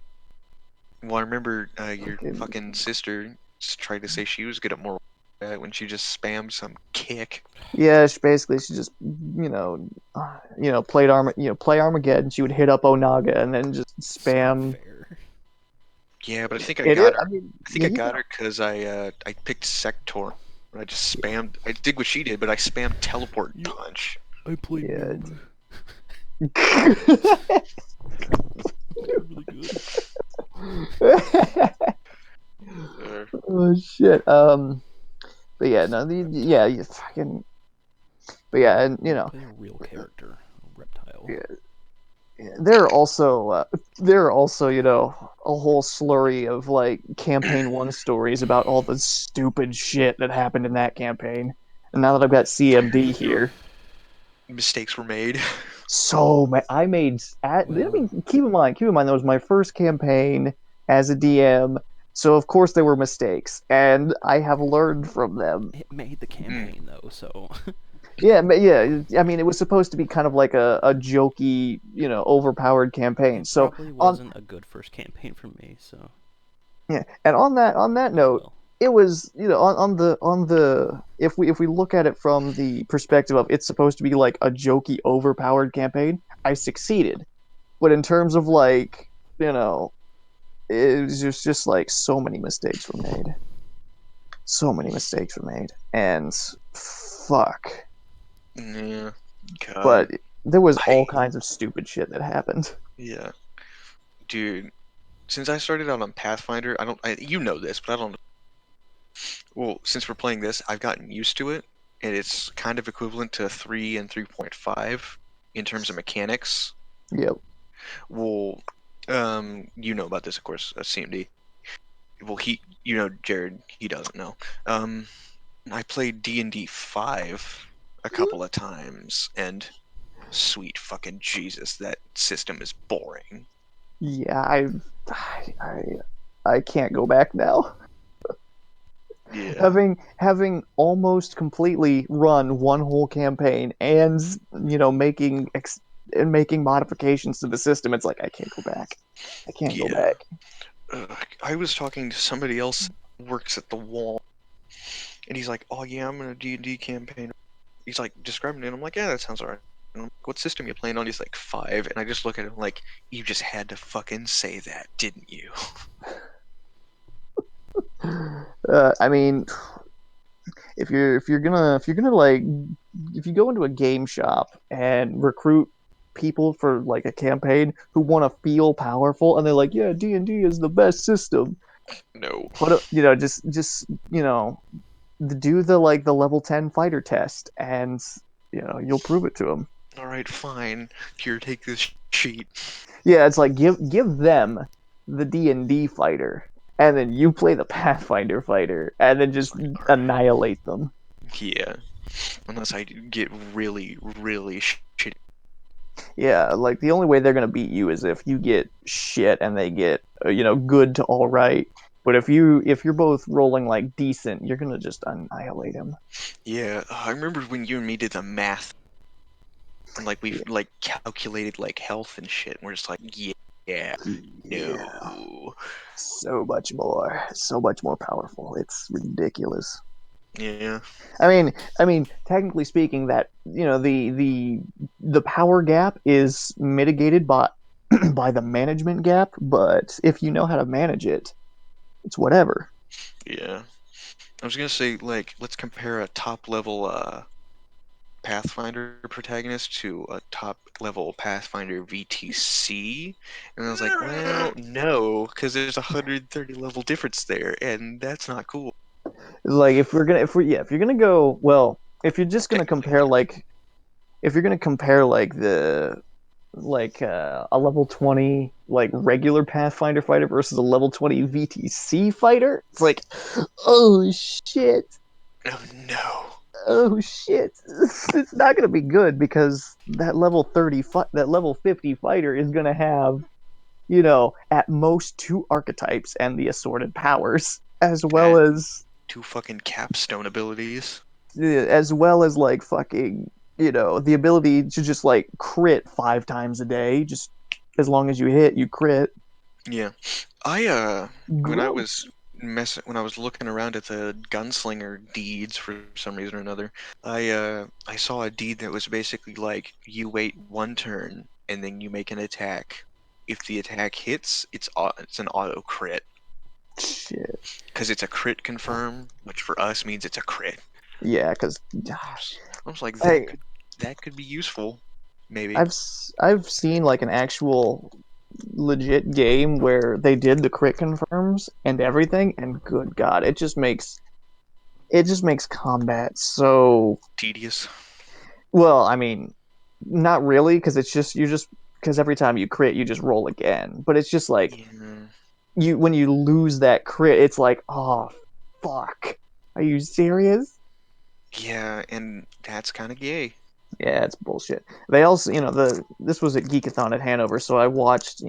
Well, I remember your
Fucking
fucking sister tried to say she was good at Mortal Kombat when she just spammed some kick.
Yeah, she just play Armageddon. She would hit up Onaga and then just
It's not
spam.
fair.
Yeah, but I think I
It is.
got her.
I mean,
I think
yeah,
I got her because I picked Sector. I just spammed. I did what she did, but I spammed teleport
You-
punch.
I play
Yeah.
noob. Really good.
Uh,
Oh shit. But yeah, no, yeah, you fucking. But yeah, and
When you play a real character, a reptile.
yeah, there are also a whole slurry of like campaign one stories about all the stupid shit that happened in that campaign. And now that I've got CMD here,
Mistakes were made.
I made I
Well,
mean, keep in mind that was my first campaign as a DM, so of course there were mistakes, and I have learned from them.
it made the
Mm,
campaign though, so
Yeah, but yeah, I mean, it was supposed to be kind of like a jokey, overpowered campaign.
it
So
probably
on
wasn't a good first campaign for me. So,
yeah, and on that
oh
note,
well.
it was on the if we look at it from the perspective of it's supposed to be like a jokey, overpowered campaign, I succeeded. But in terms of like, you know, it was just like so many mistakes were made. So many mistakes were made, and fuck.
yeah. God.
But there was all
I
kinds of stupid shit that happened.
yeah, dude. Since I started out on Pathfinder, I don't. You know this, but I don't. Well, since we're playing this, I've gotten used to it, and it's kind of equivalent to 3 and 3.5 in terms of mechanics.
Yep.
Well, you know about this, of course, CMD. Well, Jared, he doesn't know. Um, I played D&D 5 a couple of times, and sweet fucking Jesus, that system is boring.
Yeah, I I can't go back now.
Yeah,
Having almost completely run one whole campaign and making modifications to the system, it's like I can't go back. I can't go
yeah.
back.
I was talking to somebody else who works at the wall, and he's like, "Oh yeah, I'm in a D&D campaign." He's like describing it. I'm like, "Yeah, that sounds alright." And I'm like, "What system you playing on?" He's like, "5." And I just look at him like, "You just had to fucking say that, didn't you?"
I mean, if you go into a game shop and recruit people for like a campaign who want to feel powerful and they're like, yeah, D&D is the best system.
No.
Just do the level 10 fighter test and you'll prove it to them.
All right, fine. Here, take this sheet.
Yeah, it's like give them the D&D fighter and then you play the Pathfinder fighter and then
It's
just
like, all right.
annihilate them.
Yeah. Unless I get really, really shitty.
Yeah, like the only way they're gonna beat you is if you get shit and they get good to all right. But if you're both rolling like decent, you're gonna just annihilate him.
Yeah, I remember when you and me did the math and like we've
Yeah,
like calculated like health and shit. And we're just like, yeah,
yeah,
no.
so much more powerful. It's ridiculous.
Yeah,
I mean, technically speaking, that the power gap is mitigated by by the management gap, but if you know how to manage it, it's whatever.
yeah. I was gonna say like let's compare a top level Pathfinder protagonist to a top level Pathfinder VTC, and I was like, well, no, because there's a 130 level difference there, and that's not cool.
Like if you're gonna go well, if you're just gonna
Technically,
compare
100.
like if you're gonna compare like a level 20 like regular Pathfinder fighter versus a level 20 VTC fighter, it's like, oh shit,
Oh no.
oh shit, it's not gonna be good because that level 50 fighter is gonna have at most two archetypes and the assorted powers,
And two fucking capstone abilities.
as well as like fucking the ability to just like crit 5 times a day, just as long as you hit, you crit.
Yeah. I when I was
Gross.
when I was looking around at the gunslinger deeds for some reason or another, I saw a deed that was basically like you wait one turn and then you make an attack. If the attack hits, it's an auto crit
Shit.
because it's a crit confirm, which for us means it's a crit.
Yeah, because
I was like
I
that could be useful, maybe.
I've seen like an actual legit game where they did the crit confirms and everything, and good god, it just makes it just makes combat so
Tedious.
well. I mean, not really, because it's just you just because every time you crit, you just roll again. But it's just like
Yeah.
you when you lose that crit, it's like, oh fuck, are you serious?
Yeah, and that's kind of gay.
Yeah, it's bullshit. They also, this was at Geekathon at Hanover, so I watched,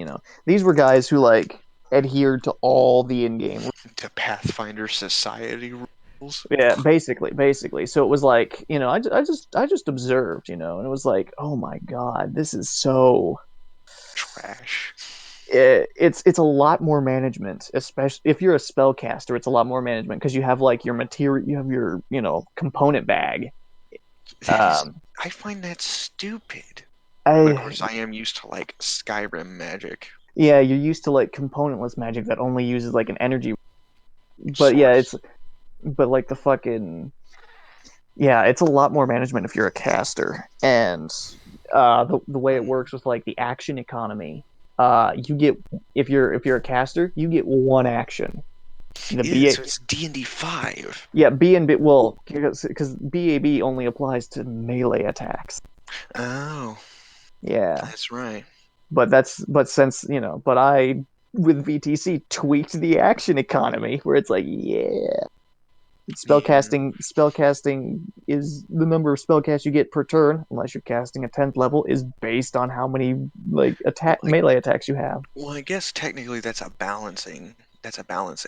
these were guys who like adhered to all the in-game.
To Pathfinder society rules.
Yeah, basically. So it was like, I just observed, and it was like, oh my God, this is so.
Trash.
It's a lot more management, especially if you're a spellcaster. It's a lot more management because you have like your material, you have your, component bag.
That is,
Um,
I find that stupid. But of
I
course, I am used to like Skyrim magic
Yeah, you're used to like componentless magic that only uses like an energy. But yeah,
source.
but like the fucking yeah, it's a lot more management if you're a caster. And the way it works with like the action economy, you get if you're a caster, you get one action. The
So
BA
it's D&D 5.
Yeah, B and B well because BAB only applies to melee attacks.
Oh,
Yeah.
that's right.
But since, but I with VTC tweaked the action economy where it's like, yeah,
Yeah,
spellcasting is the number of spellcasts you get per turn, unless you're casting a 10th level, is based on how many like
well,
attack melee attacks you have.
I guess technically that's a balance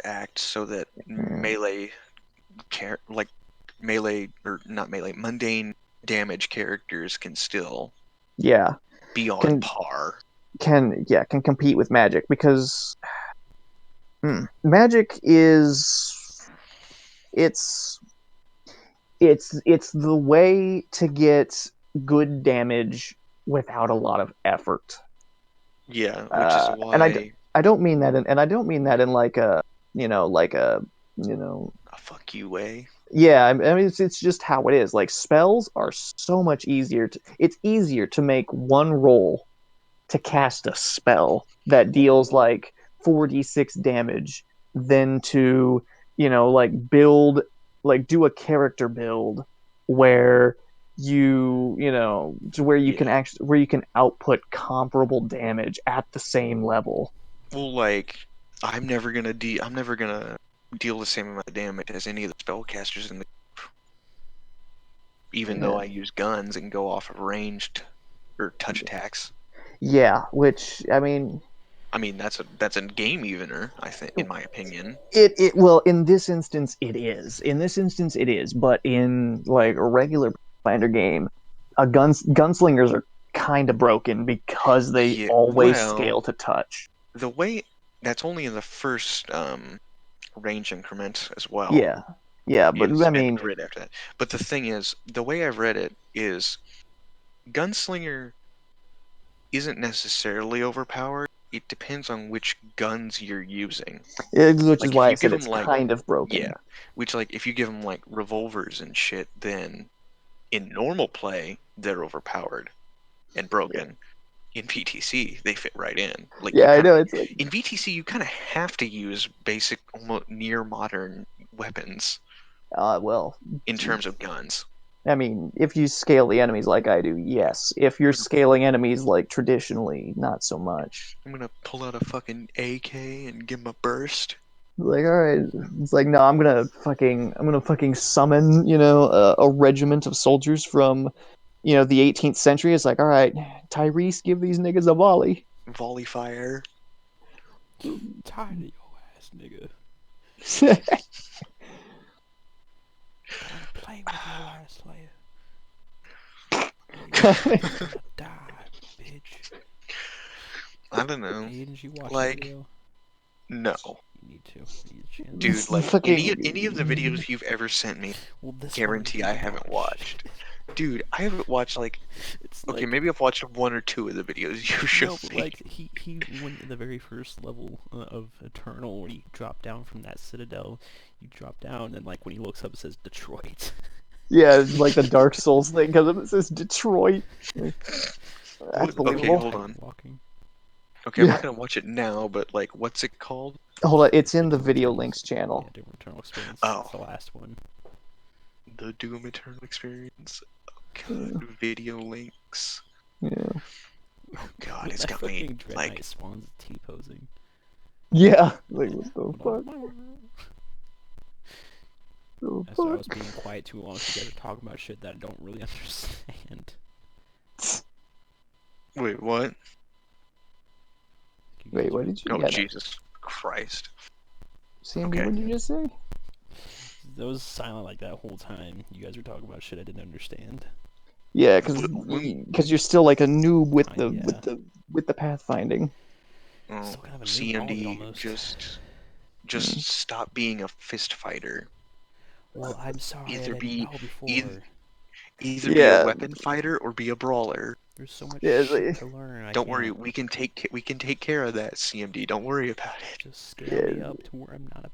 act so that
Mm,
like melee or not melee, mundane damage characters can still
yeah,
be on
can
par.
can compete with magic because magic is it's it's the way to get good damage without a lot of effort.
Yeah, which is
And
why
I don't mean that in, and I don't mean that in like a, like a, you know,
a fuck you way.
yeah, I mean it's just how it is. Like spells are so much easier it's easier to make one roll to cast a spell that deals like 4d6 damage than to, like like do a character build where to where you can
Yeah.
actually where you can output comparable damage at the same level.
Well, like I'm never gonna deal the same amount of damage as any of the spellcasters in the even though
Yeah.
I use guns and go off of ranged or touch attacks.
Yeah, which I mean,
I mean, that's a game evener, I think, in my opinion.
it well in this instance it is. In this instance it is, but in like a regular Pathfinder game, gunslingers are kind of broken because they
Yeah,
always
well,
scale to touch.
the way that's only in the first range increment as well.
Yeah, yeah, but
Is
I
and
mean,
crit after that. But the thing is, the way I've read it is gunslinger isn't necessarily overpowered. It depends on which guns you're using.
which is
Like if
why I
you
said
give them
it's
like
kind of
yeah,
broken.
which like if you give them like revolvers and shit, then in normal play they're overpowered and
Yeah,
broken. In VTC they fit right in. Like you
yeah, I
kind of
know. It's like,
in VTC you kind of have to use basic almost near modern weapons
well,
in terms of guns.
I mean, if you scale the enemies like I do, yes. If you're scaling enemies like traditionally, not so much.
I'm gonna pull out a fucking AK and give him a burst.
Like, all right, it's like, no, I'm gonna fucking summon, a regiment of soldiers from, the 18th century. It's like, all right, Tyrese, give these niggas a volley.
Volley fire.
Tired of your ass, nigga. Done playing with your ass, Slayer. You're gonna die, bitch.
I don't know.
Hey, didn't you watch that
Like,
video?
no.
You need to. You need a chance.
Dude,
It's the
like any of the
fucking
videos you've ever sent me,
Well, this one
guarantee
you
I
need to
haven't
watch.
watched. Dude, I haven't watched like
It's
okay,
like
maybe I've watched one or two of the videos you showed
no, but
me.
like he went in the very first level of Eternal when he dropped down from that citadel. You drop down and like when he looks up, it says Detroit.
yeah, like the Dark Souls thing because it says Detroit. Like, that's
What okay,
believable.
hold
Titan
on.
walking.
Okay, I'm
Yeah,
not gonna watch it now, but like what's it called?
hold on, it's in the
Doom
video
Eternal.
links
Yeah,
channel.
Doom Eternal Experience.
Oh.
It's the last one.
The Doom Eternal experience. Oh
Yeah.
god, video links.
Yeah.
Oh god, it's
That
got me
fucking Dread
like.
Knight Spawn's T-posing.
Yeah. Like, what the fuck? The
So I
fuck?
was being quiet too long, so you guys are talking about shit that I don't really understand.
Wait, what?
You
Wait,
guys
what
are
did you
Oh
get?
Jesus Christ.
Sandy,
Okay.
what did you just say?
that was silent like that whole time. You guys were talking about shit I didn't understand.
Yeah,
When,
because you're still like a noob with
Kinda, yeah.
with the pathfinding.
oh,
Still kind of a noob in all of it
CMD,
almost.
just
Mm.
stop being a fist fighter.
Well, I'm sorry I
Either
didn't
be
know
either,
before.
either be a
Yeah,
weapon fighter or be a brawler.
There's so much
yeah,
shit to learn. I
Don't worry,
can't
we can take care of that, CMD. Don't worry about it.
just scale
yeah.
me up to where I'm not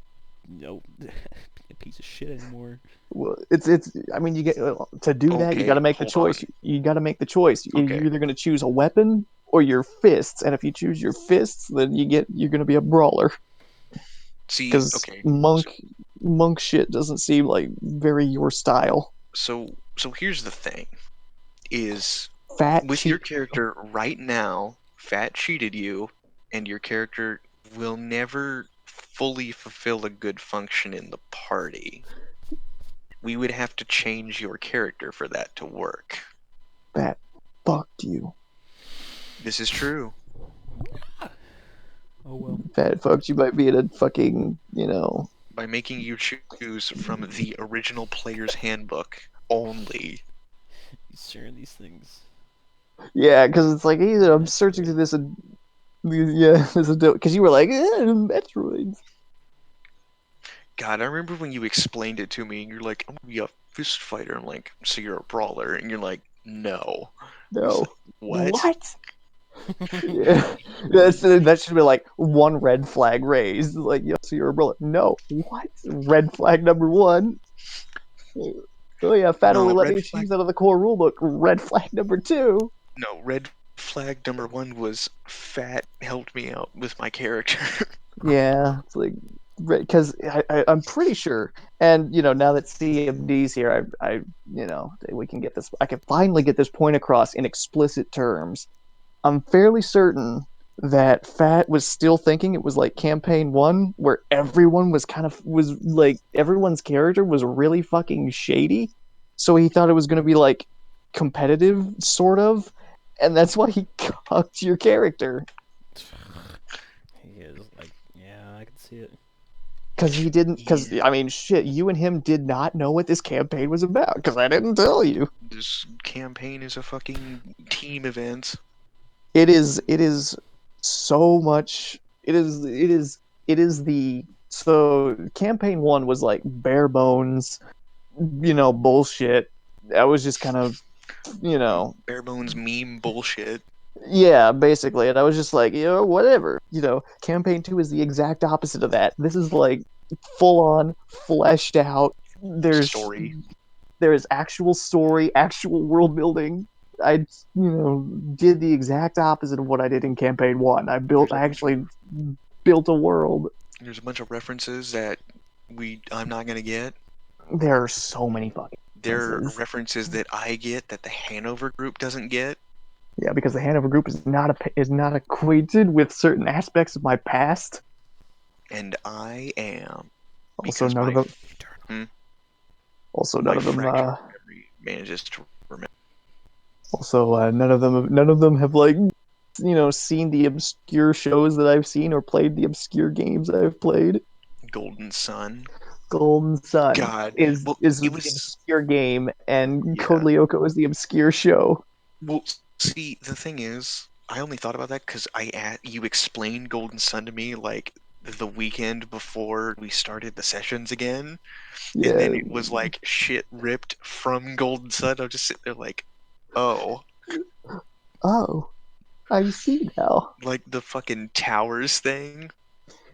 a piece of shit anymore.
Well, it's. I mean, you get to do that. You got
Okay,
to make the
hold
choice.
on.
You got to make the choice.
Okay.
You're either going to choose a weapon or your fists. And if you choose your fists, then you're going to be a brawler.
See,
Because
okay.
monk shit doesn't seem like very your style.
So here's the thing is
Fat
with your
cheat.
character right now, Fat cheated you, and your character will never fully fulfill a good function in the party. We would have to change your character for that to work.
Fat fucked you.
This is true.
Oh well.
Fat fucked you by being a fucking
By making you choose from the original player's handbook only.
He's sharing these things.
Yeah, because it's like either I'm searching through
Metroids.
this and yeah, because you were like Metroids.
God, I remember when you explained it to me and you're like, I'm gonna be a fist fighter. I'm like, so you're a brawler? And you're like, no. I was
No,
like, what?
what? Yeah, that should be like one red flag raised. Like, yes, you're a brother. No, what? Red flag number one. Oh yeah, Fat only
No,
let
red
me
flag.
choose out of the core rulebook. Red flag number two.
No, red flag number one was Fat helped me out with my character.
Yeah, it's like because I'm pretty sure, and now that CMD's here, we can get this. I can finally get this point across in explicit terms. I'm fairly certain that Fat was still thinking it was like campaign one, where everyone was like everyone's character was really fucking shady. So he thought it was gonna be like competitive, sort of, and that's why he cucked your character.
He is like, yeah, I can see it.
Because he didn't, because
Yeah,
I mean, shit, you and him did not know what this campaign was about, because I didn't tell you.
this campaign is a fucking team event.
It is so much. It is the so campaign one was like bare bones, bullshit. That was just kind of, you know,
Bare bones meme bullshit.
yeah, basically. And I was just like, whatever. Campaign two is the exact opposite of that. This is like full on, fleshed out.
Story.
There is actual story, actual world building. I, did the exact opposite of what I did in campaign one.
There's
I
a
actually built a world.
there's a bunch of references that I'm not gonna get.
There are so many fucking
There are
references.
references that I get that the Hanover group doesn't get.
Yeah, because the Hanover Group is not acquainted with certain aspects of my past.
And I am
Also,
because
none of them.
Eternal.
hmm,
Also, none
my
of them.
fractured memory manages to remember.
None of them have like seen the obscure shows that I've seen or played the obscure games I've played.
Golden Sun.
Golden Sun
God,
is
well,
is
it
the
was
obscure game, and Code
yeah.
Lyoko is the obscure show.
Well, see, the thing is, I only thought about that because you explained Golden Sun to me like the weekend before we started the sessions again, and then
Yeah.
it was like shit ripped from Golden Sun. I'm just sitting there like, oh,
Oh, I see now.
like the fucking towers thing.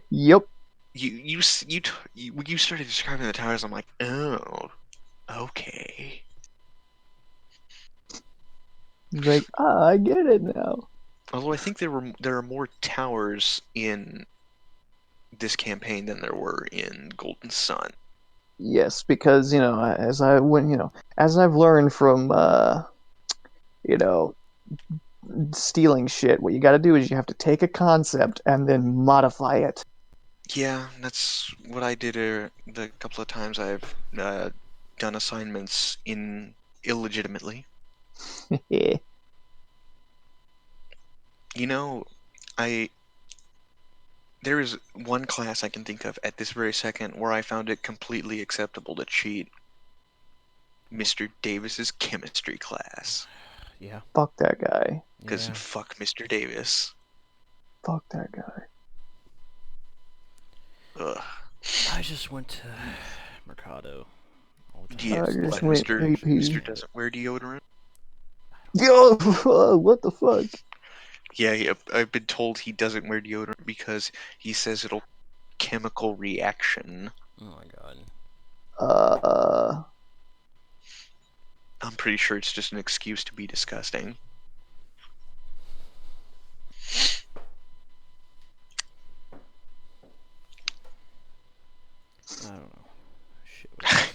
Yep.
When you started describing the towers, I'm like, oh, okay.
Like, I get it now.
Although I think there are more towers in this campaign than there were in Golden Sun.
Yes, because as I've learned from you know, stealing shit, what you got to do is you have to take a concept and then modify it.
Yeah, that's what I did the couple of times I've done assignments in illegitimately.
Yeah.
You know, I there is one class I can think of at this very second where I found it completely acceptable to cheat. Mr. Davis's chemistry class.
Yeah.
Fuck that guy.
Because
Yeah.
fuck Mr. Davis.
Fuck that guy.
Ugh.
I just went to Mercado all the time.
Yeah,
I
Just
just
what,
buying
went
Mr.
prescriptions.
Mr.
AP.
doesn't wear deodorant?
Yo, what the fuck?
Yeah, I've been told he doesn't wear deodorant because he says it'll chemical reaction.
Oh my god.
Uh,
I'm pretty sure it's just an excuse to be disgusting.
I don't know. Shit, what else?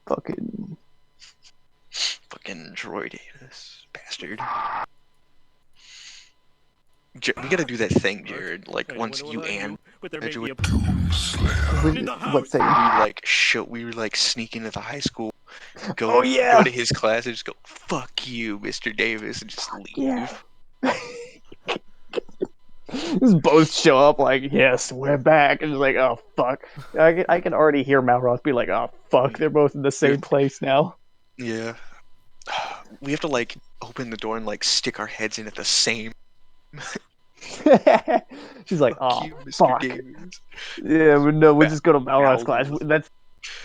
fucking.
Fucking Troy Davis, bastard. We gotta do that thing, Jared. Like once you and graduate,
What thing?
we were like sneak into the high school,
Oh
go
yeah.
to his class and just go, "Fuck you, Mr. Davis," and just
Yeah.
leave.
Just both show up like, yes, we're back, and just like, oh fuck. I can already hear Malroth be like, oh fuck, they're both in the
They're-
same place now.
Yeah. We have to like open the door and like stick our heads in at the same.
She's like,
Fuck
oh
you, Mr.
fuck.
Davis.
Yeah, but no, we'll
Back
just go to Malroth's class.
Malroth.
That's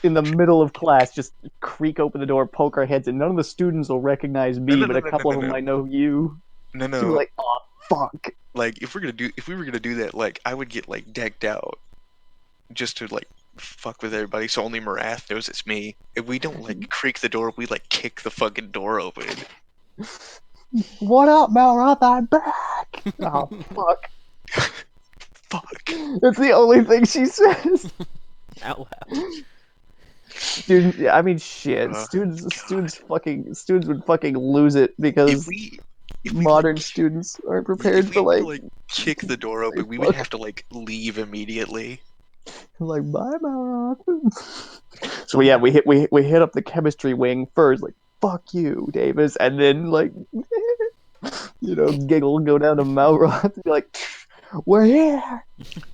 in the middle of class. Just creak open the door, poke our heads in. None of the students will recognize
No,
me,
no,
but
no,
a
no, no,
couple
no,
of them
no,
might know you.
no,
She'll be
no.
like, oh fuck.
Like if we were gonna do that, like I would get like decked out just to like fuck with everybody, so only Marath knows it's me. If we don't like creak the door, we like kick the fucking door open.
What up, Malroth? I'm back. Oh fuck.
Fuck.
That's the only thing she says.
Out loud.
Students, yeah, I mean, shit.
God.
Students would fucking lose it
If
because
we
modern students aren't prepared
if
for
we were to
like
like kick the door
say
open, we would
fuck.
have to like leave immediately.
Like, bye, Malroth. So yeah, we hit up the chemistry wing first, like, fuck you, Davis, and then like, giggle, go down to Malroth, and be like, we're here.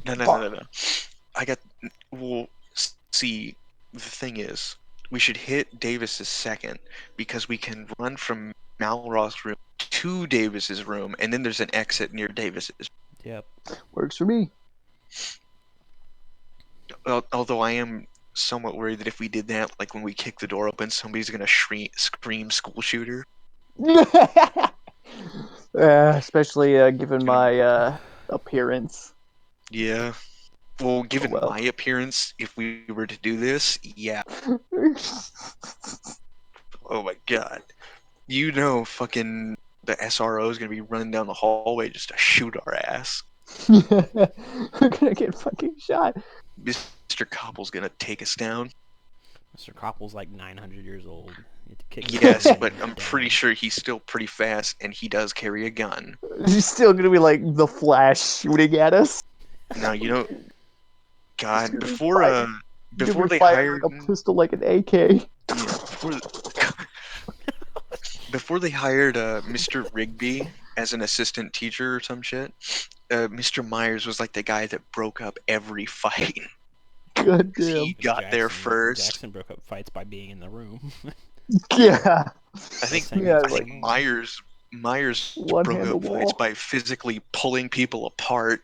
No, no, no, no, no. I got. Well, see, the thing is, we should hit Davis's second because we can run from Malroth's room to Davis's room, and then there's an exit near Davis's.
Yep.
Works for me.
Although I am somewhat worried that if we did that, like when we kick the door open, somebody's gonna scream school shooter.
Especially given
Gonna-
my appearance.
Yeah. Well,
Oh
given
well.
my appearance, if we were to do this, yeah. Oh my god. You know, fucking the SRO is gonna be running down the hallway just to shoot our ass.
We're gonna get fucking shot.
Mr. Koppel's gonna take us down.
Mr. Koppel's like 900 years old. You have to kick his
Yes,
head
but
and
I'm
down.
pretty sure he's still pretty fast, and he does carry a gun.
She's still gonna be like the Flash shooting at us.
Now, you know,
She's
God,
gonna be firing,
before they
firing
hired,
like a pistol like an AK.
yeah, before they hired Mr. Rigby as an assistant teacher or some shit, Mr. Myers was like the guy that broke up every fight.
God
'Cause
damn.
he got there
Jackson,
first.
Jackson broke up fights by being in the room.
Yeah.
I think
Yeah,
I
like
think Myers
one
broke
hand the
up fights
wall.
by physically pulling people apart.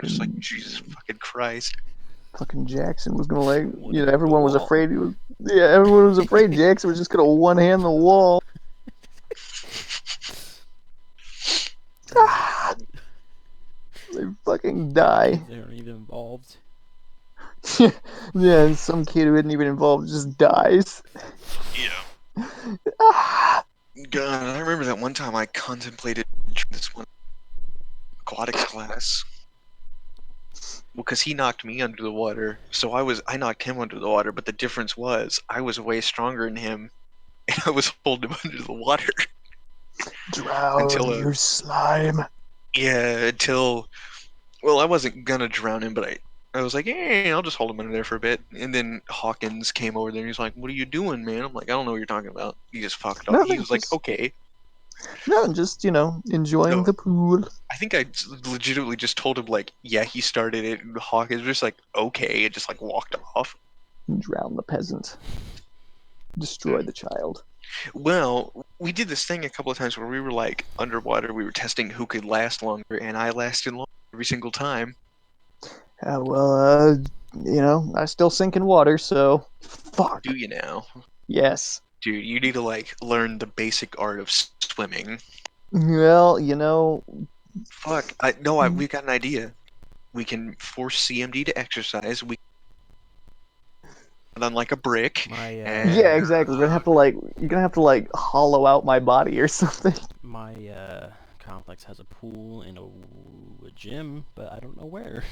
Just like
Fucking
Jesus fucking Christ.
fucking Jackson was gonna like
One hand the
everyone was
wall.
afraid he was everyone was afraid Jackson was just gonna one hand the wall. Ah, they fucking die.
They aren't even involved.
Yeah, and some kid who isn't even involved just dies.
Yeah.
Ah,
God, I remember that one time I contemplated this one aquatics class. because he knocked me under the water, so I knocked him under the water, but the difference was I was way stronger than him, and I was holding him under the water
Drown,
until
you slime.
until well, I wasn't gonna drown him, but I was like, hey, I'll just hold him under there for a bit. And then Hawkins came over there and he's like, what are you doing, man? I'm like, I don't know what you're talking about. He just fucked off. He
Nothing,
was like,
just
okay.
no, just enjoying
No,
the pool.
I think I legitimately just told him like, yeah, he started it. And Hawkins was just like, okay, and just like walked off.
Drown the peasant. Destroy the child.
Well, we did this thing a couple of times where we were like underwater. We were testing who could last longer, and I lasted longer every single time.
Well, I still sink in water, so fuck.
Do you now?
Yes.
Dude, you need to like learn the basic art of swimming.
Well,
Fuck. We've got an idea. We can force CMD to exercise. We on like a brick.
My
And
yeah, exactly. You're gonna have to like hollow out my body or something.
my complex has a pool and a gym, but I don't know where.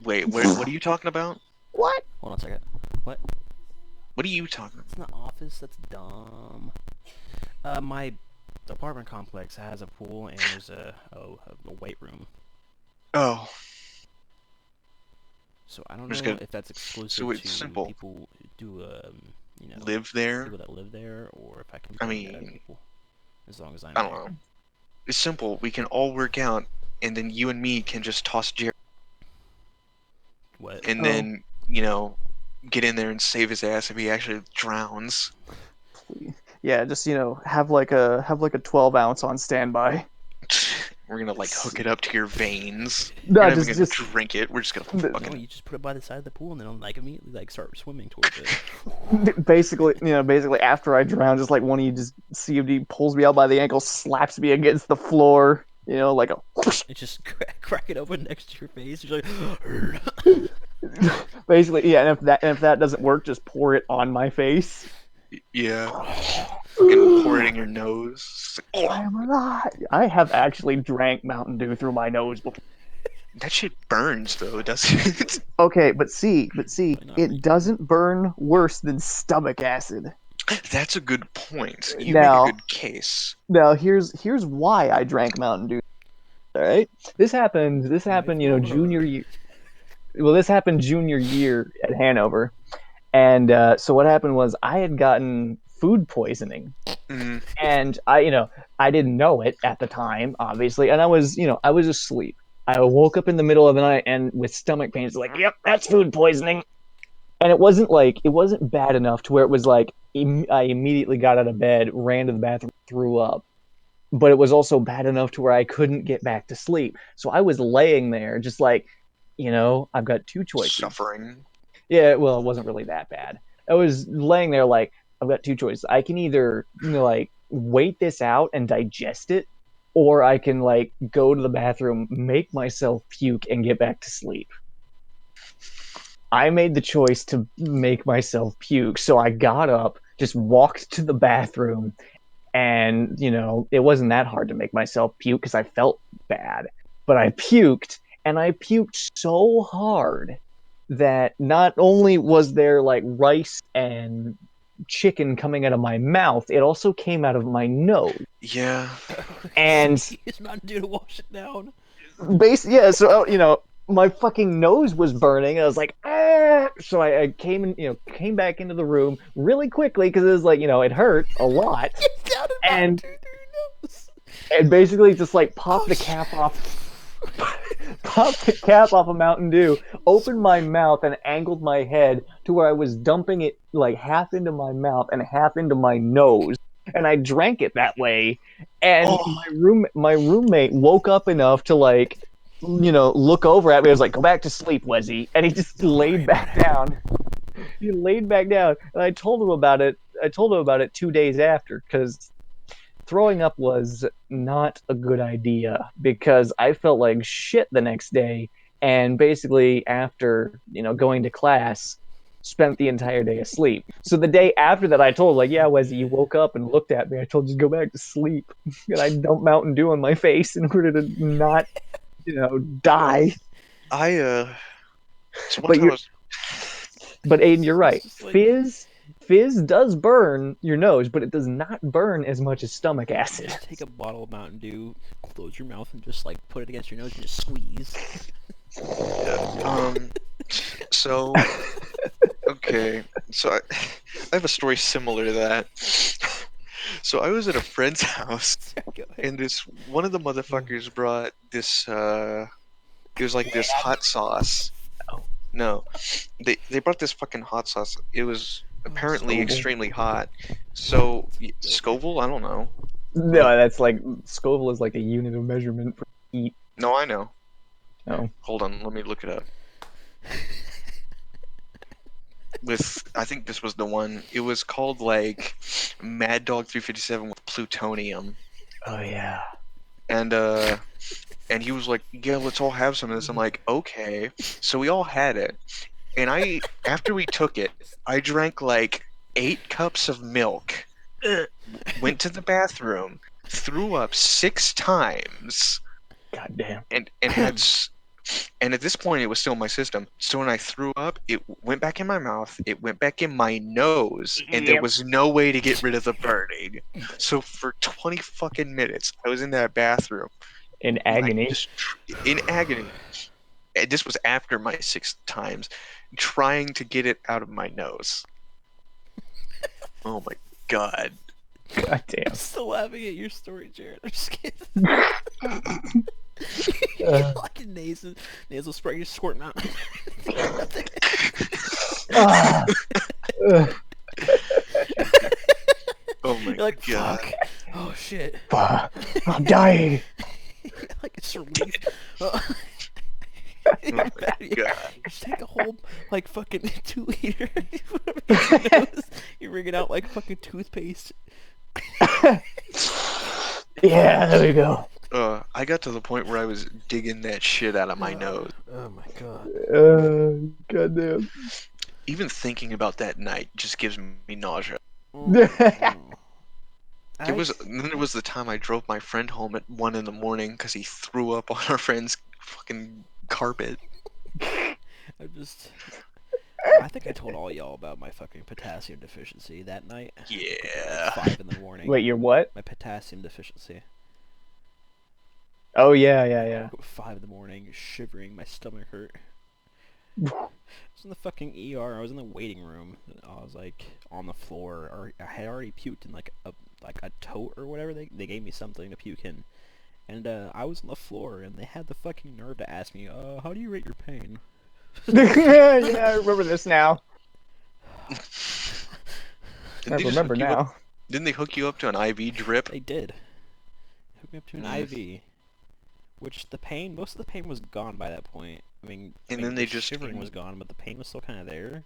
wait, what are you talking about?
What?
Hold on a second. What?
What are you talking about?
It's not office. That's dumb. My apartment complex has a pool and there's a weight room.
Oh,
So I don't
Just
know
gonna-
if that's exclusive
so it's
to
simple.
people who do
live there?
people that live there, or if I can
I
bring
mean,
people as long as I'm
I don't
there.
know. It's simple. We can all work out, and then you and me can just toss Jerry,
What?
and
Oh.
then get in there and save his ass if he actually drowns.
Yeah, just have like a 12 ounce on standby.
We're gonna like hook it up to your veins.
No,
We're not even gonna
just
drink it. We're just gonna
the-
No,
fucking
you just put it by the side of the pool and then I'll like immediately like start swimming towards it.
basically after I drown, just like one of you just CFD pulls me out by the ankle, slaps me against the floor, like a whoosh.
It's just crack it open next to your face. You're like,
Basically, yeah. And if that doesn't work, just pour it on my face.
yeah. Fucking pour it in your nose.
I am alive. I have actually drank Mountain Dew through my nose before.
That shit burns though, doesn't it?
Okay, but see,
not really.
it doesn't burn worse than stomach acid.
That's a good point. You make
Now-
a good case.
Now, here's why I drank Mountain Dew. All right, this happened, junior year. Well, this happened junior year at Hanover, and so what happened was I had gotten food poisoning,
Mm,
and I didn't know it at the time, obviously, and I was asleep. I woke up in the middle of the night and with stomach pains, like, yep, that's food poisoning. And it wasn't bad enough to where it was like I immediately got out of bed, ran to the bathroom, threw up. But it was also bad enough to where I couldn't get back to sleep. So I was laying there just like, I've got two choices.
suffering.
Yeah, well, it wasn't really that bad. I was laying there like, I've got two choices. I can either, like, wait this out and digest it, or I can, like, go to the bathroom, make myself puke, and get back to sleep. I made the choice to make myself puke, so I got up, just walked to the bathroom, and, it wasn't that hard to make myself puke because I felt bad. But I puked, and I puked so hard that not only was there like rice and chicken coming out of my mouth, it also came out of my nose.
Yeah.
And
Use Mountain Dew to wash it down.
so my fucking nose was burning. I was like, ah! So I came back into the room really quickly because it was like, it hurt a lot, and basically just like popped the cap off. Popped the cap off of Mountain Dew, opened my mouth, and angled my head to where I was dumping it like half into my mouth and half into my nose, and I drank it that way. And my roommate woke up enough to like, look over at me. I was like, "Go back to sleep, Wezzy," and he just laid back down. He laid back down, and I told him about it. 2 days after because throwing up was not a good idea because I felt like shit the next day, and basically after going to class, spent the entire day asleep. So the day after that, I told like, yeah, Wesley, you woke up and looked at me. I told you to go back to sleep, and I dumped Mountain Dew on my face in order to not die.
So one
But
time I
you're,
was
but Aiden, you're
It's
right.
just like
Fizz does burn your nose, but it does not burn as much as stomach
you
acid.
just take a bottle of Mountain Dew, close your mouth, and just like put it against your nose and just squeeze.
um so okay. So I have a story similar to that. So I was at a friend's house
Go ahead.
and this one of the motherfuckers brought this it was like this hot sauce.
Oh.
No. They brought this fucking hot sauce. It was apparently
Scoville.
extremely hot. So Scoville, I don't know.
No, that's like Scoville is like a unit of measurement for heat.
No, I know.
Oh,
Hold on, let me look it up. I think this was the one. It was called like Mad Dog 357 with plutonium.
oh yeah.
And he was like, "Yeah, let's all have some of this." I'm like, "Okay." So we all had it. And after we took it, I drank like 8 cups of milk. Went to the bathroom, threw up 6 times,
God damn.
and had and at this point it was still in my system. So when I threw up, it went back in my mouth, it went back in my nose, and there
Yep.
was no way to get rid of the burning. So for 20 fucking minutes, I was in that bathroom,
In
like
agony.
just in agony. And this was after my 6 times, trying to get it out of my nose. Oh my god.
God damn.
I'm still laughing at your story, Jared. I'm just kidding. Like a nasal spray, you squirting out.
Ah.
Oh my
You're like,
god.
fuck. Oh shit.
I'm dying.
Like it's relief. Oh.
Oh
You
my god.
just take a whole like fucking 2 liter. You put it up your nose. You wring it out like fucking toothpaste.
Yeah, there we go.
I got to the point where I was digging that shit out of my nose.
Oh my god.
God damn.
Even thinking about that night just gives me nausea. There was the time I drove my friend home at 1 in the morning because he threw up on our friend's fucking carpet.
I think I told all y'all about my fucking potassium deficiency that night.
Yeah.
Like 5 in the morning.
Wait, you're what?
My potassium deficiency.
Oh yeah, yeah.
5 in the morning, shivering, my stomach hurt. I was in the fucking ER. I was in the waiting room. I was like on the floor, or I had already puked in like a tote or whatever. They gave me something to puke in, and I was on the floor, and they had the fucking nerve to ask me, how do you rate your pain?
Yeah, I remember this now.
Didn't
I
they just
remember
hook you up?
now.
Didn't they hook you up to an IV drip?
They did. They hooked me up to an IV, which most of the pain was gone by that point.
And
then
then
the
they just
shivering was gone, but the pain was still kind of there.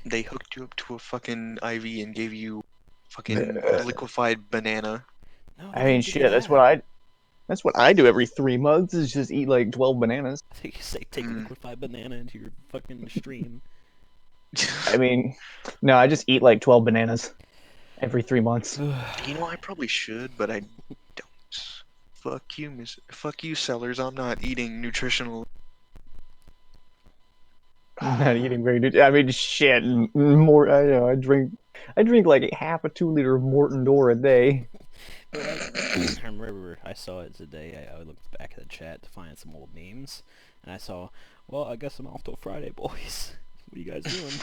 They hooked you up to a fucking IV and gave you fucking liquefied banana.
No,
I mean,
didn't give me
shit. That's what I do every 3 months. Is just eat like 12 bananas.
They say take liquefied banana into your fucking stream.
I mean, no, I just eat like 12 bananas every 3 months.
You know, I probably should, but I don't. Fuck you, sellers. I'm not eating nutritional.
I'm not eating very good. I mean, shit. More. I know. I drink like half a 2 liter of Morton Door a day.
I remember I saw it today. I looked back at the chat to find some old memes, and I saw, well, I guess I'm off till Friday, boys. What are you guys doing?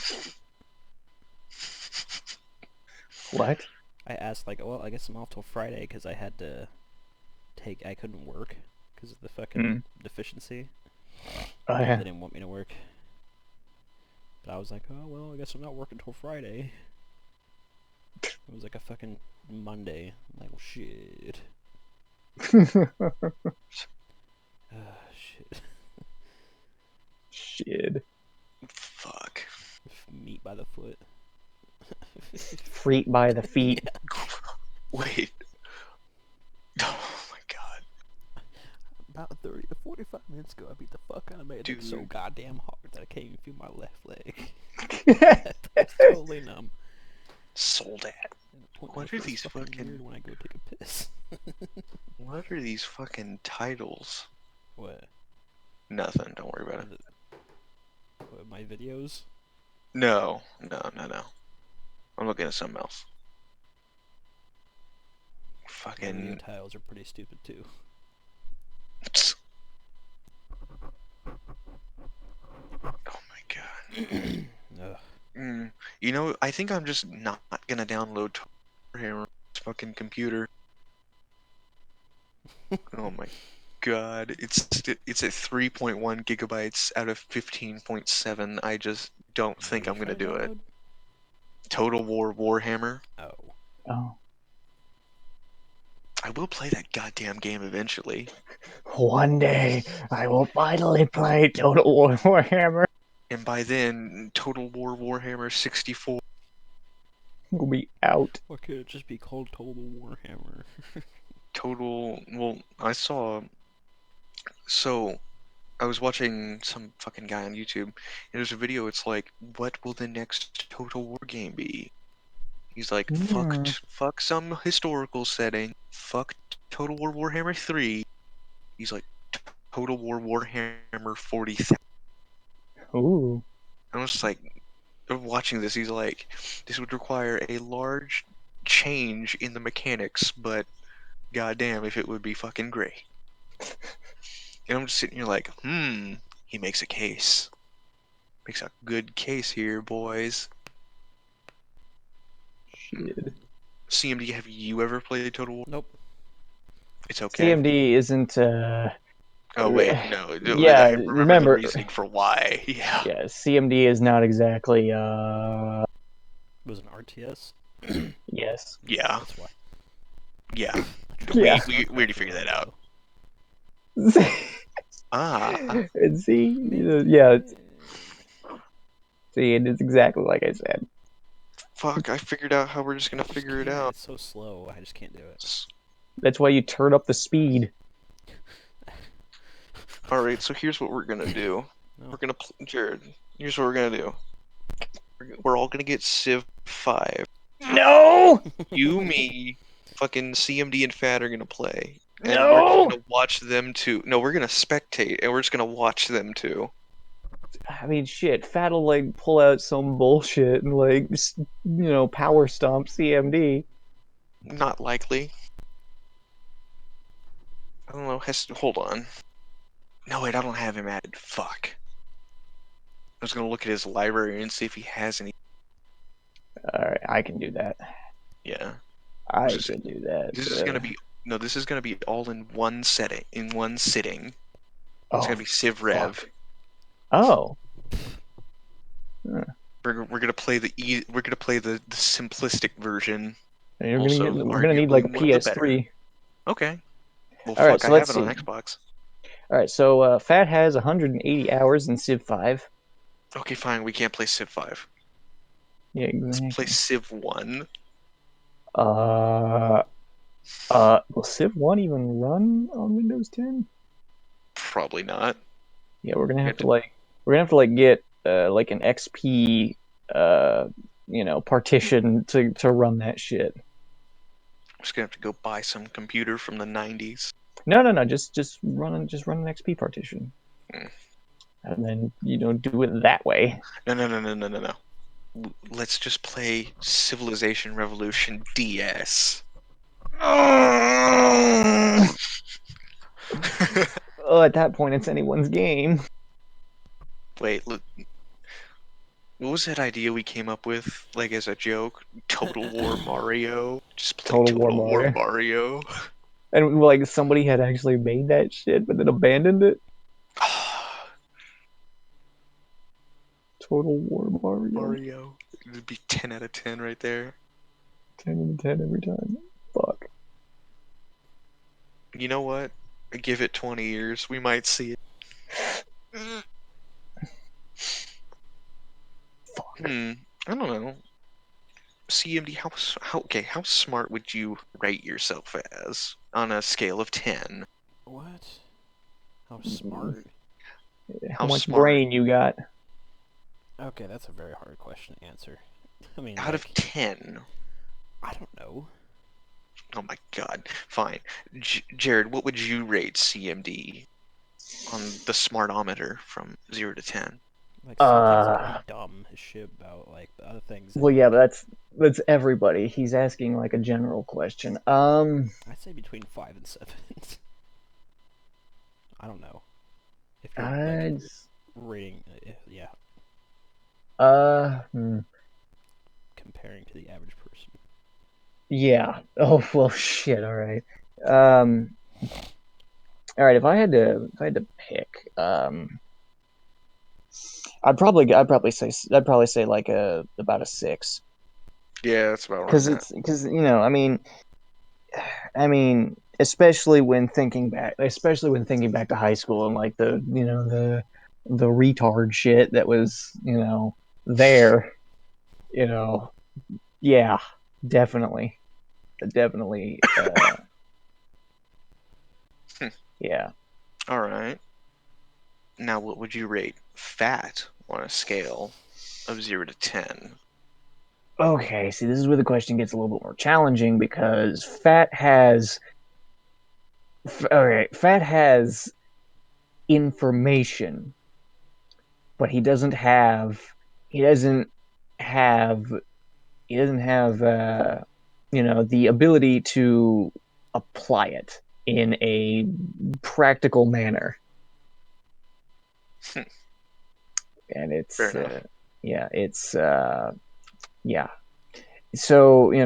What?
I asked, like, well, I guess I'm off till Friday because I had to I couldn't work because of the fucking deficiency.
Oh yeah.
They didn't want me to work. But I was like, oh, well, I guess I'm not working till Friday. It was like a fucking Monday. I'm like, well, shit. Shit.
Shit.
Fuck.
Meat by the foot.
Freet by the feet.
Wait. Oh my god.
About 30 to 45 minutes ago, I beat the fuck out of it. It's so
Dude.
goddamn hard that I can't even feel my left leg.
Yeah.
It's totally numb.
Sold at. What are these fucking-
weird when I go take a piss?
What are these fucking titles?
What?
Nothing. Don't worry about it.
What, my videos?
No. I'm looking at something else.
My video
Fucking.
titles are pretty stupid too.
Oh my god.
Ugh.
You know, I think I'm just not gonna download Hammer on this fucking computer. Oh my god. It's at 3.1 gigabytes out of 15.7. I just don't
What are
think
you
I'm gonna
trying to
do it.
download?
Total War Warhammer.
Oh.
Oh,
I will play that goddamn game eventually.
one day I will finally play Total War Warhammer.
And by then, Total War Warhammer 64.
Will be out.
Why can't it just be called Total Warhammer?
Well, I saw. So, I was watching some fucking guy on YouTube, and there's a video, it's like, what will the next Total War game be? He's like,
Hmm.
fuck some historical setting, fuck Total War Warhammer 3. He's like, Total War Warhammer 40,000.
Ooh.
I was just like, watching this, he's like, this would require a large change in the mechanics, but goddamn if it would be fucking great. And I'm just sitting here like, he makes a case. Makes a good case here, boys.
Shit.
CMD, have you ever played Total War?
Nope.
It's okay.
CMD isn't.
Oh wait, no,
Yeah.
I remember the
Remember.
reasoning for why. Yeah.
Yeah. CMD is not exactly.
It was an RTS?
Yes.
Yeah.
That's why.
Yeah.
I tried
Yeah.
playing
We already
StarCraft
figured
around
that
it,
out.
though.
Ah.
And see,
Maybe.
yeah. See, it is exactly like I said.
Fuck, I figured out how we're just gonna
I just
figure it
can't.
out.
It's so slow. I just can't do it.
That's why you turn up the speed.
Alright, so here's what we're gonna do.
No.
We're gonna, Jared, here's what we're gonna do. We're all gonna get Civ 5.
No.
You, me, fucking CMD and Fat are gonna play. And we're just
No.
gonna watch them two. No, we're gonna spectate, and we're just gonna watch them two.
I mean, shit. Fat'll like pull out some bullshit and like, power stomp CMD.
Not likely. I don't know, hold on. No, wait, I don't have him added. Fuck. I was gonna look at his library and see if he has any.
All right, I can do that.
Yeah.
I
This
can do that.
is gonna be no. This is gonna be all in one setting, in one sitting. It's
Oh,
gonna be Civ Rev.
fuck. Oh.
We're gonna play we're gonna play the simplistic version.
And you're gonna
Also,
get. We're gonna need
arguably
like a
one of the better.
PS3.
Okay. Well,
All right,
fuck, I
so
have
let's
it on
see.
Xbox.
All right, so Fat has 180 hours in Civ 5.
Okay, fine. We can't play Civ 5.
Yeah,
Let's play
exactly.
Civ 1.
Uh, will Civ 1 even run on Windows 10?
Probably not.
Yeah, we're gonna
We
have
have
to
to,
get like an XP partition to run that shit.
just gonna have to go buy some computer from the 90s.
No, just run an XP partition.
Mm.
And then do it that way.
No. Let's just play Civilization Revolution DS.
Oh, at that point, it's anyone's game.
Wait, look, what was that idea we came up with, like as a joke? Total War Mario? Just play
Total War
Total War
Mario.
Mario.
And like somebody had actually made that shit, but then abandoned it. Total War Mario.
Mario. It'd be 10 out of 10 right there.
10 and 10 every time. Fuck.
You know what? Give it 20 years. We might see it.
Fuck.
I don't know. CMD, how smart would you rate yourself as on a scale of 10?
What? How smart?
How
How
much
smart?
brain you got?
Okay, that's a very hard question to answer. I mean,
Out of 10.
I don't know.
Oh my god. Fine. Jared, what would you rate CMD? on the smartometer from 0 to 10?
Like some things are pretty dumb as shit about like the other things.
Well,
That,
yeah,
like,
but that's everybody. He's asking like a general question.
I'd say between 5 and 7. I don't know if you're like
I'd,
rating, yeah,
hmm.
comparing to the average person.
Yeah. Oh well, shit. All right. All right. If I had to pick, I'd probably say like about a 6,
Yeah, that's about where I'm at.
because I mean, especially when thinking back to high school and like the retard shit that was there, you know, yeah, definitely, definitely, yeah.
All right. Now, what would you rate fat on a scale of 0 to 10?
Okay, see, this is where the question gets a little bit more challenging because fat has information, but he doesn't have he doesn't have the ability to apply it in a practical manner, and
Fair
it's
enough.
yeah, yeah. So he's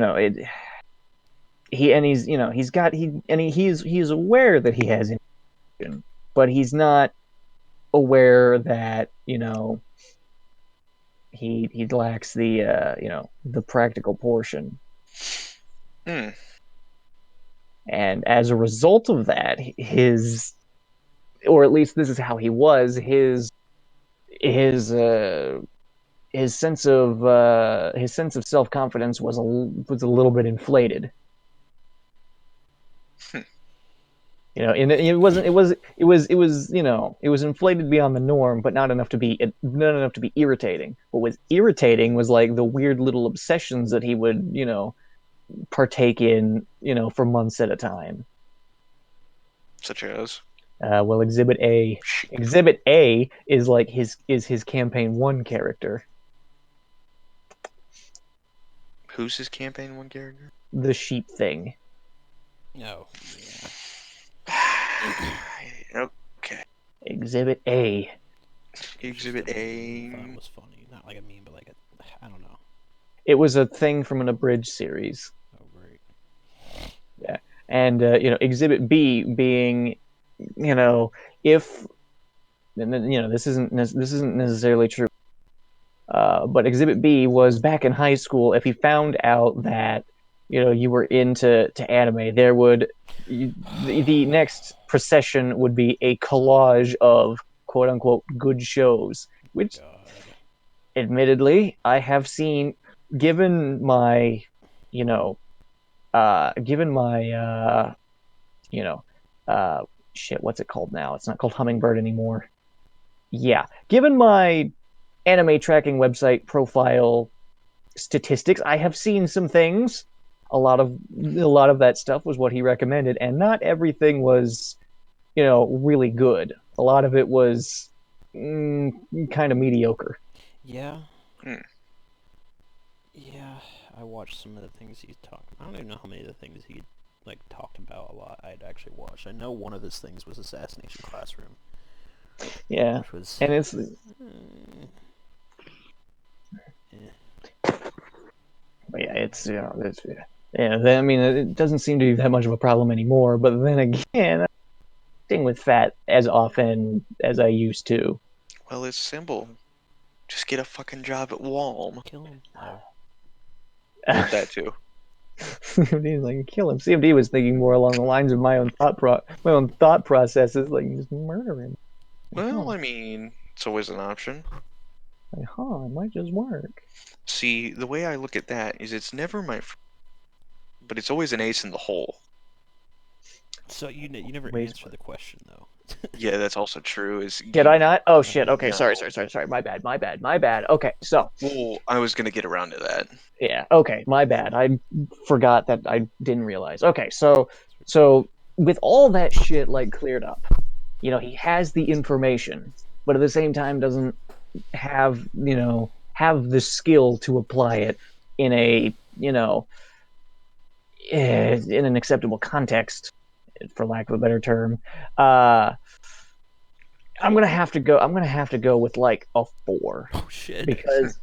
aware that he has information, but he's not aware that he lacks the practical portion,
Hmm.
and as a result of that, or at least this is how he was, his uh his sense of self confidence was a little bit inflated.
Hmm.
And it was inflated beyond the norm, but not enough to be irritating. What was irritating was like the weird little obsessions that he would partake in for months at a time.
Such as?
Well, Exhibit A is like his campaign 1 character,
Who's his campaign one character?
the sheep thing.
Oh, yeah.
Okay.
Exhibit A.
It's just a
Exhibit
meme. I thought it
A.
was funny. Not like a meme, but like I don't know.
It was a thing from an abridged series.
Oh, great.
Yeah, and Exhibit B being, if and then, this isn't necessarily true. But Exhibit B was back in high school. If he found out that you were into anime, the next procession would be a collage of quote unquote good shows, which
God.
admittedly I have seen. Given my, you know, given my, you know, shit, what's it called now? It's not called Hummingbird anymore. Yeah, given my anime tracking website profile statistics, I have seen some things. A lot of that stuff was what he recommended, and not everything was, really good. A lot of it was kind of mediocre.
Yeah.
Hmm.
Yeah. I watched some of the things he talked. I don't even know how many of the things he like talked about a lot. I'd actually watched. I know one of his things was Assassination Classroom,
Yeah,
which was.
and it's but yeah, I mean, it doesn't seem to be that much of a problem anymore. But then again, I'm eating with fat as often as I used to.
Well, it's simple. Just get a fucking job at Walm.
Kill him. Oh.
Well, that too.
CMD is like kill him. CMD was thinking more along the lines of my own thought processes, like just murder him.
Well, I mean, it's always an option.
It might just work.
See, the way I look at that is it's never but it's always an ace in the hole.
So you never
Ways
answer the question though.
Yeah, that's also true.
Did I not? Oh shit.
You
Okay,
No.
sorry. My bad. Okay, so
Well, I was gonna get around to that.
yeah. Okay, my bad. I forgot that I didn't realize. Okay, so with all that shit like cleared up, he has the information, but at the same time doesn't have have the skill to apply it in a in an acceptable context, for lack of a better term. uh I'm gonna have to go with like a 4,
Oh shit.
because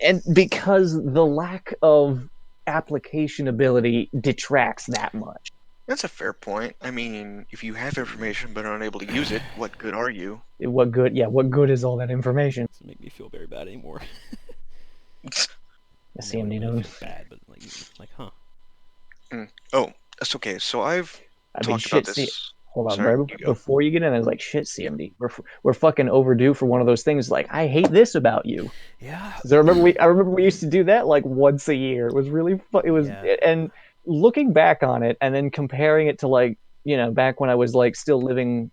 and because the lack of application ability detracts that much.
That's a fair point. I mean, if you have information but are unable to use it, what good are you?
What good? Yeah, what good is all that information?
Doesn't make me feel very bad anymore. I mean, I wouldn't
CMD
really
knows.
feel bad, but like, huh?
Oh, that's okay. So I've
I mean,
talked about
shit. See,
this.
hold on,
Sorry,
bro.
you go.
Before you get in, I was like, shit, CMD. We're fucking overdue for one of those things. Like, I hate this about you.
Yeah.
Because I remember we used to do that like once a year. It was really fun. It was,
Yeah.
and looking back on it and then comparing it to like back when I was like still living,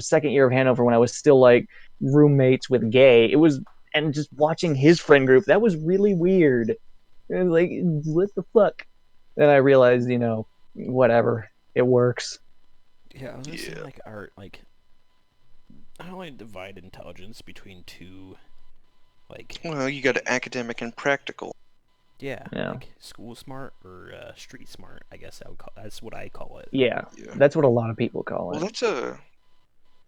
second year of Hanover, when I was still like roommates with Gay. It was, and just watching his friend group, that was really weird. It was like, what the fuck? Then I realized, whatever, it works.
Yeah, I was gonna say
Yeah.
like art, like I don't like divide intelligence between two, like
Well, you got academic and practical.
yeah,
Yeah,
like school smart or street smart. I guess that's what I call it.
yeah,
Yeah.
that's what a lot of people call
Well,
it.
that's a.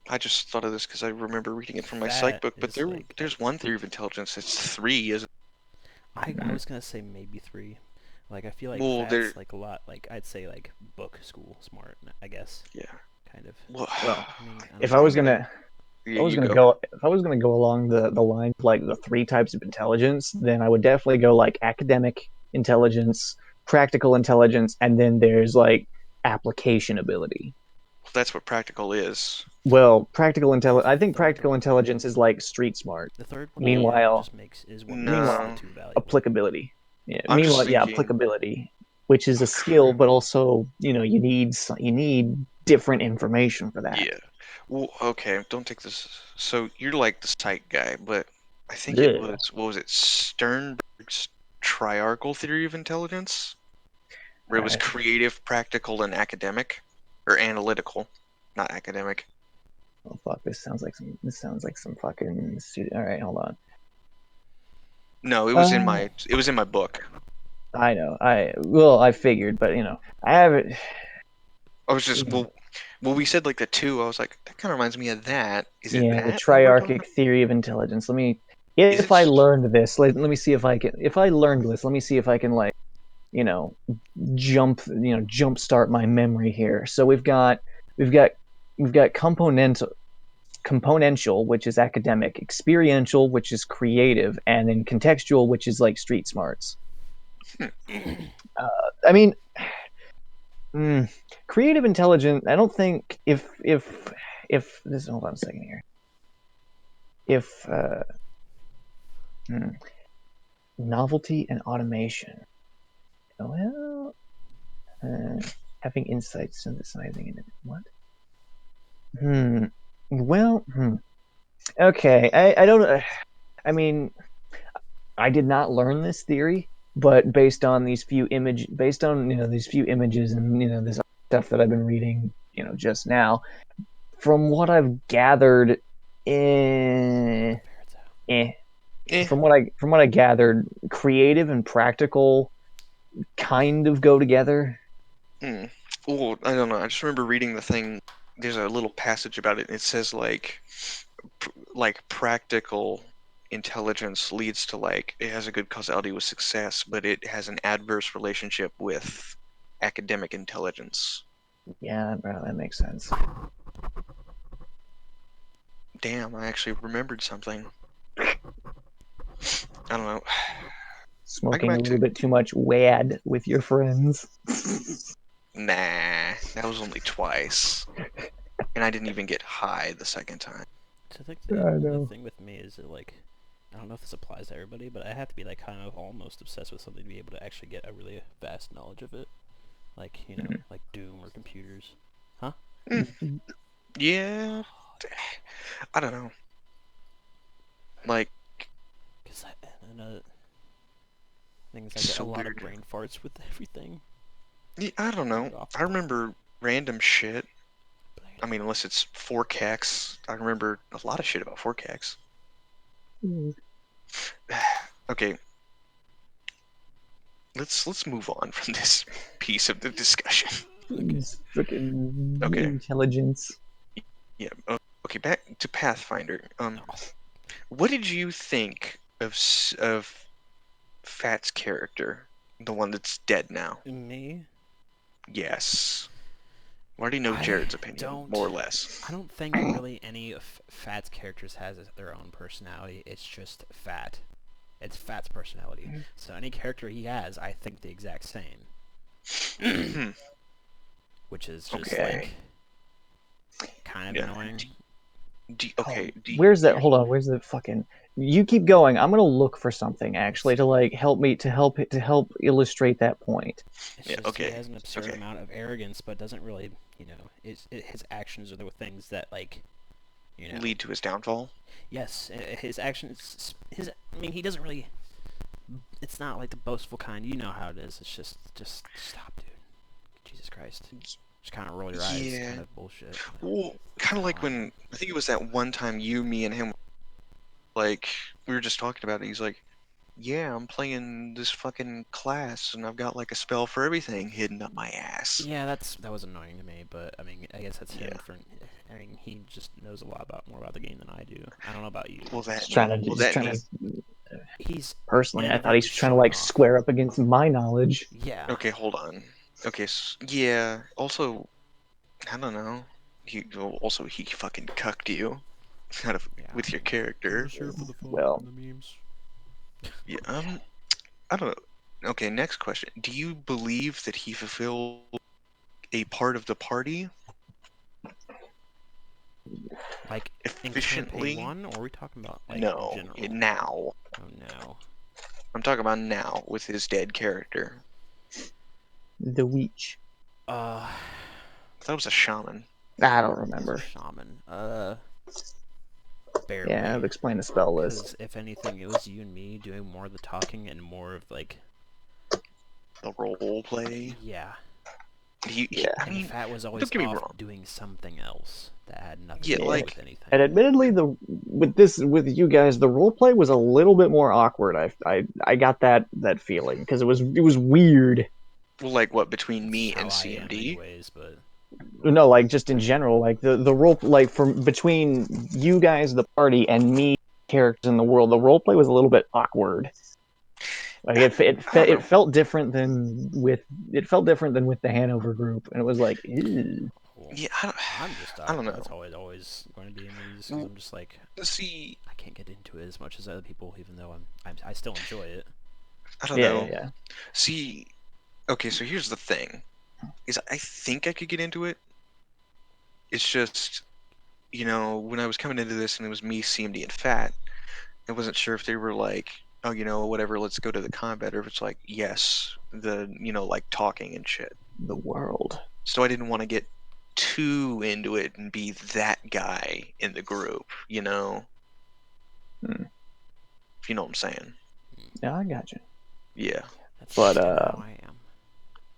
I just thought of this because I remember reading it from my psych
That
book, but
is like
there's one theory of intelligence. It's 3, isn't
I was gonna say maybe 3. Like I feel
it?
like
Well, there.
that's like a lot. Like I'd say like book school smart. I guess
Yeah.
kind of.
Well,
Well,
I mean I don't
if
if
I
know.
was
I'm gonna.
gonna
Yeah, you go.
if I was gonna go along the line of like the 3 types of intelligence, then I would definitely go like academic intelligence, practical intelligence, and then there's like application ability.
That's what practical is.
Well, practical intelligence. I
The
think
third
practical
one.
intelligence is like street smart.
The third one to me
Meanwhile,
just makes is what makes the
No,
two valuable.
applicability. Yeah.
I'm just
Meanwhile, yeah,
thinking.
applicability, which is a skill, but also you need different information for that.
Yeah. Well, okay. Don't take this. So you're like the psych guy, but I think it
Yeah.
was what was it? Sternberg's triarchal theory of intelligence, where it was
All
creative, practical, and academic, or analytical, not academic.
Oh fuck! This sounds like some fucking student. All right, hold on.
No,
Uh,
it was in my book.
I know. I figured, but I haven't.
I was just well, we said like the 2. I was like, that kind of reminds me of that. Is it
Yeah, the
that we're talking
triarchic
about?
theory of intelligence.
Is
If
it?
I learned this, let me see if I can. If I learned this, let me see if I can like, you know, jump start my memory here. So we've got we've got componential, which is academic, experiential, which is creative, and then contextual, which is like street smarts. I mean, creative intelligence. I don't think if this. Hold on a second here. If hmm, novelty and automation. Well, having insights, synthesizing, and what? Hmm. Well, okay. I don't. I mean, I did not learn this theory, but based on these few images and this stuff that I've been reading, just now, from what I've gathered, eh, eh,
Eh.
from what I gathered, creative and practical kind of go together.
Hmm. Well, I don't know. I just remember reading the thing. There's a little passage about it, and it says like practical intelligence leads to like it has a good causality with success, but it has an adverse relationship with academic intelligence.
Yeah, that makes sense.
Damn, I actually remembered something. I don't know. I go
Smoking a
back
little
to
bit too much WAD with your friends.
nah. That was only twice, and I didn't even get high the second time.
So I think
I
the
know.
thing with me is that like I don't know if this applies to everybody, but I have to be like kind of almost obsessed with something to be able to actually get a really vast knowledge of it. Like like Doom or computers. Huh?
Mm, yeah, I don't know. Like
Because another thing is I
it's
get a
so
lot of
weird.
brain farts with everything.
Yeah, I don't know.
Right off the
I
bat.
remember random shit. I mean, unless it's Forkex. I remember a lot of shit about Forkex. Okay, let's move on from this piece of the discussion.
Freaking
Okay,
intelligence.
yeah. Okay, back to Pathfinder. What did you think of Fat's character, the one that's dead now?
Me?
Yes. We already know
I
Jared's opinion, more or less.
don't think really any of Fat's characters has their own personality. It's just Fat. It's Fat's personality. So any character he has, I think the exact same.
Hmm.
Which is just
Okay.
kind of
Yeah.
annoying.
Okay.
Where's that? Hold on. Where's the fucking? You keep going. I'm gonna look for something actually to like help me to help illustrate that point.
It's
Yeah.
just he
Okay.
has an absurd
Okay.
amount of arrogance, but doesn't really, his actions are the things that
Lead to his downfall.
yes, his actions, I mean, he doesn't really. It's not like the boastful kind. You know how it is. It's just stop, dude. Jesus Christ. Just kind of roll your eyes,
Yeah.
kind of bullshit.
Well, kind of like when I think it was that one time you, me, and him, like we were just talking about it. He's like, "Yeah, I'm playing this fucking class, and I've got like a spell for everything hidden up my ass."
Yeah, that was annoying to me, but I mean, I guess that's him
Yeah.
for. I mean, he just knows a lot more about the game than I do. I don't know about you.
Well, that
Just trying to,
well
just
that
trying
needs.
to.
He's
Personally, I thought he
inadvertently
was trying to
showing
like
off.
square up against my knowledge.
Yeah.
Okay, hold on. Okay, yeah. Also, I don't know. He fucking cucked you, kind of
Yeah.
with your
I'm
character.
just here for the fun
Well,
and the memes.
Yeah. I don't know. Okay, next question. Do you believe that he fulfilled a part of the party
Like in campaign
efficiently?
1, or are we talking about like
No,
general?
now.
Oh no.
I'm talking about now with his dead character.
the Weech.
Uh,
That was a shaman.
I don't
he's a
remember.
shaman.
Yeah, I've
Barely.
explained the spell list.
Because if anything, it was you and me doing more of the talking and more of like,
The role play.
yeah.
Yeah.
I
And
mean,
Fat was always
don't get me
off
wrong.
doing something else that had nothing
Yeah,
to do
Yeah.
with
like,
anything.
And admittedly, with you guys, the role play was a little bit more awkward. I got that feeling because it was weird.
well, like what between
That's
me
how
and
I am,
CMD?
anyways. But
No, like just in general, like the role like from between you guys, the party, and me, characters in the world, the role play was a little bit awkward. Like
I don't know.
it felt different than with the Hanover group, and it was like, ew.
well,
Yeah,
I'm just
I don't
that's
know.
always going to be me, just because
Well,
I'm just like
see,
I can't get into it as much as other people, even though I still enjoy it.
I don't
Yeah,
know.
yeah.
See, okay, so here's the thing: is I think I could get into it. It's just, when I was coming into this and it was me, CMD, and Fat, I wasn't sure if they were like, oh, whatever, let's go to the combat, or if it's like, yes, like talking and shit.
The world.
So I didn't want to get too into it and be that guy in the group,
Hmm.
if you know what I'm saying.
Yeah, I got you.
Yeah.
That's
But
just kind of how I am.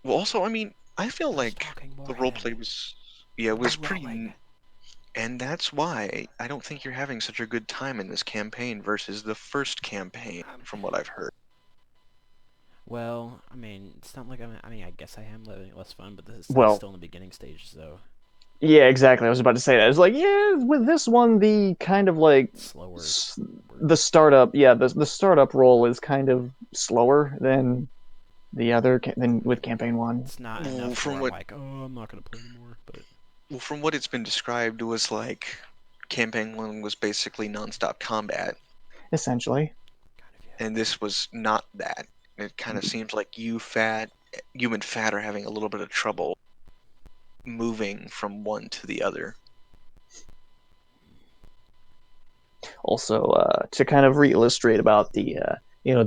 Well, also, I mean, I feel
Less
like
talking, more
the
hitting,
roleplay was
more
pretty,
rolling.
and that's why I don't think you're having such a good time in this campaign versus the first campaign, from what I've heard.
Well, I mean, it's not like I mean, I guess I am having less fun, but that's
well,
still in the beginning stages, though.
yeah, exactly. I was about to say that. It's like, yeah, with this one, the kind of like
Slower
the
works.
startup, yeah, the startup role is kind of slower than than with campaign one.
It's not
Well,
enough to where
from
I'm
what
like, oh, I'm not gonna play anymore. But
well, from what it's been described, it was like campaign one was basically nonstop combat,
Essentially.
kind of yeah.
and this was not that. It kind of seems like you and Fat are having a little bit of trouble moving from one to the other.
Also, to kind of re-illustrate about the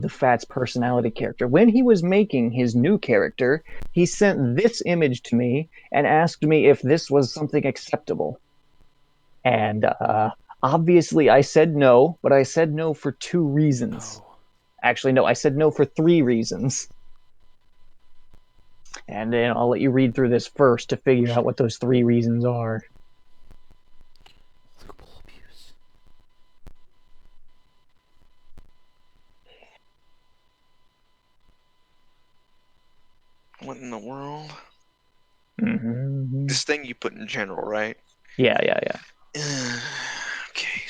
Fats personality character, when he was making his new character, he sent this image to me and asked me if this was something acceptable. And obviously, I said no, but I said no for two reasons.
Oh,
Actually, no, I said no for three reasons. And then I'll let you read through this first to figure out what those three reasons are.
What in the world?
Mm-hmm.
This thing you put in general, right?
Yeah.
Okay.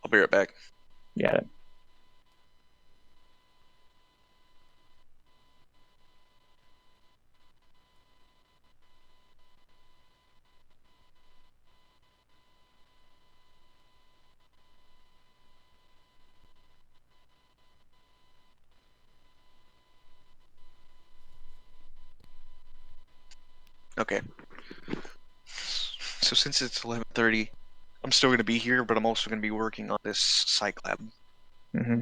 I'll be right back.
Yeah.
Okay. So since it's 11:30, I'm still gonna be here, but I'm also gonna be working on this psych lab.
Mm-hmm.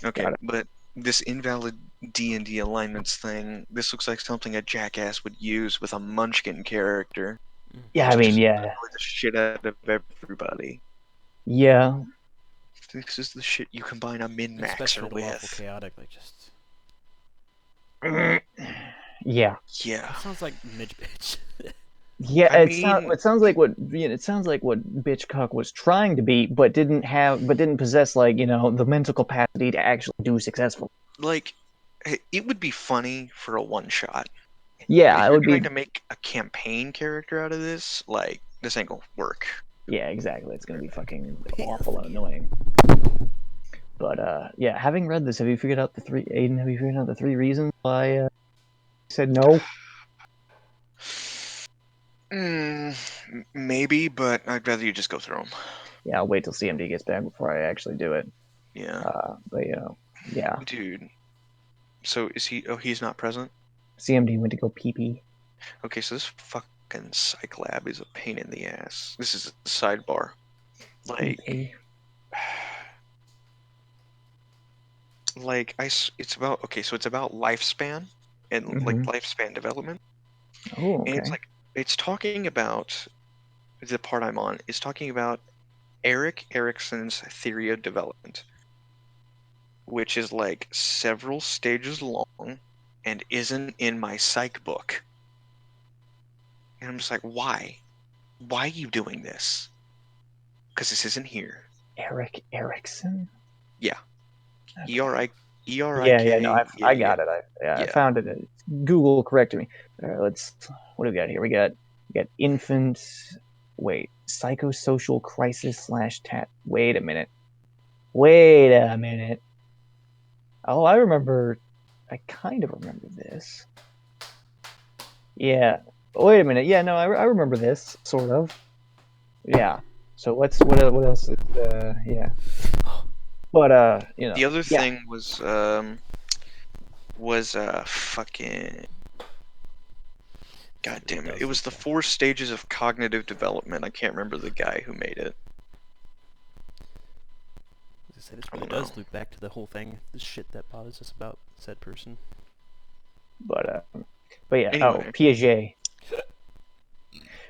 Okay,
Got it.
but this invalid D&D alignments thing, this looks like something a jackass would use with a Munchkin character
Yeah. I
to
mean,
just
yeah.
annoy the shit out of everybody.
Yeah.
This is the shit you combine a
Especially
min-maxer
the lawful
with.
chaotic, like just.
Yeah.
Yeah.
That sounds like Midge Bitch.
Yeah,
I mean,
it sounds like what it sounds like what Bitchcock was trying to be, but didn't possess like, the mental capacity to actually do successful.
like, it would be funny for a one-shot. But
Yeah,
if
it
you're
would
trying
be
to make a campaign character out of this, like, this ain't gonna work.
yeah, exactly. It's gonna be fucking
Yes,
awful and
yeah.
annoying. But yeah, having read this, have you figured out the three Aiden, have you figured out the three reasons why he said no?
Maybe, but I'd rather you just go through them.
Yeah, I'll wait till CMD gets back before I actually do it.
Yeah.
But yeah.
Dude. So is he? Oh, he's not present?
CMD went to go pee pee.
Okay, so this fucking psych lab is a pain in the ass. This is a sidebar. Like,
Okay.
it's about, okay, so it's about lifespan and like
Mm-hmm.
lifespan development.
Oh,
And
okay.
it's talking about, the part I'm on is talking about Eric Erickson's theory of development, which is like several stages long and isn't in my psych book. And I'm just like, why? Why are you doing this? Because this isn't here.
Eric Erickson?
Yeah. E
Okay.
R I E R I
Yeah, no,
K.
I
Yeah.
got it. I
Yeah.
found it. Google corrected me. What do we got here? We got infant. Wait, psychosocial crisis slash tat. Wait a minute. Wait a minute. Oh, I remember. I kind of remember this. Yeah. Wait a minute. Yeah, no, I remember this sort of. Yeah. So what else is yeah. But
The other
yeah.
thing was fucking, god
It
damn it.
does
It
look
was the
bad.
4 stages of cognitive development. I can't remember the guy who made it.
As I said, this
I
really
don't know.
does loop back to the whole thing, the shit that bothers us about said person.
But yeah. Oh,
Anyway.
Piaget.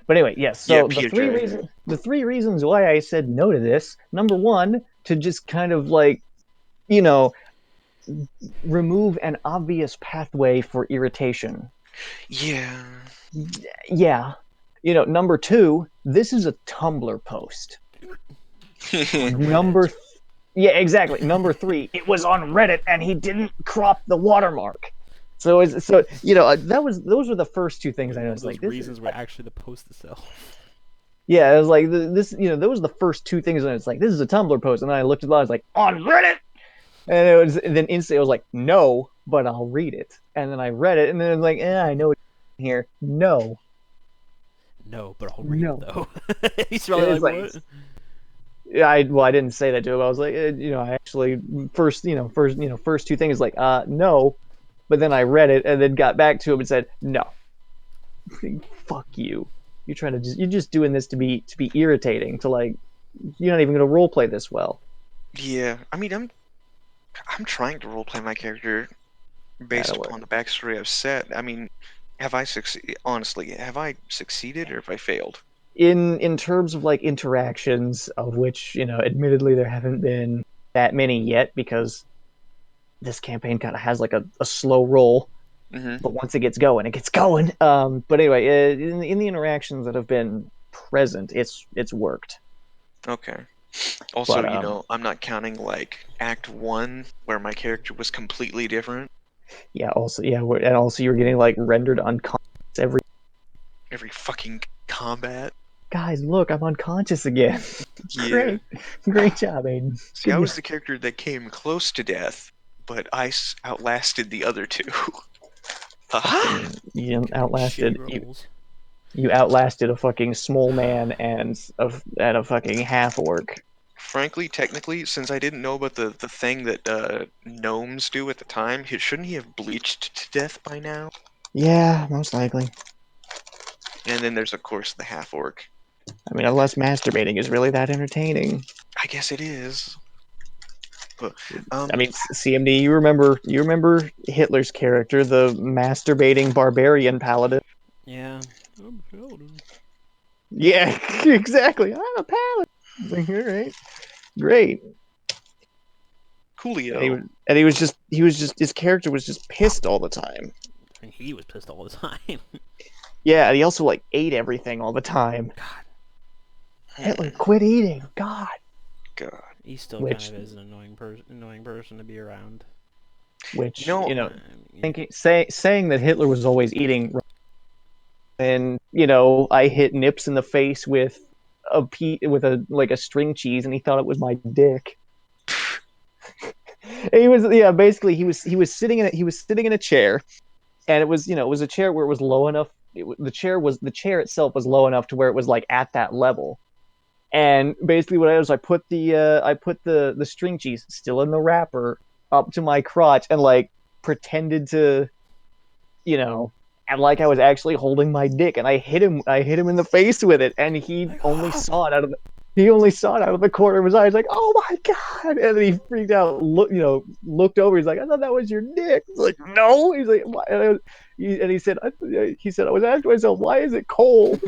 But anyway, yes.
Yeah,
So
Piaget.
the three reasons why I said no to this. Number one, to just kind of like, you know, remove an obvious pathway for irritation.
Yeah.
Yeah. Number two, this is a Tumblr post.
On
Number
Reddit.
th- yeah, exactly. Number three, it was on Reddit and he didn't crop the watermark. Those were the first two things I
One of
noticed.
those
Like this is
reasons where actually the post itself.
yeah, it was like this. Those were the first two things, and it's like this is a Tumblr post, and then I looked at it, I was like on Reddit, and then instantly I was like no, but I'll read it, and then I read it, and then it was like I know it's here, no,
No, but I'll read it
no.
though. He's probably
It's
like,
like
what?
yeah, I didn't say that to him. I was like, I actually first two things like no, but then I read it and then got back to him and said no, fuck you. You're just doing this to be irritating to like you're not even gonna role play this well.
Yeah. I mean, I'm trying to roleplay my character based
That'll work.
upon the backstory I've set. I mean, have I succeeded? Honestly, have I succeeded or have I failed?
In terms of like interactions, of which admittedly there haven't been that many yet because this campaign kind of has like a slow roll,
Mm-hmm.
but once it gets going, it gets going. But anyway, in the interactions that have been present, it's worked.
Okay. Also,
But
I'm not counting like Act 1 where my character was completely different.
Yeah. Also, yeah, and also you were getting like rendered unconscious every.
Every fucking combat.
Guys, look, I'm unconscious again.
Yeah.
Great job, Aiden.
See,
Good
I was
job.
the character that came close to death, but I outlasted the other two. Haha!
Fucking, you
Shitty
outlasted
rolls.
you outlasted a fucking small man and a fucking half orc.
Frankly, technically, since I didn't know about the thing that gnomes do at the time, shouldn't he have bleached to death by now?
Yeah, most likely.
And then there's, of course, the half orc.
I mean, unless masturbating is really that entertaining.
I guess it is. But,
I mean, CMD, you remember Hitler's character, the masturbating barbarian paladin?
Yeah. I'm a paladin.
Yeah, exactly. I'm a paladin. Like, all right, great. And he
Coolio.
was, and he was just his character was just pissed all the time.
And he was pissed all the time.
Yeah, and he also like ate everything all the time.
God.
Hitler, quit eating. God.
God.
He still kind
Which
of is an annoying person to be around.
which
No,
saying that Hitler was always eating, and I hit Nips in the face with a string cheese, and he thought it was my dick. And he was basically he was sitting in a chair, and it was a chair where it was low enough. The chair itself was low enough to where it was like at that level. And basically, what I did was I put the string cheese still in the wrapper up to my crotch and like pretended to, you know, and like I was actually holding my dick, and I hit him in the face with it, and he
Like,
only saw it out of the corner of his eye. He's like, "Oh my god!" And then he freaked out, looked over. He's like, "I thought that was your dick." He's like, "No." He's like, "Why?" And he said, "I was asking myself, why is it cold?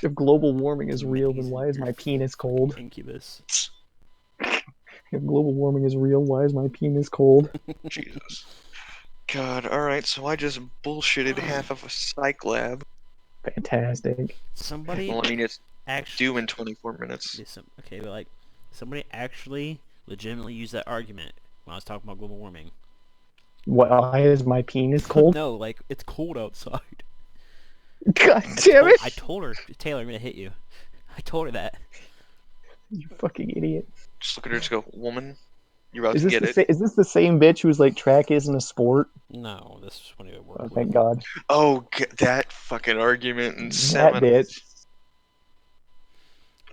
If global warming is real, then why is my penis cold?
Incubus.
If global warming is real, why is my penis cold?"
Jesus. God, alright, so I just bullshitted half of a psych lab.
Fantastic.
Somebody
Well, I mean, it's
actually.
due in 24 minutes.
Okay, but like, somebody actually legitimately used that argument when I was talking about global warming.
Why is my penis cold?
No, like, it's cold outside.
God damn it!
I told her, Taylor, I'm gonna hit you. I told her that.
You fucking idiot.
Just look at her, just go, woman, you're about
Is
to
this
get
the
it.
is this the same bitch who's like track isn't a sport?
No, this is when I worked
Oh,
with.
thank God.
Oh, that fucking argument in
That
7.
bitch.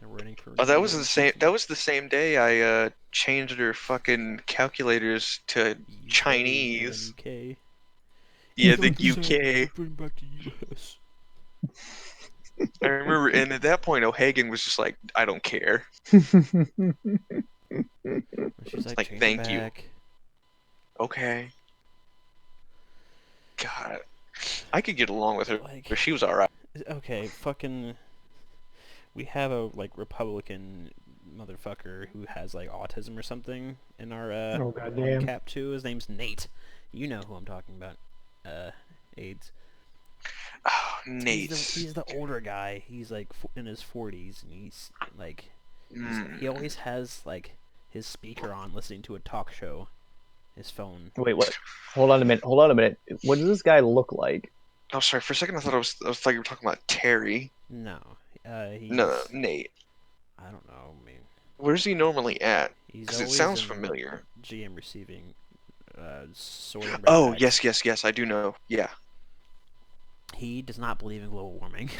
I'm running for
Oh, that was
mayor
the
in
same.
season.
That was the same day I changed her fucking calculators to
UK, and then
Chinese.
UK.
Yeah, the
Let's
UK.
bring back to US.
I remember, and at that point, O'Hagan was just like, I don't care.
She's like,
Like,
change it
thank you.
back.
Okay. God, I could get along with her,
Like,
but she was alright.
okay, fucking. We have a like Republican motherfucker who has like autism or something in our
Oh goddamn.
cap too. His name's Nate. You know who I'm talking about. AIDS.
Oh, Nate.
He's the older guy. He's like in his 40s, and he's like he always has like his speaker on, listening to a talk show. His phone.
Wait, what? Hold on a minute. What does this guy look like?
Oh, sorry. For a second, I thought you were talking about Terry.
No, he's.
No, Nate.
I don't know. I mean,
Where's he normally at?
he's
Because it
always
sounds
in
familiar.
GM receiving, sorting red
Oh,
bags.
yes. I do know. Yeah.
He does not believe in global warming.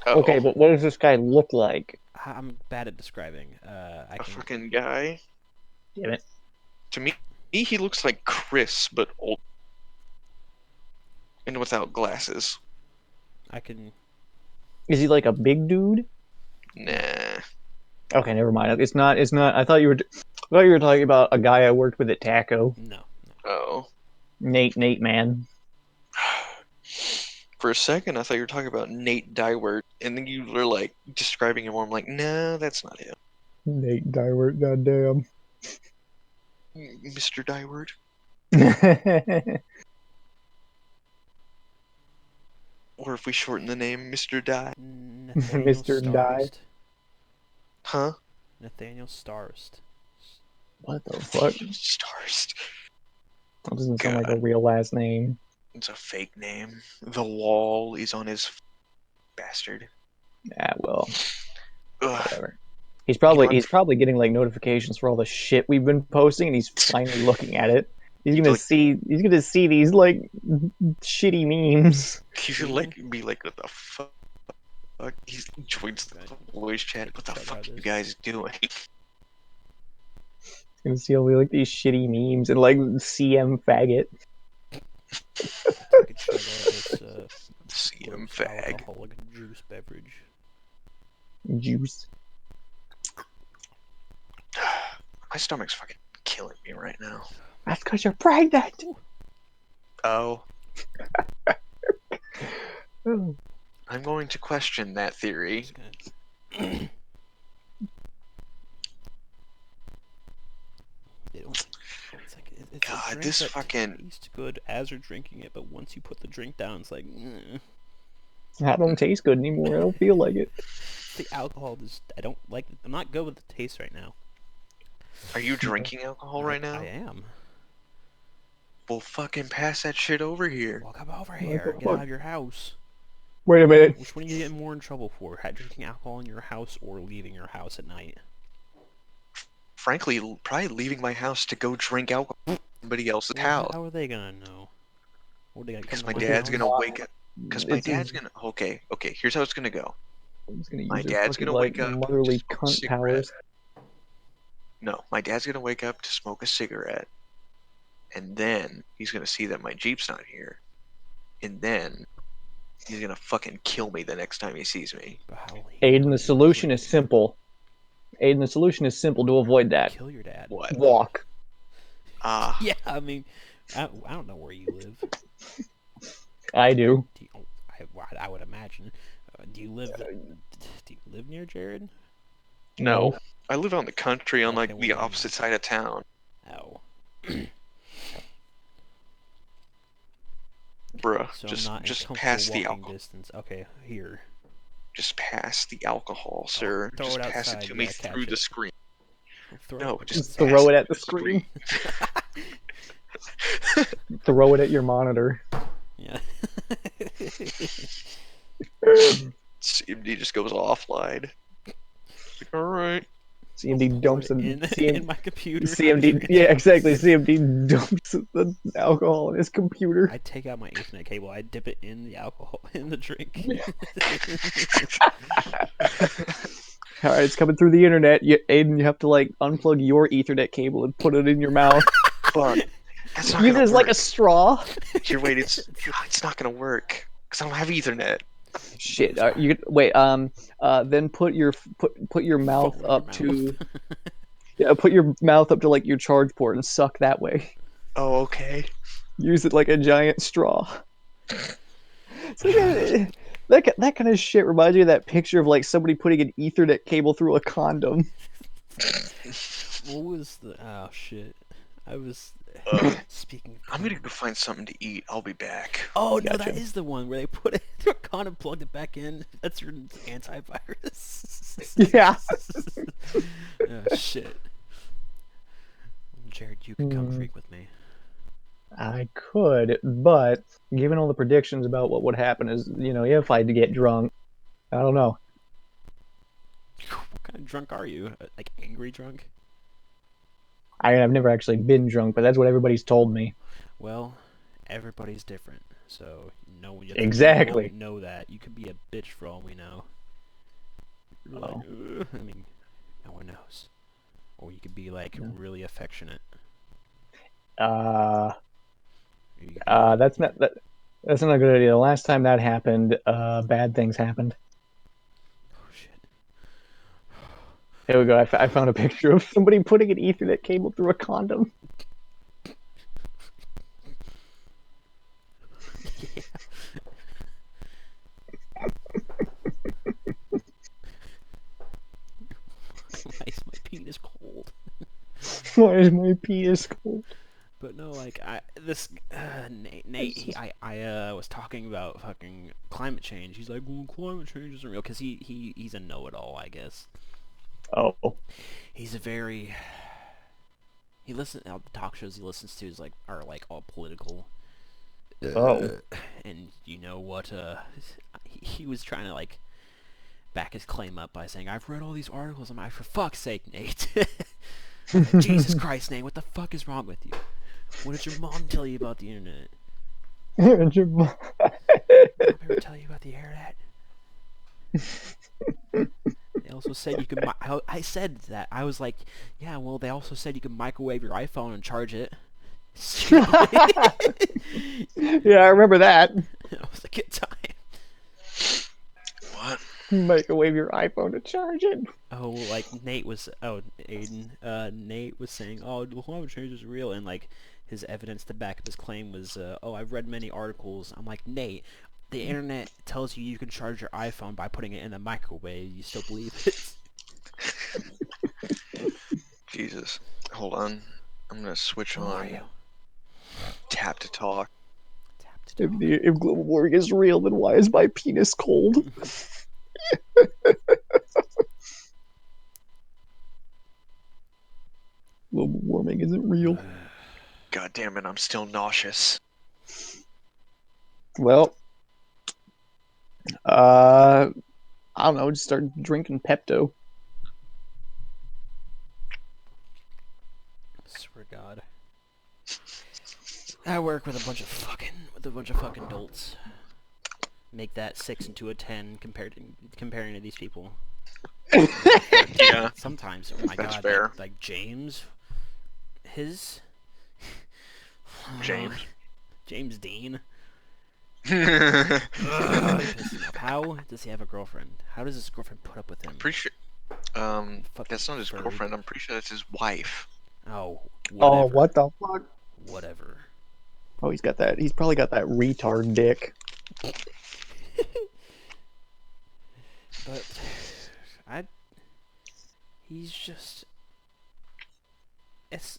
Okay,
Uh-oh.
but what does this guy look like?
I'm bad at describing. I
A
can.
fucking guy.
Damn it.
To me, he looks like Chris, but old and without glasses.
I can.
Is he like a big dude?
Nah.
Okay, never mind. It's not. It's not. I thought you were talking about a guy I worked with at Taco.
No.
Oh.
Nate, man.
For a second, I thought you were talking about Nate Dywert, and then you were like describing him more. I'm like, no, that's not him.
Nate Dywert, goddamn.
Mr. Dywert. Or if we shorten the name, Mr. Die.
Nathaniel
Mr. Die.
Starst.
Huh?
Nathaniel Starst.
What the fuck?
Stars.
That doesn't sound like a
God,
real last name.
it's a fake name. The wall is on his bastard.
Ah, well,
Ugh.
whatever. He's
You know
probably
what?
he's probably getting like notifications for all the shit we've been posting, and he's finally looking at it. He's
He'd be
gonna
like,
see he's gonna see these like shitty memes.
he should like be like, what the fuck? He joins the voice chat. What the
Check
fuck
out
are you
this.
guys doing?
He's gonna see all like these shitty memes and like CM faggot.
Take a chug out of this
CM
gross
fag.
alcoholic juice beverage.
Juice.
My stomach's fucking killing me right now.
That's because you're pregnant.
Oh,
Oh,
I'm going to question that theory.
Just gonna- They don't. It's like it's a
God,
drink
this
that
fucking.
tastes good as you're drinking it, but once you put the drink down, it's like
that don't taste good anymore. I don't feel like it.
the alcohol. Just I don't like. I'm not good with the taste right now.
Are you drinking alcohol right now?
I am.
Well, fucking pass that shit over here.
Well, come over
What
here.
the
Get out
fuck?
of your house.
Wait a minute.
Which one are you getting more in trouble for? Drinking alcohol in your house or leaving your house at night?
Frankly, probably leaving my house to go drink alcohol at somebody else's house.
How are they gonna know? What, they gotta come
Because
to
my
my
dad's
house?
gonna wake up. Because my
It's
dad's
his,
gonna. Okay, here's how it's gonna go.
he's gonna
My
use his
dad's
fucking
gonna
like
wake up to
motherly
smoke a
cunt
cigarette.
powers.
No, my dad's gonna wake up to smoke a cigarette, and then he's gonna see that my Jeep's not here, and then he's gonna fucking kill me the next time he sees me.
But how will he
Aiden,
know
the
that you're
solution is
drinking?
simple. Aiden, the solution is simple to avoid that.
Kill your dad.
What?
Walk.
Ah,
Yeah, I mean, I don't know where you live.
I do.
Do you, I would imagine. Do you live? Do you live near Jared?
no. I live out in the country on
Okay,
like
well
the
then-
opposite side of town.
Oh.
Bruh,
So I'm
just
not in
just
comfortable
pass the
walking
alcohol.
distance. Okay, here.
Just pass the alcohol, sir.
Throw
Just
it
pass it
outside,
to
you
me
gotta catch
through the
it.
screen.
Throw
No,
it
just
outside.
throw
pass
it at
to
the screen.
screen.
Throw it at your monitor.
Yeah.
CMD just goes offline. Like, all right.
CMD
Pour
dumps
it
in
in my computer.
CMD. Yeah, exactly. CMD dumps the alcohol in his computer.
I take out my Ethernet cable. I dip it in the alcohol in the drink.
All right, it's coming through the internet. Aiden, you have to like unplug your Ethernet cable and put it in your mouth.
Fuck. That's not
Use
gonna
it as
work.
like a straw.
Here, wait, it's not gonna work because I don't have Ethernet.
Shit. You could, wait. Then put your mouth
Phone in
up
your
to
mouth.
put your mouth up to like your charge port and suck that way.
Oh, okay.
Use it like a giant straw. So that kind of shit reminds me of that picture of like somebody putting an Ethernet cable through a condom.
What was the? Oh shit! I was speaking.
I'm gonna go find something to eat. I'll be back.
Oh no, that
Gotcha.
is the one where they put it through a condom, plugged it back in. That's your antivirus.
Yeah.
Oh shit. Jared, you could come drink with me.
I could, but given all the predictions about what would happen is, if I get drunk, I don't know.
What kind of drunk are you? Like angry drunk?
I've never actually been drunk, but that's what everybody's told me.
Well, everybody's different, so no, you
Exactly.
won't know that. You could be a bitch for all we know. You're like,
Oh.
"Ugh." I mean, no one knows. Or you could be like really affectionate. You could be like-
That's not a good idea. The last time that happened, bad things happened.
Oh shit.
Here we go. I found a picture of somebody putting an Ethernet cable through a condom.
Yeah. Why is my penis cold?
Why is my penis cold?
But no, like Nate, I was talking about fucking climate change. He's like, well, climate change isn't real, because he's a know-it-all, I guess.
Oh,
He's a very All the talk shows he listens to are like all political.
Oh.
And you know what? He was trying to like back his claim up by saying, "I've read all these articles." I'm like, for fuck's sake, Nate. Like, Jesus Christ, Nate, what the fuck is wrong with you? What did your mom tell you about the internet? Mom ever tell you about the internet? They also said you could. I said that. I was like, yeah. Well, they also said you could microwave your iPhone and charge it.
Yeah, I remember that.
It was a good time.
What?
Microwave your iPhone to charge it.
Oh, like Nate was. Oh, Aiden. Nate was saying, "Oh, the climate change is real," and like his evidence to back up his claim was, "Oh, I've read many articles." I'm like, Nate, the internet tells you can charge your iPhone by putting it in a microwave. You still believe it?
Jesus. Hold on. I'm gonna switch
Who are
on
you?
tap to talk.
Tap to talk.
If global warming is real, then why is my penis cold? Global warming isn't real.
God damn it, I'm still nauseous.
Well, I don't know. Just start drinking Pepto.
Swear to God. I work with a bunch of fucking dolts. Make that 6 into a 10 comparing to these people.
Yeah,
Sometimes, oh my
that's
God,
fair.
like James, his
James.
James Dean.
I'm
Pissed him off. How does he have a girlfriend? How does his girlfriend put up with him?
pretty sure.
Fucking
That's not his
bird.
girlfriend. I'm pretty sure that's his wife.
Oh, whatever.
Oh, what the fuck?
Whatever.
Oh, he's got that. He's probably got that retard dick.
But he's just it's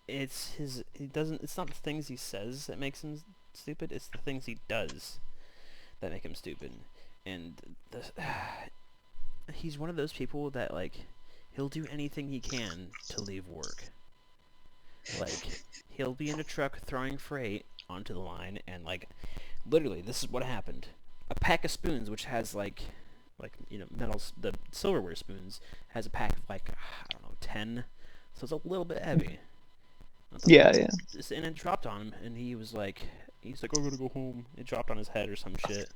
it's his he doesn't it's not the things he says that makes him stupid, it's the things he does that make him stupid. And he's one of those people that like he'll do anything he can to leave work. Like he'll be in a truck throwing freight onto the line and like literally this is what happened. A pack of spoons which has like metals, the silverware spoons has a pack of like I don't know 10, so it's a little bit heavy.
Yeah, yeah.
And it dropped on him, and he's like, I'm gonna go home. It dropped on his head or some shit.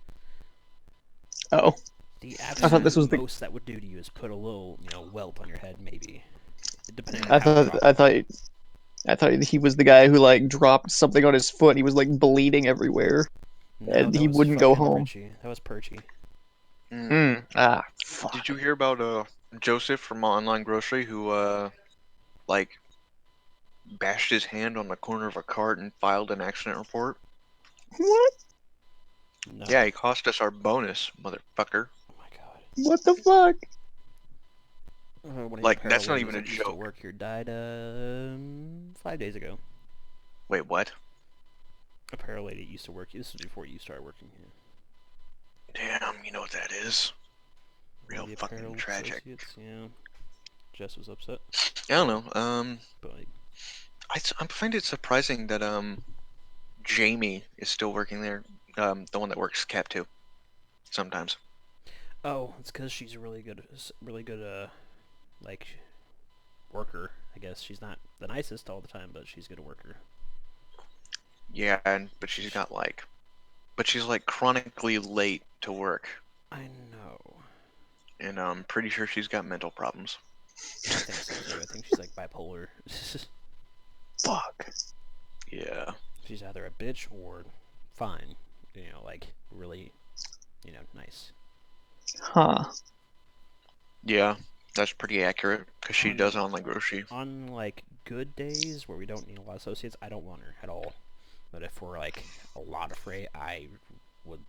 Oh,
The
I thought this was
absolute
the.
most that would do to you is put a little, welt on your head, maybe, depending on
I
how it
thought.
dropped.
I thought he was the guy who like dropped something on his foot. He was like bleeding everywhere,
No,
and
that
he
was
wouldn't go
fucking
home.
Perchy. That was Perchy.
Fuck.
Did you hear about Joseph from Online Grocery who like bashed his hand on the corner of a cart and filed an accident report?
What?
No.
Yeah, he cost us our bonus, motherfucker.
Oh my god.
What the fuck?
One of your
Like, that's not
paraladies
even a
that used to
joke.
work here died 5 days ago.
Wait, what?
A paralady that used to work here. This was before you started working here.
Damn, you know what that is? Real
Maybe
fucking
apparel
tragic.
associates, yeah. Jess was upset,
I don't know.
but like,
I find it surprising that Jamie is still working there. The one that works Cap 2. Sometimes.
oh, it's because she's a really good, like, worker. I guess she's not the nicest all the time, but she's a good worker.
Yeah, but she's like chronically late to work,
I know.
and I'm pretty sure she's got mental problems.
I think so too. I think she's like bipolar.
Fuck.
Yeah.
She's either a bitch or fine. Like really, nice.
Huh.
Yeah, that's pretty accurate, because she
On
does online grocery.
on like good days where we don't need a lot of associates, I don't want her at all. But if we're like a lot of freight, I would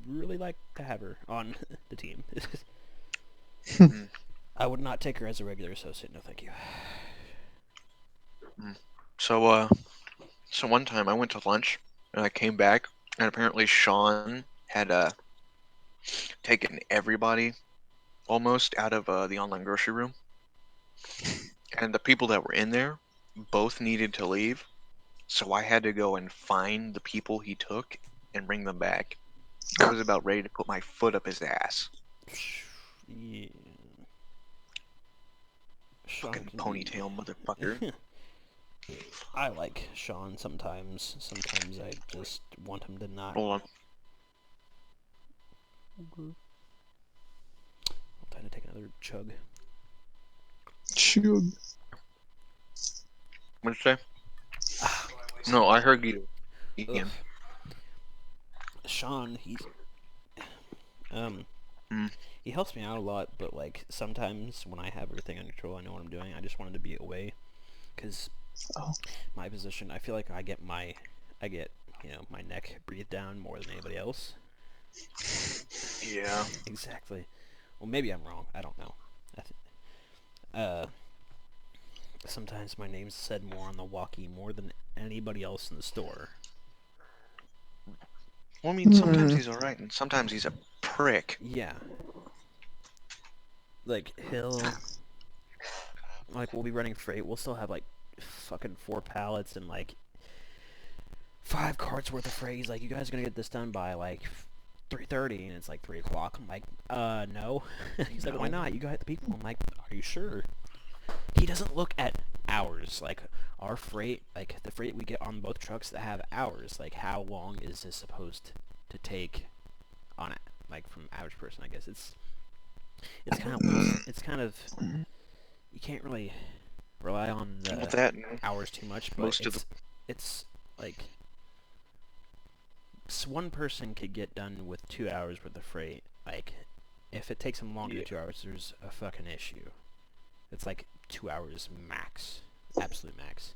really like to have her on the team. I would not take her as a regular associate. No, thank you.
So, so one time I went to lunch, and I came back, and apparently Sean had taken everybody almost out of the online grocery room. And the people that were in there both needed to leave, so I had to go and find the people he took and bring them back. I was about ready to put my foot up his ass.
Yeah. Sean
Fucking
can
ponytail motherfucker.
be. I like Sean sometimes. Sometimes I just want him to not.
Hold on.
I'm trying to take another chug.
Chug.
What'd you say?
Ah,
No, I heard you.
ugh.
Ian.
Sean, he's
Mm.
he helps me out a lot, but like sometimes when I have everything under control, I know what I'm doing. I just want him to be away, because my position, I feel like I get my neck breathed down more than anybody else.
Yeah.
Exactly. Well, maybe I'm wrong. I don't know. Sometimes my name's said more on the walkie more than anybody else in the store.
Well, I mean, sometimes he's alright, and sometimes he's a prick.
Yeah. Like, we'll be running freight. We'll still have, like, fucking 4 pallets and, like, 5 carts worth of freight. He's like, you guys are gonna get this done by, like, 3:30, and it's like 3 o'clock. I'm like, no. He's like, why not? You got the people. I'm like, are you sure? He doesn't look at hours. Like, our freight, like, the freight we get on both trucks that have hours, like, how long is this supposed to take on it? Like, from average person, I guess. It's kind of loose. It's kind of, you can't really rely on
Well,
the
that
hours too much, but
most of the
it's like, one person could get done with 2 hours worth of freight. Like, if it takes them longer than 2 hours, there's a fucking issue. It's like 2 hours max, absolute max.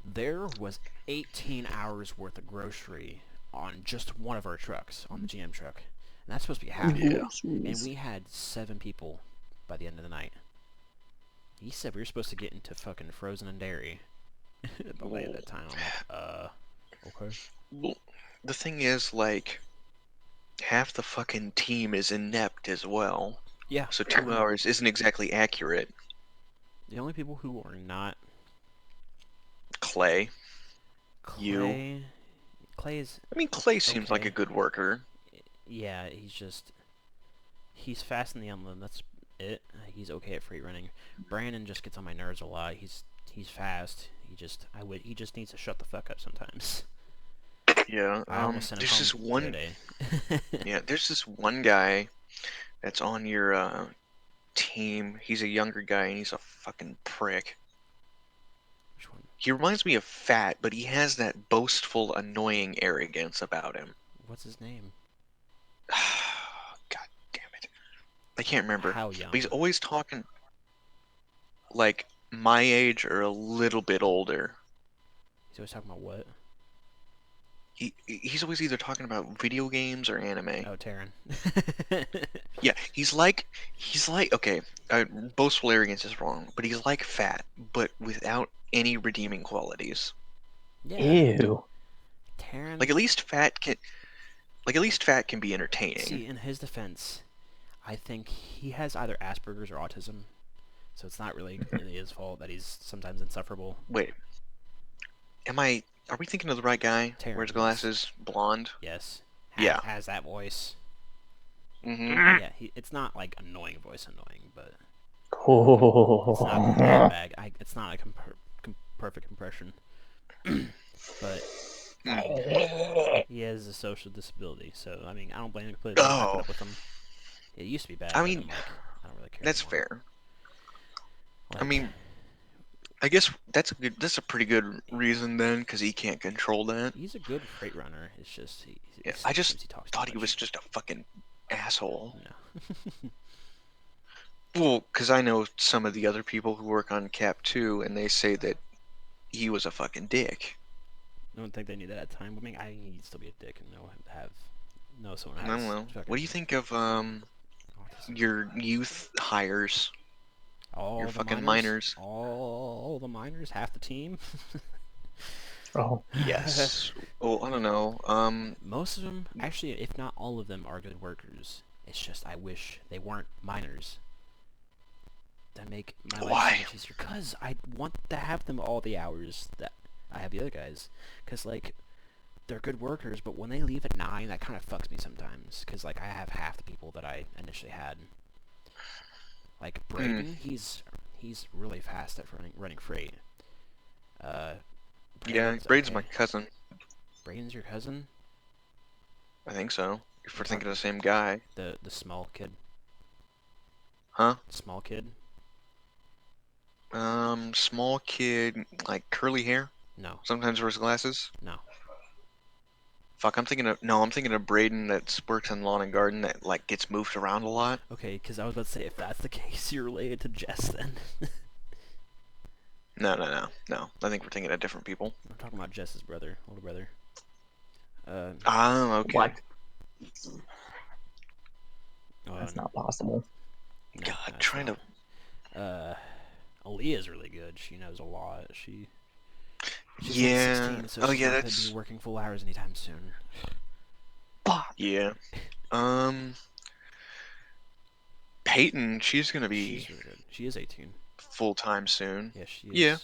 There was 18 hours worth of grocery on just one of our trucks, on the GM truck, and that's supposed to be half.
Yeah.
And we had 7 people by the end of the night. He said we were supposed to get into fucking frozen and dairy by that time. I'm like, okay.
Well, the thing is, like, half the fucking team is inept as well.
Yeah.
So 2 hours isn't exactly accurate.
The only people who are not
Clay.
Clay. Clay is,
I mean, Clay seems like
okay.
a good worker.
Yeah, he's fast in the inland. That's it. He's okay at freight running. Brandon just gets on my nerves a lot. He's fast. He just needs to shut the fuck up sometimes.
Yeah.
I almost sent him
There's
home
this
the
one.
other day.
Yeah, there's this one guy that's on your team. He's a younger guy and he's a fucking prick.
Which one?
He reminds me of Fat, but he has that boastful, annoying arrogance about him.
What's his name?
God damn it. I can't remember.
How young?
But he's always talking like my age or a little bit older.
He's always talking about what?
He's always either talking about video games or anime.
Oh, Taryn.
Yeah, he's like okay, boastful arrogance is wrong, but he's like Fat, but without any redeeming qualities.
Yeah.
Ew.
Taryn.
Like at least Fat can be entertaining.
See, in his defense, I think he has either Asperger's or autism, so it's not really his fault that he's sometimes insufferable.
Wait, are we thinking of the right guy?
Taryn,
Wears
yes.
glasses, blonde.
Yes.
Yeah.
Has that voice.
Mm-hmm.
Yeah, it's not like annoying voice annoying, but
Oh.
it's not bad. It's not a perfect impression. But he has a social disability, so I mean, I don't blame him completely. I put
Oh,
up with him. It used to be bad,
I
but
mean,
I'm like, I don't really care
that's
anymore.
fair.
Like,
I mean, I guess that's a pretty good reason then, because he can't control that.
he's a good freight runner. It's just
Yeah, I
sometimes
just
he talks too
thought he was
much.
just a fucking asshole.
No.
Well, because I know some of the other people who work on Cap 2, and they say that he was a fucking dick.
I don't think they knew that at the time. I mean, he'd still be a dick and know someone
I
has
don't know.
fucking
What do you think of
autism.
your youth hires? Your fucking miners?
All the miners, half the team.
Oh.
Yes. Well, I don't know.
Most of them, actually, if not all of them, are good workers. It's just I wish they weren't miners. That make my life so
Why?
much easier. Cause I want to have them all the hours that I have the other guys. Cause like they're good workers, but when they leave at 9, that kind of fucks me sometimes. Cause like I have half the people that I initially had. Like Braden, he's really fast at running freight.
Yeah,
Braden's
Braden's my
okay.
cousin.
Braden's your cousin?
I think so. If we're
Talk-
thinking of the same guy.
The small kid.
Huh?
Small kid?
Small kid, like curly hair.
No.
Sometimes wears glasses.
No.
Fuck, I'm thinking of Braden that works in lawn and garden that like gets moved around a lot.
Okay, because I was about to say, if that's the case, you're related to Jess then.
No. I think we're thinking of different people.
I'm talking about Jess's brother, older brother.
Okay.
What?
Oh,
That's not possible.
no,
God,
that's
trying
not.
to.
Aaliyah's really good. She knows a lot. She's only
Yeah.
16, so
Oh
she's
yeah,
not going to be
that's.
working full hours anytime soon.
Fuck.
Yeah. Um. Peyton, she's gonna be
She's really good. She is 18.
full time soon.
Yes, she is.
Yeah.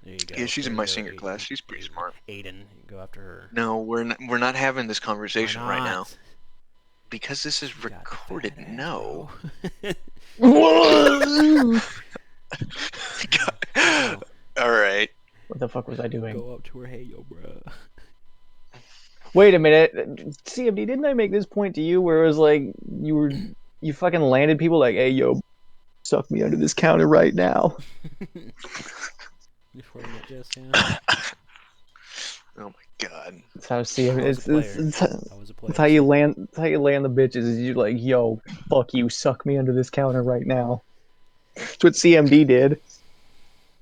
There you
Yeah,
go.
she's
There
in
you
my
go,
senior class. She's pretty smart.
Aiden, go after her.
No, we're not having this
Why
conversation right now
not?
because this is
She got the
recorded.
fat ass,
No.
bro.
What
God. All right.
the fuck was I doing?
Go up to her, hey, yo, bro.
Wait a minute, CMD. Didn't I make this point to you where it was like you fucking landed people like, hey yo, suck me under this counter right now?
Before I met Jess, yeah.
Oh my God.
That's how CMD.
I was a player. I was a player.
That's how you land. That's how you land the bitches. Is you like, yo, fuck you, suck me under this counter right now. That's what CMD did.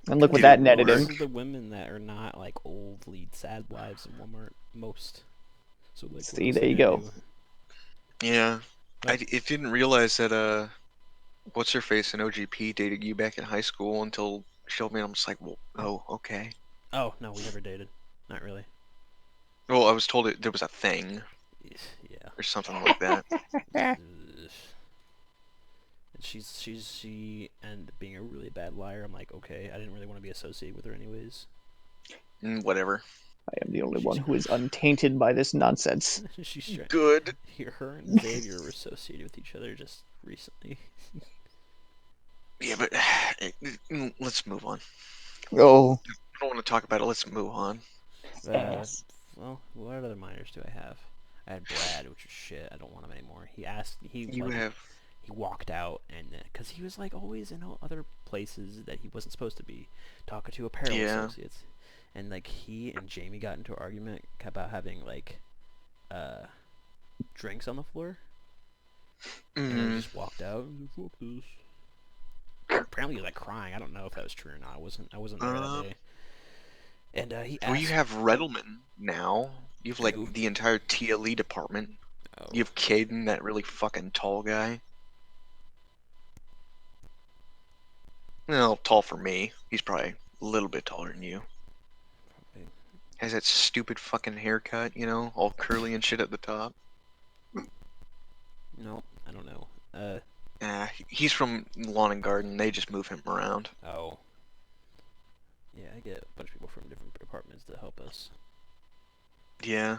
And look what
Did
that
it
netted
work?
him.
Most of the women that are not like old lead sad wives in Walmart, most. So like,
See,
what else
there you
can I
go.
do?
Yeah. I
What?
didn't realize that what's her face in OGP dated you back in high school until she told me. And I'm just like, well, oh, okay.
Oh no, we never dated. Not really.
Well, I was told there was a thing
Yeah.
or something like that.
Ugh. And she ended up being a really bad liar. I'm like, okay, I didn't really want to be associated with her anyways.
Whatever.
I am the only
She's-
one who is untainted by this nonsense.
She's trying.
Good.
Her and Xavier were associated with each other just recently.
Yeah, but let's move on.
Oh,
I don't want to talk about it. Let's move on.
ass.
Well, what other minors do I have? I had Brad, which was shit. I don't want him anymore. He asked.
You have.
He walked out, and because he was like always in other places that he wasn't supposed to be, talking to apparel
Yeah.
associates, and like he and Jamie got into an argument about having like drinks on the floor, and then he just walked out. And said, fuck this. Apparently he was like crying. I don't know if that was true or not. I wasn't there that day. And he asked.
Well, you have Redelman now. You have like
Who?
the entire TLE department.
Oh.
You have Caden, that really fucking tall guy. Well, tall for me. He's probably a little bit taller than you. Has that stupid fucking haircut, all curly and shit at the top.
No, I don't know.
He's from Lawn and Garden. They just move him around.
Oh. Yeah, I get a bunch of people from different departments to help us.
Yeah.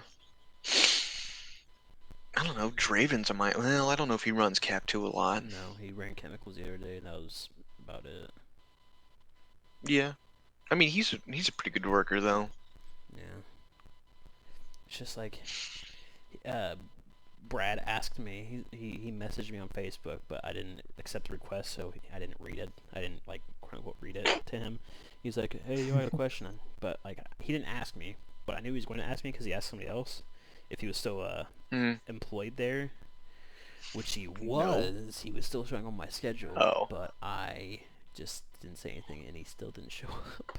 I don't know. Draven's well, I don't know if he runs Cap 2 a lot.
No, he ran chemicals the other day, and that was about it.
Yeah. I mean, he's a pretty good worker, though.
Yeah. It's just like, Brad asked me. He messaged me on Facebook, but I didn't accept the request, so I didn't read it. I didn't like quote unquote read it to him. He's like, "Hey, you had a question," but like he didn't ask me, but I knew he was going to ask me because he asked somebody else if he was still employed there, which he was. He was still showing on my schedule,
Oh.
but I just didn't say anything, and he still didn't show up.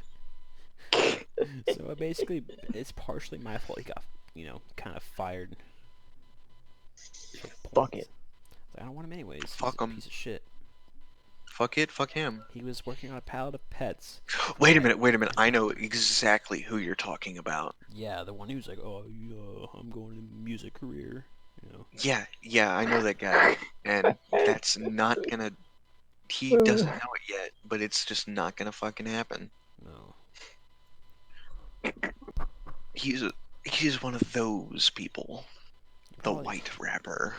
So it's partially my fault. He got, kind of fired.
Fuck it.
I don't want him anyways.
Fuck
He's a
him.
piece of shit.
Fuck it. Fuck him.
He was working on a pallet of pets.
Wait a minute. I know exactly who you're talking about.
Yeah, the one who's like, oh, yeah, I'm going to music career.
Yeah, I know that guy. And that's not gonna he doesn't know it yet, but it's just not gonna fucking happen.
No.
He's one of those people. The
Probably.
white rapper.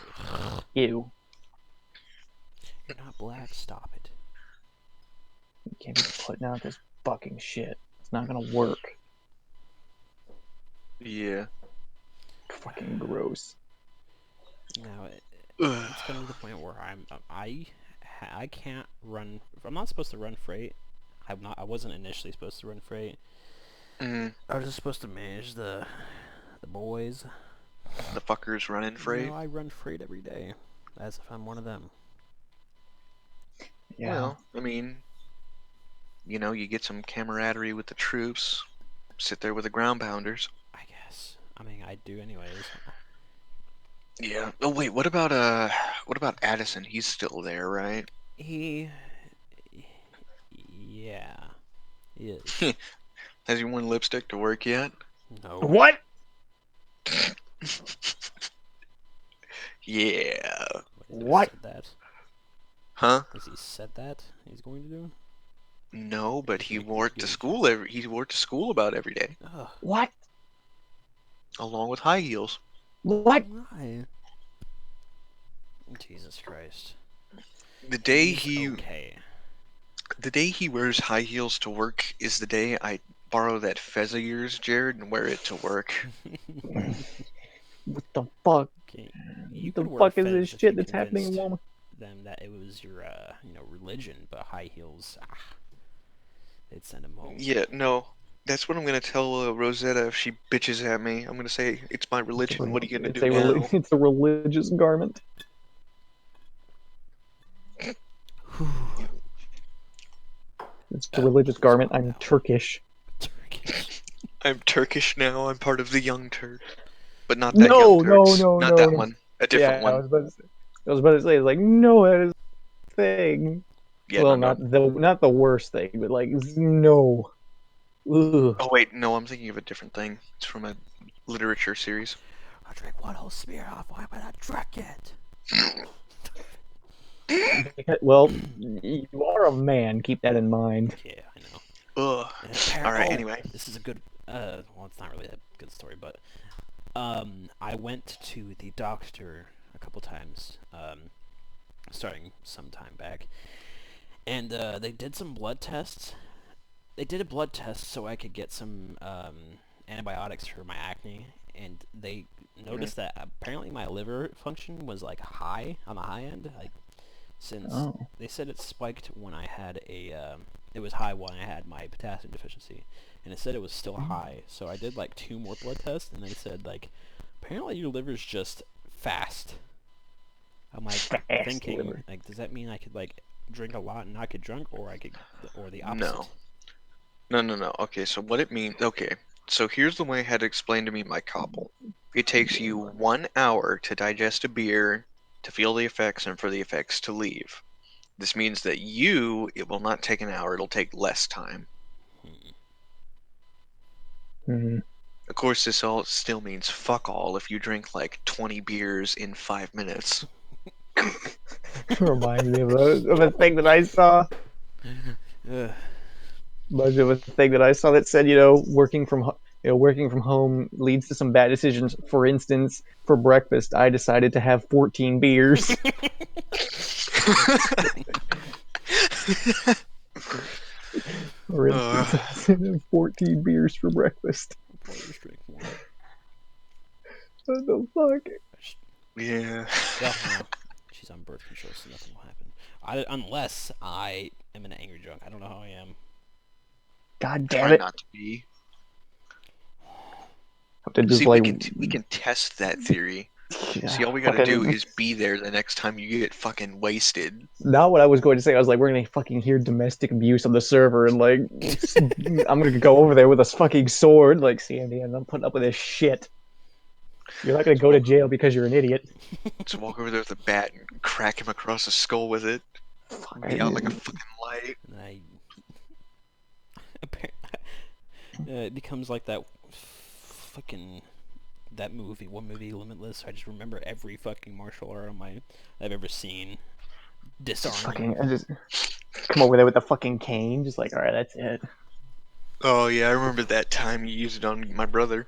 Ew.
You're not black. Stop it.
You can't be putting out this fucking shit. It's not gonna work.
Yeah.
Fucking gross.
Now it's coming to the point where I can't run. I'm not supposed to run freight. I wasn't initially supposed to run freight.
Mm,
I was just supposed to manage the boys.
the fuckers running freight.
No, I run freight every day, as if I'm one of them.
Yeah.
Well, I mean, you get some camaraderie with the troops. Sit there with the ground pounders.
I guess. I mean, I do anyways.
Yeah. Oh wait, what about Addison? He's still there, right?
Yeah, he is.
Has he worn lipstick to work yet?
No.
What?
Yeah.
What?
Said that?
Huh?
Has he said that he's going to do?
No, but he
He's
wore it to
good.
school he wore it to school about every day,
Ugh.
What?
along with high heels.
What?
Why? Jesus Christ.
The day
He's okay.
the day he wears high heels to work is the day I borrow that fez of yours, Jared, and wear it to work.
What the fuck?
Okay. You
What the
could wear
fuck is
fez
this
if
shit
you
that's happening in
convinced
Walmart?
them that it was your, religion, but high heels, they'd send him home.
Yeah, no. That's what I'm gonna tell Rosetta if she bitches at me. I'm gonna say, it's my religion. What are you gonna do now?
It's a religious garment. It's a religious garment.
Spot
I'm
that one.
Turkish.
Turkish.
I'm Turkish now. I'm part of the Young Turk. But not that Young
No, no,
Turks.
no,
Not
no,
that
no.
one. A different
Yeah,
one.
I was about to say, it's like, no, that is a thing.
Yeah,
Well,
no.
not the worst thing, but like, no. Ugh.
Oh wait, no, I'm thinking of a different thing. It's from a literature series.
I'll drink one whole spear off. Why would I drink it?
Well, you are a man. Keep that in mind.
Yeah, I know.
Ugh.
And
Alright, anyway.
This is a good. Well, it's not really a good story, but I went to the doctor a couple times, starting some time back, and they did some blood tests. They did a blood test so I could get some antibiotics for my acne, and they noticed that apparently my liver function was like high on the high end, like since
Oh.
they said it spiked when I had it was high when I had my potassium deficiency, and it said it was still high. So I did like 2 more blood tests, and they said like apparently your liver's just fast. I'm like
Fast
thinking
liver.
like, does that mean I could like drink a lot and not get drunk, or or the opposite?
No. No. Okay, so what it means. Okay, so here's the way I had to explain to me my couple. It takes you 1 hour to digest a beer, to feel the effects, and for the effects to leave. This means that it will not take an hour, it'll take less time.
Hmm.
Of course, this all still means fuck all if you drink like 20 beers in 5 minutes.
Reminds me of a thing that I saw.
Ugh.
Reminds me of a thing that I saw that said, working from home leads to some bad decisions. For instance, for breakfast, I decided to have 14 beers. For instance, I said I have 14 beers for breakfast.
Probably just drink more.
What the fuck?
Yeah.
Well, no, she's on birth control, so nothing will happen. Unless I am an angry drunk. I don't know how I am.
God damn
Try
it!
not to be.
Have to just
See,
like
we can test that theory. See, all we gotta
fucking-
do is be there the next time you get fucking wasted.
Not what I was going to say. I was like, we're gonna fucking hear domestic abuse on the server, and like, I'm gonna go over there with a fucking sword. Like, see, Andy, I'm putting up with this shit. You're not gonna go to jail because you're an idiot.
Just walk over there with a bat and crack him across the skull with it.
Fuck,
Be out like a fucking light.
And it becomes like that fucking one movie, Limitless. I just remember every fucking martial art I've ever seen. Disarming.
I just come over there with the fucking cane, just like, all right, that's it.
Oh yeah, I remember that time you used it on my brother.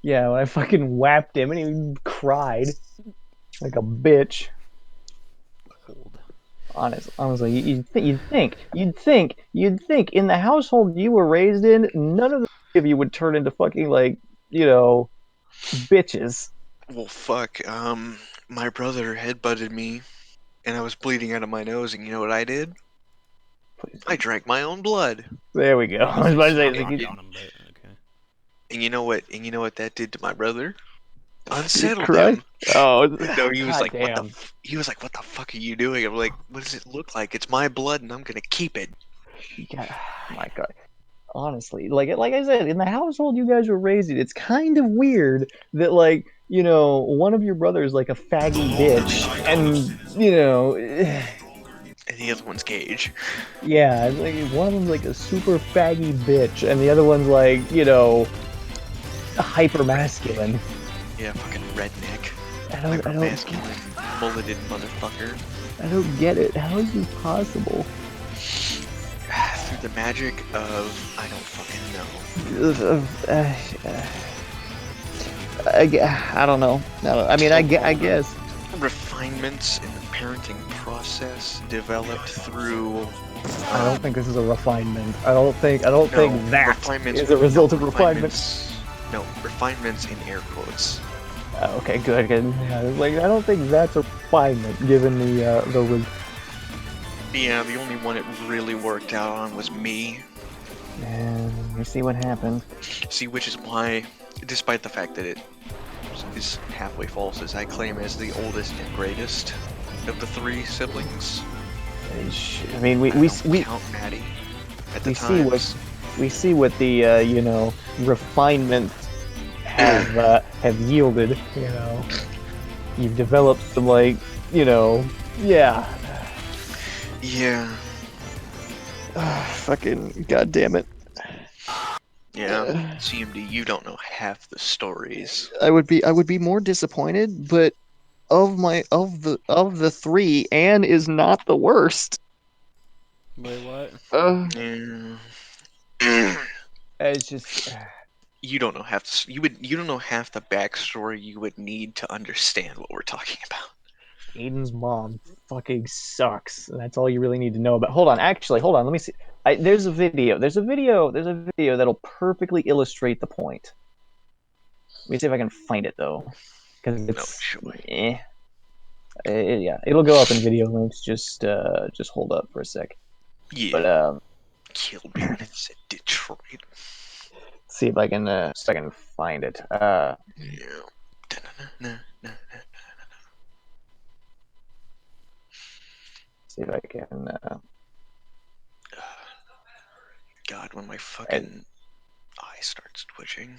Yeah, when I fucking whapped him and he cried like a bitch.
Cold.
Honestly, you'd think in the household you were raised in, none of the of you would turn into fucking like, bitches.
Well, fuck. My brother headbutted me, and I was bleeding out of my nose, and you know what I did?
Please
I
don't.
drank my own blood.
There we
I
go.
was
I
gonna
was
say
about to say,
Snout
it's like,
rocked on him, but okay.
And you know what? And you know what that did to my brother?
you
Unsettled
cry?
him.
Oh,
No, he was
god
like, "What the?"
damn.
He was like, "What the fuck are you doing?" I'm like, "What does it look like? It's my blood, and I'm gonna keep it."
God, my god. Honestly, like I said, in the household you guys were raised in, it's kind of weird that like, one of your brothers like a faggy bitch, and
And the other one's Gage.
yeah, it's like one of them's like a super faggy bitch, and the other one's like, hyper
Redneck.
masculine.
Yeah, fucking redneck.
I
Hyper
don't get,
masculine, mulleted motherfucker.
I don't get it. How is this possible?
Through the magic of I don't fucking
I don't know. I mean, I
know.
guess.
Refinements in the parenting process developed through
I don't
um
think this is a refinement. I don't think
no
that
refinements
is a
no
result of refinement.
refinements no refinements in air quotes.
Okay, good. Yeah, like I don't think that's a refinement given the
Yeah, the only one it really worked out on was me.
and you see what happened.
See, which is why, despite the fact that it is halfway false, as I claim as the oldest and greatest of the three siblings.
I mean,
I don't count Maddie at the
we see what
times.
we see what the refinement have yielded. You've developed some like yeah.
Yeah,
Fucking goddamn it.
yeah. CMD, you don't know half the stories.
I would be more disappointed, but of the three, Anne is not the worst.
Wait, what?
Yeah.
It's just
You don't know half you don't know half the backstory you would need to understand what we're talking about.
Aiden's mom fucking sucks. That's all you really need to know about. Hold on. Let me see. There's a video. There's a video that'll perfectly illustrate the point. Let me see if I can find it though, because
No,
it's
joy.
yeah, it'll go up in video links. Just hold up for a sec.
Yeah.
But
Kill Baron and said Detroit.
see if I can find it.
Yeah. Da-na-na-na-na.
See if I can.
God, when my
I,
fucking eye starts twitching.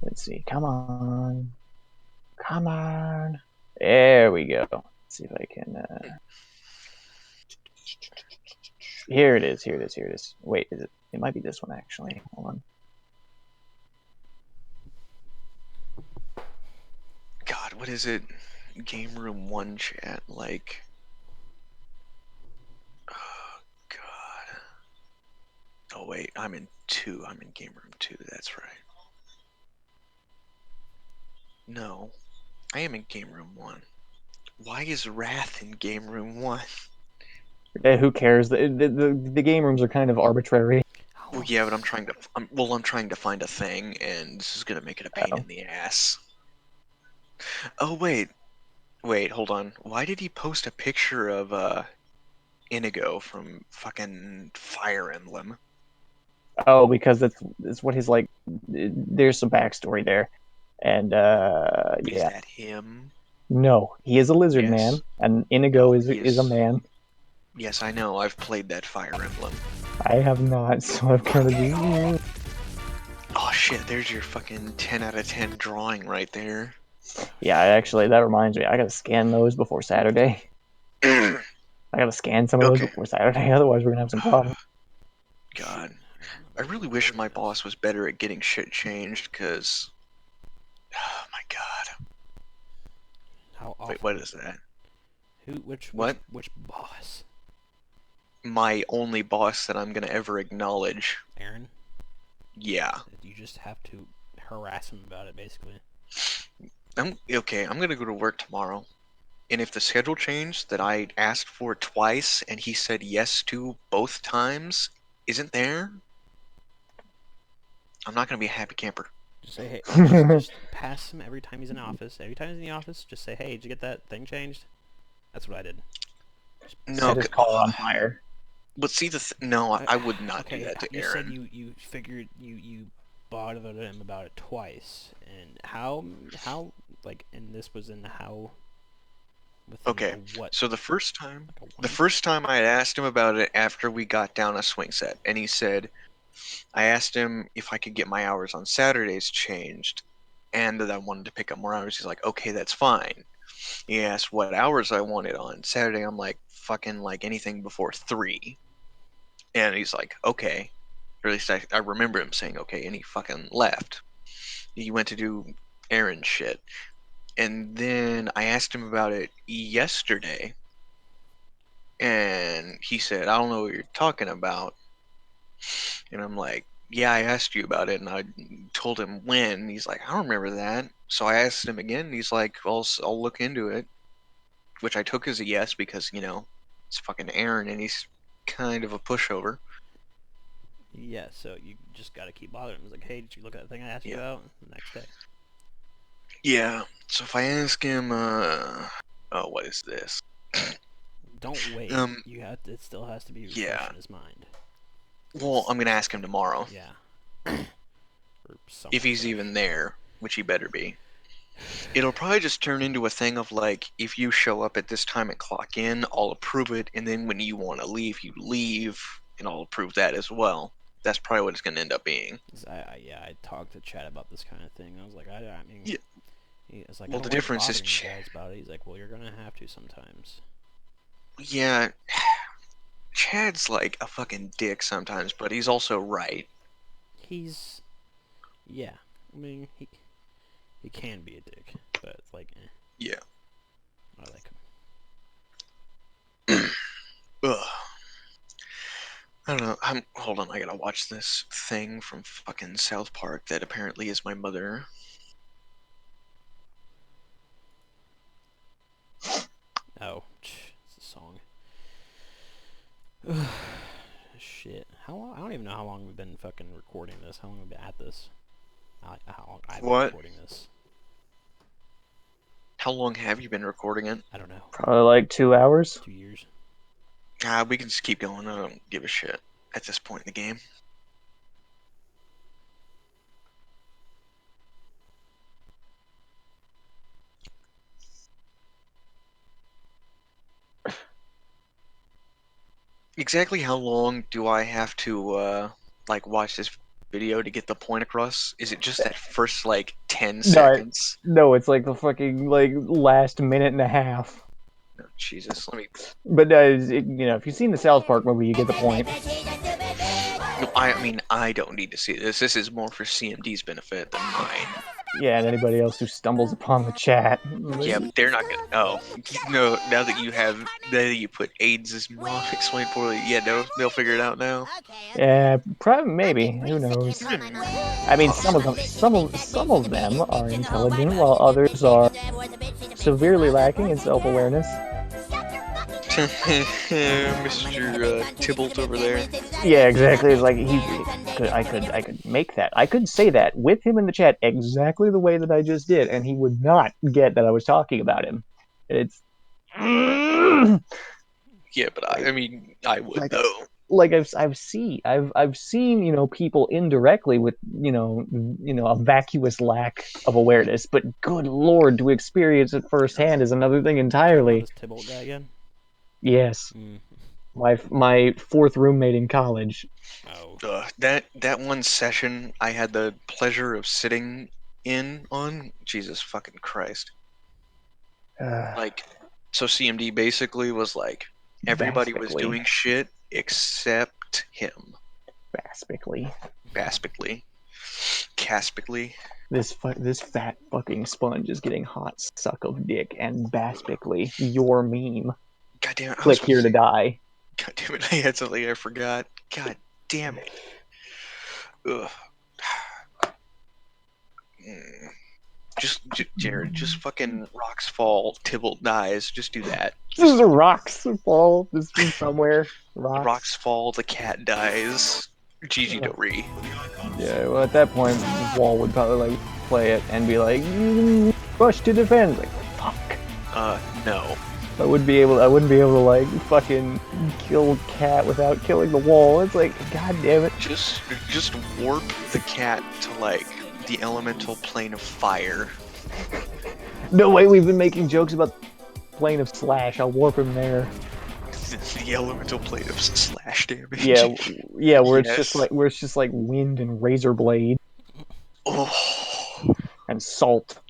let's see. Come on. There we go. Let's see if I can. Here it is. Here it is. Here it is. Wait, is it? It might be this one actually. Hold on.
God, what is it? Game Room 1 chat, like. Oh, God. Oh, wait, I'm in 2. I'm in Game Room 2, that's right. No, I am in Game Room 1. Why is Wrath in Game Room 1?
Who cares? The game rooms are kind of arbitrary.
Well, yeah, but I'm trying to find a thing, and this is gonna make it a pain
Oh,
in the ass. Oh, wait, hold on. Why did he post a picture of, Inigo from fucking Fire Emblem?
oh, because that's what his like. There's some backstory there, and
Is
yeah.
that him?
No, he is a lizard man,
Yes.
and Inigo
No,
is a man.
Yes, I know. I've played that Fire Emblem.
I have not, so I've kind of just.
Oh shit, there's your fucking 10 out of 10 drawing right there.
Yeah, actually, that reminds me. I gotta scan those before Saturday.
Okay.
I gotta scan some of those before Saturday. Otherwise, we're gonna have some problems.
God. I really wish my boss was better at getting shit changed, because... Oh my god.
How
Wait, what
often?
is that?
Who? Which
What?
which boss?
My only boss that I'm gonna ever acknowledge.
Aaron?
Yeah.
You just have to harass him about it, basically.
Okay, I'm gonna go to work tomorrow. And if the schedule change that I asked for twice and he said yes to both times isn't there, I'm not gonna be a happy camper.
Just say, hey, just pass him every time he's in office. Every time he's in the office, just say, hey, did you get that thing changed? That's what I did. Just
No,
Set his car on fire.
but see no,
Uh,
I would not do
okay,
that to
you said
Aaron.
you figured you bothered him about it twice, and how like, and this was in how within
Okay,
a what,
so
like a
the
week?
first time I had asked him about it after we got down a swing set, and he said, I asked him if I could get my hours on Saturdays changed, and that I wanted to pick up more hours. He's like, okay, that's fine. He asked what hours I wanted on Saturday. I'm like, fucking like anything before 3. And he's like, okay. Or at least I remember him saying okay, and he fucking left. He went to do errand shit. And then I asked him about it yesterday, and he said, I don't know what you're talking about. And I'm like, yeah, I asked you about it, and I told him when. He's like, I don't remember that. So I asked him again, and he's like, well, I'll look into it, which I took as a yes because, it's fucking Aaron, and he's kind of a pushover.
Yeah, so you just gotta keep bothering him. It's like, hey, did you look at the thing I asked you
Yeah.
about? The next day.
Yeah. So if I ask him, oh, what is this?
Don't wait.
Um,
You have to, it still has to be fresh
yeah.
in his mind.
Well, I'm gonna ask him tomorrow
Yeah. Or
if
somewhat
he's
fresh.
even there, which he better be. It'll probably just turn into a thing of like, if you show up at this time and clock in, I'll approve it, and then when you want to leave, you leave, and I'll approve that as well. That's probably what it's gonna end up being.
I talked to Chad about this kind of thing. I was like, I mean,
Yeah.
it's like, I
Well, the
don't like
difference is,
bothering you guys about it. He's like, well, you're gonna have to sometimes.
yeah, Chad's like a fucking dick sometimes, but he's also right.
He's, yeah. I mean, he can be a dick, but it's like,
Yeah.
I like him.
Ugh. I don't know. Hold on. I gotta watch this thing from fucking South Park that apparently is my mother.
Oh, it's a song. Shit. How long? I don't even know how long we've been fucking recording this. How long we've been at this? How long I've been
What?
recording this?
How long have you been recording it?
I don't know.
Probably like 2 hours.
2 years.
We can just keep going. I don't give a shit at this point in the game. Exactly how long do I have to like watch this video to get the point across? Is it just that first like 10
No,
seconds?
no, it's like the fucking like last minute and a half.
Oh, Jesus, let me.
But if you've seen the South Park movie, you get the point.
No, I mean, I don't need to see this. This is more for CMD's benefit than mine.
Yeah, and anybody else who stumbles upon the chat.
Yeah, but they're not gonna. Oh, no! Now that you put AIDS as mom explained poorly, yeah, they'll figure it out now.
Yeah, probably maybe. Who knows? I mean, some of them are intelligent, while others are severely lacking in self-awareness.
Mr. Tybalt over there.
Yeah, exactly. It's like I could make that. I could say that with him in the chat exactly the way that I just did, and he would not get that I was talking about him. It's
Yeah, but
like
I mean, I would
like
though.
like I've seen people indirectly with a vacuous lack of awareness, but good lord, to experience it firsthand is another thing
Talking about
entirely.
this Tybalt guy again?
Yes,
Mm.
my fourth roommate in college.
Oh.
That one session I had the pleasure of sitting in on. Jesus fucking Christ! Like, so CMD basically was like everybody was
Vaspically,
doing shit except him.
vaspically.
Baspically, Caspically.
this fat fucking sponge is getting hot suck of dick and Bass Bickley, your meme.
God damn it! I was
Click
supposed
here
to
to
say.
die.
God damn it! I had something I forgot. God damn it! Ugh. Mm. Jared, just fucking rocks fall, Tybalt dies. Just do that.
This is
Just
rocks fall. This from somewhere.
the
Rocks.
rocks fall, the cat dies. Gigi Dory.
Yeah, well, at that point, Wall would probably like play it and be like, "Rush to defend." Like, fuck.
No.
I wouldn't be able to like fucking kill Cat without killing the Wall. It's like, god damn it.
Just warp the cat to like the elemental plane of fire.
No way. We've been making jokes about plane of Slash. I'll warp him there.
The elemental plane of slash damage.
Yeah, yeah. Where
Yes.
it's just like wind and razor blade
Oh.
and salt.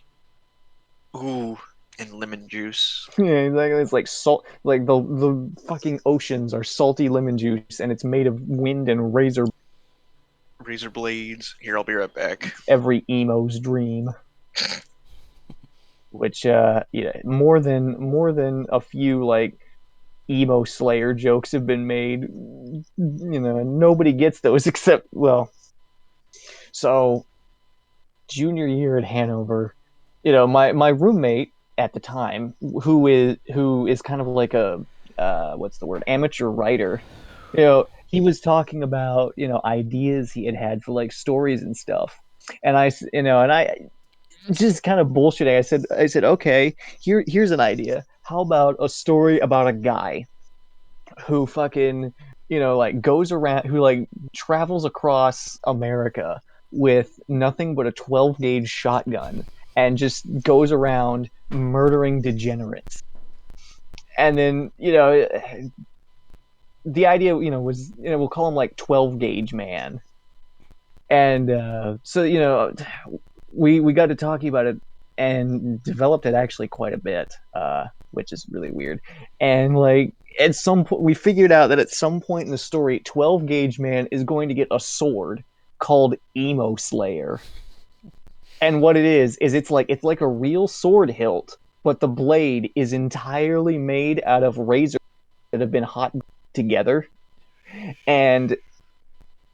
Ooh. And lemon juice.
Yeah, exactly. It's like salt. Like the fucking oceans are salty lemon juice, and it's made of wind and razor.
Razor blades. Here, I'll be right back.
Every emo's dream. Which yeah, more than a few like emo Slayer jokes have been made. And nobody gets those except so junior year at Hanover, my roommate at the time, who is kind of like a what's the word, amateur writer. He was talking about ideas he had for like stories and stuff, and I just kind of bullshitting. I said, okay, here's an idea. How about a story about a guy who fucking like goes around, who like travels across America with nothing but a 12 gauge shotgun and just goes around murdering degenerates. And then the idea was we'll call him like 12 gauge man. And so we got to talking about it and developed it actually quite a bit, which is really weird. And like at some point, we figured out that at some point in the story, 12 gauge man is going to get a sword called Emo Slayer. And what it is it's like a real sword hilt, but the blade is entirely made out of razors that have been hot together. And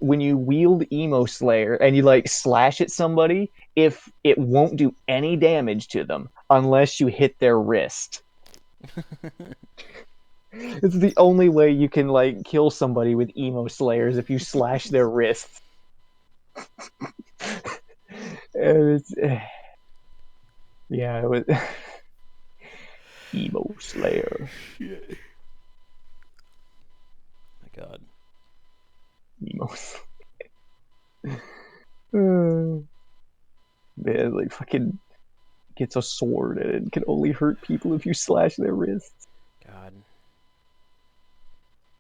when you wield Emo Slayer and you like slash at somebody, if it won't do any damage to them unless you hit their wrist. It's the only way you can like kill somebody with Emo Slayers, if you slash their wrists. And it's, yeah, it was Emo Slayer.
Shit. My God.
Emo. Man, like fucking gets a sword and it can only hurt people if you slash their wrists.
God.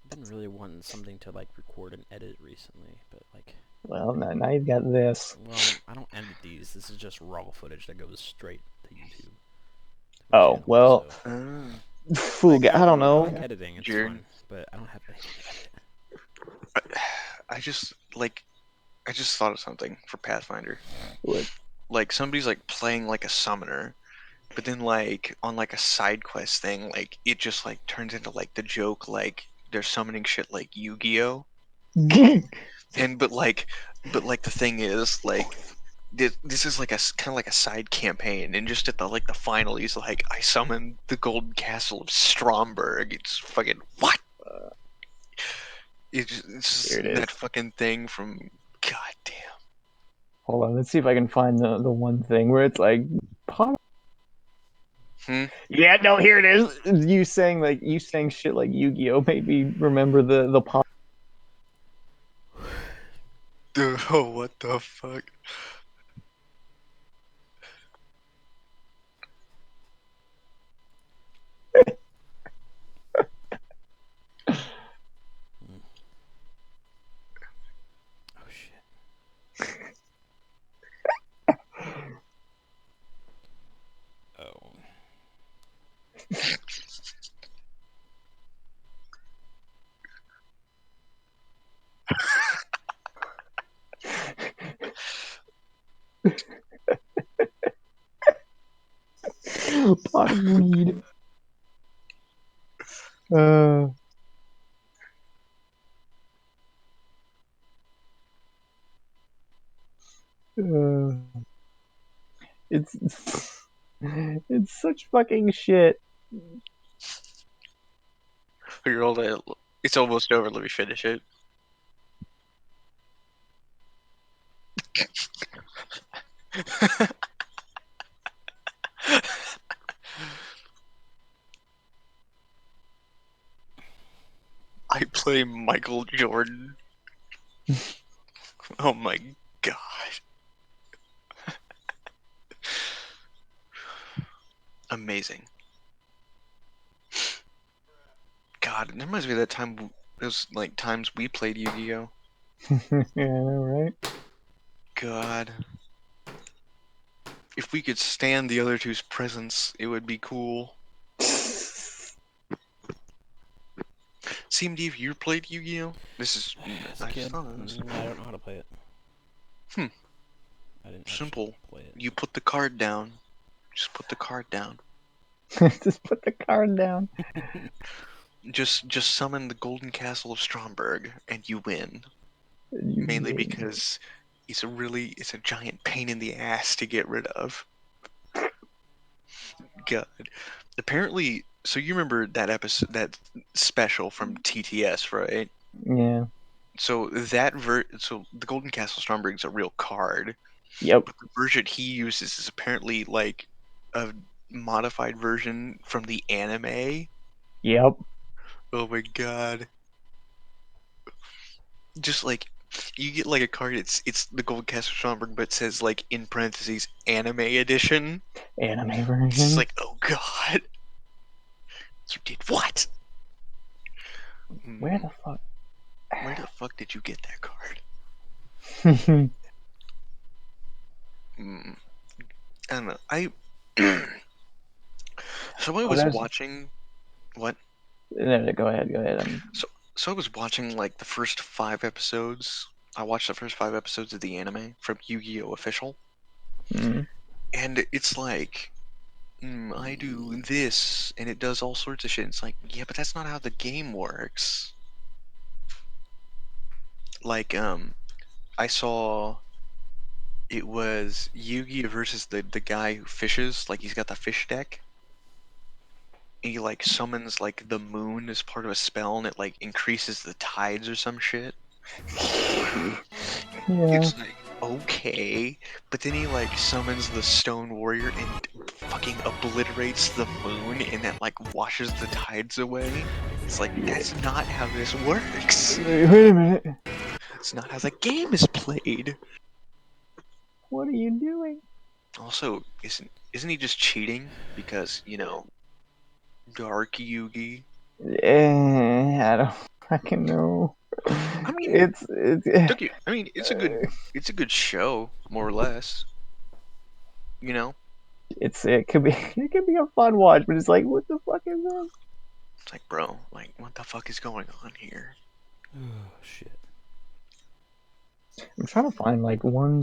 I've been really wanting something to like record and edit recently, but like,
Well, now you've got this.
well, I don't edit these. This is just raw footage that goes straight to YouTube. To my
Oh,
channel,
well,
so.
Foog, I don't
I
know.
like editing. It's
Jared.
fun, but I don't have anything to edit.
I just thought of something for Pathfinder.
What?
Like somebody's like playing like a summoner, but then like on like a side quest thing, like it just like turns into like the joke, like they're summoning shit like Yu-Gi-Oh. And but like the thing is like this is like a kind of like a side campaign, and just at the final, he's like, I summoned the Golden Castle of Stromberg. It's fucking what? It's
Here it
just that
is.
fucking thing from God damn.
Hold on, let's see if I can find the one thing where it's like,
Hmm?
yeah, no, here it is. You saying shit like Yu-Gi-Oh made me remember the pop.
Dude, oh, what the fuck?
Oh shit. Oh.
Pot of weed. Uh, uh, it's it's such fucking shit.
You're all that. It's almost over. Let me finish it. I play Michael Jordan. Oh my god. Amazing. God, it reminds me of that time. Those like times we played Yu-Gi-Oh.
Yeah, I know, right?
God, if we could stand the other two's presence, it would be cool. CMD, have you played Yu-Gi-Oh? This is.
As a
I just
kid,
thought of this.
I don't know how to play it.
Hmm.
I didn't actually
Simple.
play it.
You put the card down. Just put the card down.
Just put the card down.
Just summon the Golden Castle of Stromberg, and you win.
You
Mainly
win.
because it's a giant pain in the ass to get rid of. God. Apparently, so you remember that episode, that special from TTS, right?
Yeah.
So so the Golden Castle Stromberg is a real card,
Yep.
but the version he uses is apparently like a modified version from the anime.
Yep.
Oh my god. Just like you get like a card, it's the Golden Castle Stromberg, but it says like in parentheses anime edition.
Anime
It's just
version.
like, oh god, you did what?
Where
Hmm,
the fuck?
where the fuck did you get that card? Hmm, I don't know. So I
Oh,
was
that's
watching what?
no, no, go ahead. Go ahead.
So so I was watching like the first 5 episodes. I watched the first 5 episodes of the anime from Yu-Gi-Oh! Official,
Mm.
and it's like I do this, and it does all sorts of shit. It's like, yeah, but that's not how the game works. Like, I saw it was Yugi versus the guy who fishes. Like, he's got the fish deck, and he like summons like the moon as part of a spell, and it like increases the tides or some shit.
Yeah.
It's like, okay, but then he like summons the Stone Warrior and fucking obliterates the moon, and that like washes the tides away. It's like,
Yeah.
that's not how this works.
Wait a minute.
It's not how the game is played.
What are you doing?
Also, isn't he just cheating because, Dark Yugi?
I don't fucking know.
I mean,
It's
it's a good show, more or less. You know,
it could be it could be a fun watch, but it's like, what the fuck is this?
it's like, bro, like, what the fuck is going on here?
Oh shit.
I'm trying to find like
See,
one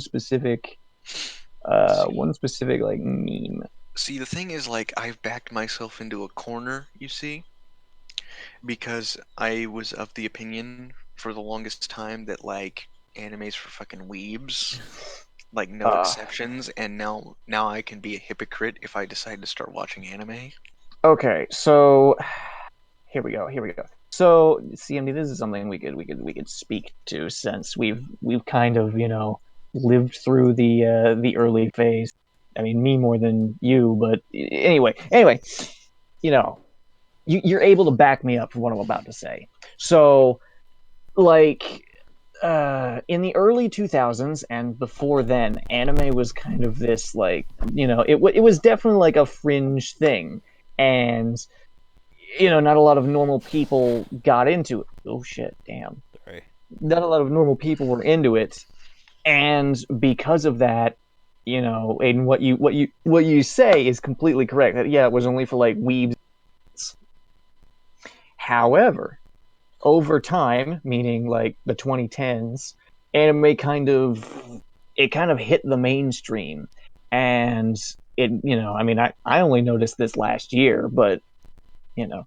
specific like meme.
see, the thing is, like, I've backed myself into a corner, you see, because I was of the opinion for the longest time that like animes for fucking weebs, like no
Uh
exceptions, and now I can be a hypocrite if I decide to start watching anime.
okay, so here we go. So CMD, this is something we could speak to since we've kind of, lived through the early phase. I mean, me more than you, but anyway, you know, you're able to back me up for what I'm about to say. So, like, in the early 2000s and before then, anime was kind of this, like, it was definitely like a fringe thing, and not a lot of normal people got into it. Oh shit, damn.
Sorry.
Not a lot of normal people were into it, and because of that, and what you say is completely correct. That, yeah, it was only for like weebs. However, over time, meaning like the 2010s, anime kind of hit the mainstream, and I mean, I only noticed this last year, but you know,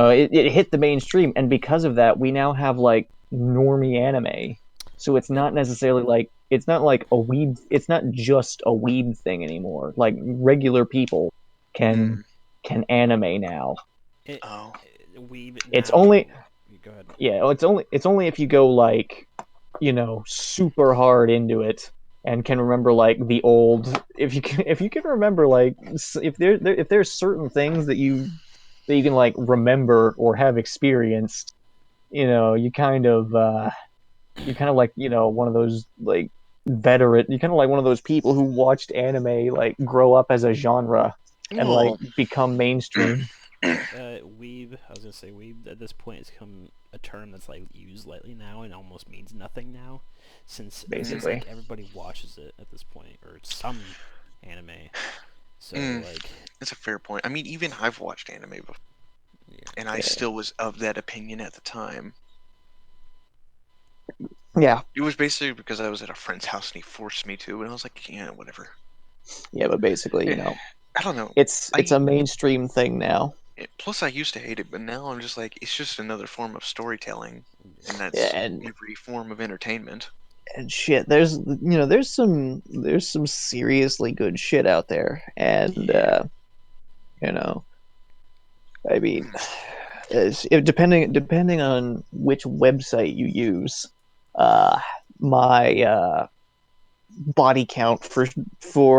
it hit the mainstream, and because of that, we now have like normie anime. So it's
It,
not necessarily like it's not like a weeb. It's not just a weeb thing anymore. Like regular people can
Mm.
can anime now.
it,
Oh.
we
It's
now.
only
Go ahead.
yeah. It's only if you go like super hard into it and can remember like the old if you can remember like if there's certain things that you can like remember or have experienced, you kind of like one of those like veteran you kind of like one of those people who watched anime like grow up as a genre and like
Well,
become mainstream
Weeb. I was gonna say weeb. At this point, it's become a term that's like used lightly now and almost means nothing now, since it feels
basically.
like everybody watches it at this point, or some anime. So
mm,
like,
that's a fair point. I mean, even I've watched anime before,
yeah,
and I
Yeah.
still was of that opinion at the time.
Yeah.
It was basically because I was at a friend's house and he forced me to, and I was like, yeah, whatever.
Yeah, but basically,
I don't know.
it's
I
a mainstream thing now.
plus I used to hate it, but now I'm just like, it's just another form of storytelling, and
Yeah,
that's
and
every form of entertainment.
shit, there's some seriously good shit out there, and
Yeah.
you know I mean, depending on which website you use, uh my body count for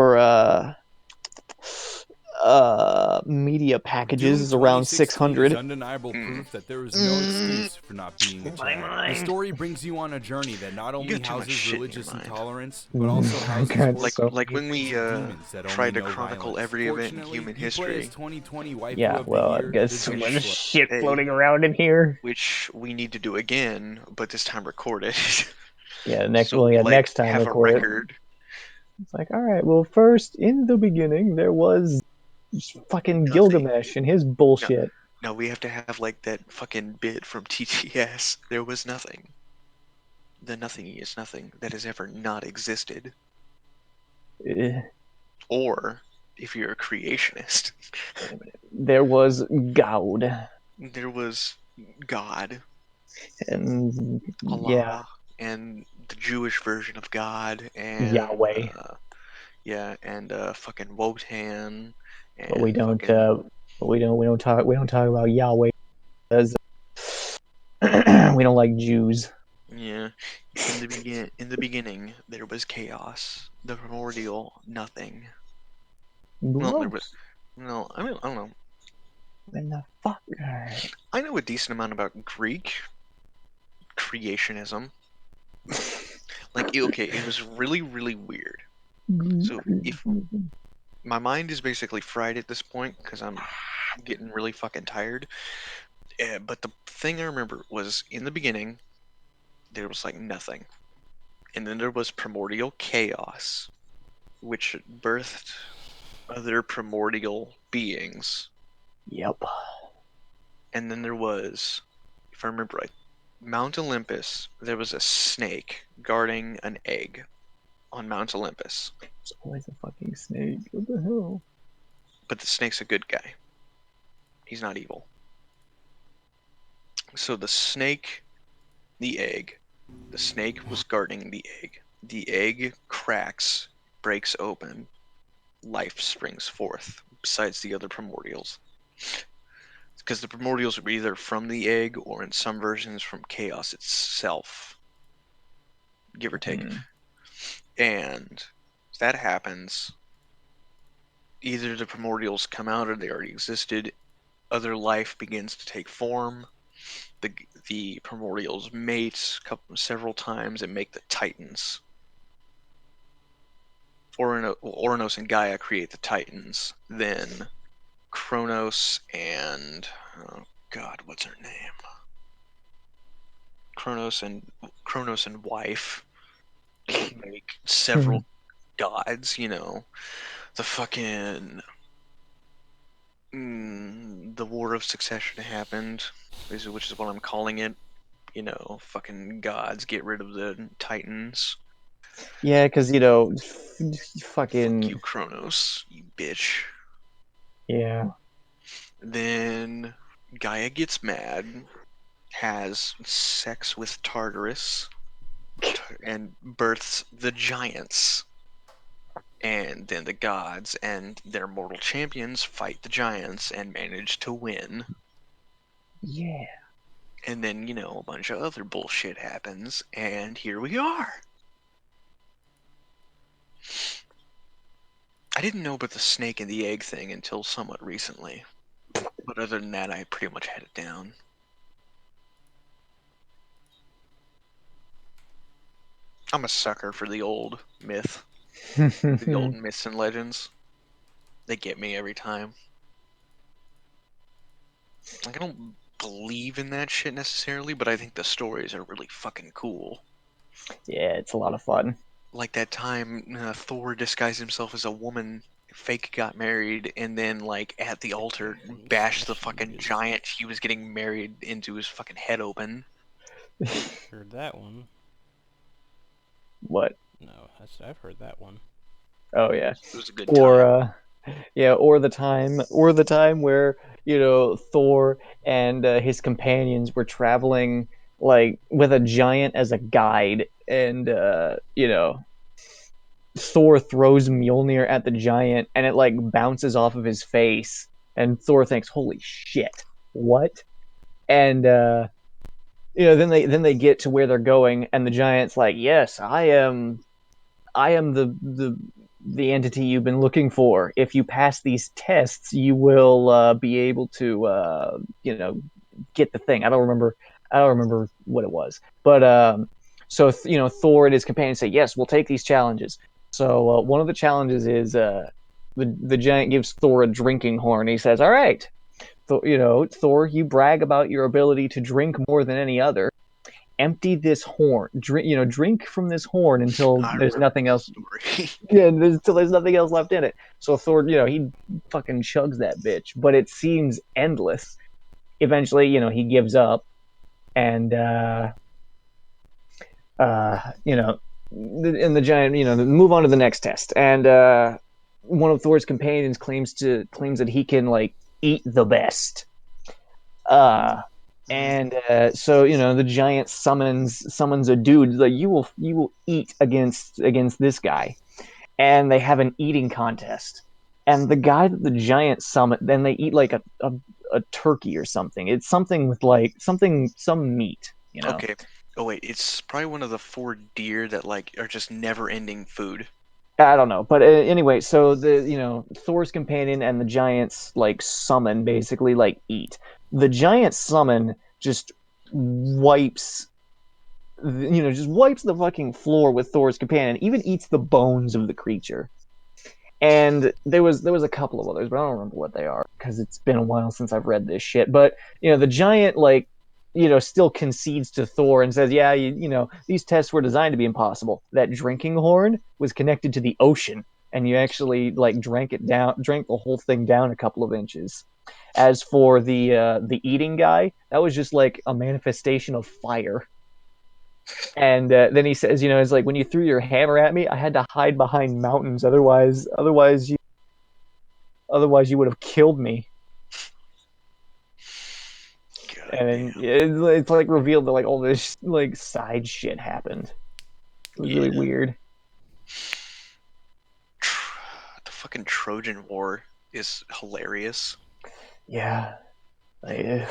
media packages
Doom
is around
2016 is
600.
undeniable
Mm.
proof that there is no
Mm.
excuse for not being a
My
Chad. The
mind.
story brings you on a journey that not
You
only
got too much
houses
shit in your
religious
mind.
intolerance, but also
I
houses
got
Like
hordes
so
like
many.
when we
of demons that only
tried to
know
chronicle
violence.
every event in
Fortunately,
human
you play as
history,
2020 waifu
Yeah,
of the
well, I've
year,
got
the
so
Doom
much
which
Slayer.
shit
hey,
floating around in here.
which we need to do again, but this time recorded.
Yeah,
So
well,
we
yeah,
like
next time
have a
record it.
record.
It's like, all right, well, first in the beginning there was fucking
Nothing.
Gilgamesh and his
No,
bullshit.
no, we have to have like that fucking bit from TTS. There was nothing. The nothing is nothing that has ever not existed.
Eh,
Or if you're a creationist,
wait a minute. There was God
there was God,
and yeah,
Allah, and the Jewish version of God, and
Yahweh,
yeah, and fucking Wotan,
but we
and
don't
fucking
we don't talk about Yahweh as we don't like Jews.
yeah. In the beginning, there was chaos, the primordial nothing. Well, there was
Gross.
no. I don't know.
When the fuck? Alright.
I know a decent amount about Greek creationism. Like, okay, it was really, really weird. So if my mind is basically fried at this point because I'm getting really fucking tired. But the thing I remember was in the beginning there was like nothing, and then there was primordial chaos, which birthed other primordial beings,
Yep.
and then there was, if I remember right, Mount Olympus. There was a snake guarding an egg on Mount Olympus,
It's always a fucking snake. What the hell?
but the snake's a good guy. He's not evil. So the egg, the snake was guarding the egg. The egg cracks, breaks open, life springs forth, besides the other primordials. Because the primordials were either from the egg or in some versions from chaos itself, give or take.
Hmm.
And if that happens, either the primordials come out or they already existed, other life begins to take form. The primordials mate several times and make the Titans. Oranos and Gaia create the Titans. Then Kronos and oh God, what's her name? Kronos and wife make several gods. The fucking the War of Succession happened, which is what I'm calling it. Fucking gods get rid of the Titans.
Yeah, because
Fuck
fucking
you, Kronos, you bitch.
yeah.
Then Gaia gets mad, has sex with Tartarus, and births the giants. And then the gods and their mortal champions fight the giants and manage to win.
Yeah.
And then, a bunch of other bullshit happens, and here we are. I didn't know about the snake and the egg thing until somewhat recently. But other than that, I pretty much had it down. I'm a sucker for the old myth, the old myths and legends. They get me every time. Like, I don't believe in that shit necessarily, but I think the stories are really fucking cool.
Yeah, it's a lot of fun.
Like that time Thor disguised himself as a woman, fake got married, and then, like, at the altar, bashed the fucking giant he was getting married into his fucking head open.
Heard that one.
What?
No, I've heard that one.
Oh yeah.
It was a good
Or
time.
yeah, or the time where Thor and his companions were traveling like with a giant as a guide, and Thor throws Mjolnir at the giant, and it like bounces off of his face, and Thor thinks, "Holy shit, what?" And then they get to where they're going, and the giant's like, "Yes, I am the entity you've been looking for. If you pass these tests, you will be able to get the thing." I don't remember what it was, but so Thor and his companions say, "Yes, we'll take these challenges." So one of the challenges is the giant gives Thor a drinking horn. He says, "All right, Thor, you brag about your ability to drink more than any other. Empty this horn. Drink from this horn until
I
there's
remember
nothing
this
else.
story.
Yeah, until there's nothing else left in it." So Thor, he fucking chugs that bitch, but it seems endless. Eventually, he gives up, and and the giant, move on to the next test. And one of Thor's companions claims that he can like eat the best. Uh, and so the giant summons a dude like, you will eat against this guy, and they have an eating contest. And the guy that the giant summon, then they eat like a turkey or something. It's something with like some meat.
Okay. Oh wait, it's probably one of the 4 deer that, like, are just never-ending food.
I don't know, but anyway, so the Thor's companion and the giant's like summon basically like eat. The giant summon just wipes just wipes the fucking floor with Thor's companion, even eats the bones of the creature. And there was a couple of others, but I don't remember what they are because it's been a while since I've read this shit. But the giant like still concedes to Thor and says, "Yeah, these tests were designed to be impossible. That drinking horn was connected to the ocean, and you actually like drank the whole thing down a couple of inches. As for the eating guy, that was just like a manifestation of fire." And then he says, it's like, "When you threw your hammer at me, I had to hide behind mountains. Otherwise you would have killed me."
God
And
damn.
it's like revealed that like all this like side shit happened. It was
Yeah.
really weird.
The fucking Trojan War is hilarious.
Yeah, like,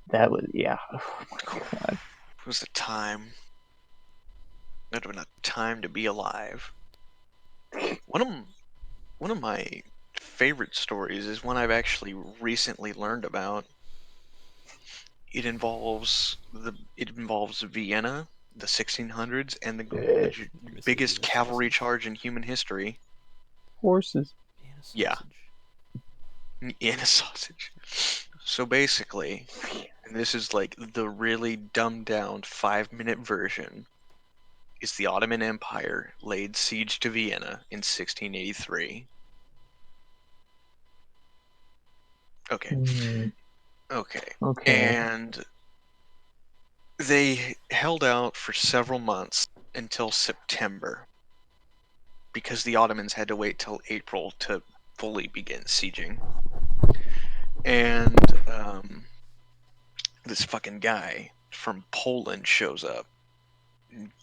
that was yeah. Oh my god.
It was a time. That would have been a time to be alive. One of one of my favorite stories is one I've actually recently learned about. It involves Vienna, the 1600s, and the biggest
Vienna
cavalry
sausage.
charge in human history.
Horses.
Vienna
Yeah,
sausage.
in a sausage. So basically, and this is like the really dumbed down 5-minute version, is the Ottoman Empire laid siege to Vienna in 1683. Okay,
Mm,
okay.
okay.
And they held out for several months until September. because the Ottomans had to wait till April to fully begin sieging. And this fucking guy from Poland shows up,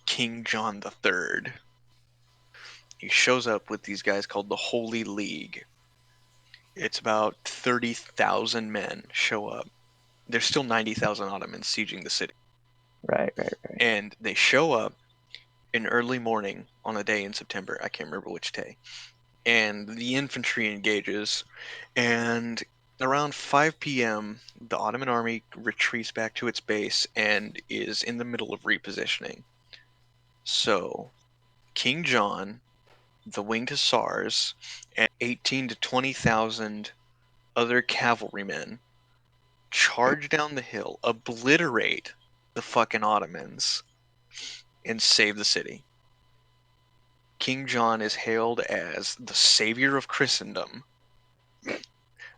King John III. He shows up with these guys called the Holy League. It's about 30,000 men show up. There's still 90,000 Ottomans sieging the city.
Right.
And they show up in early morning on a day in September. I can't remember which day. And the infantry engages, and around 5 p.m., the Ottoman army retreats back to its base and is in the middle of repositioning. So, King John, the winged hussars, and 18 to 20,000 other cavalrymen charge down the hill, obliterate the fucking Ottomans, and save the city. King John is hailed as the savior of Christendom.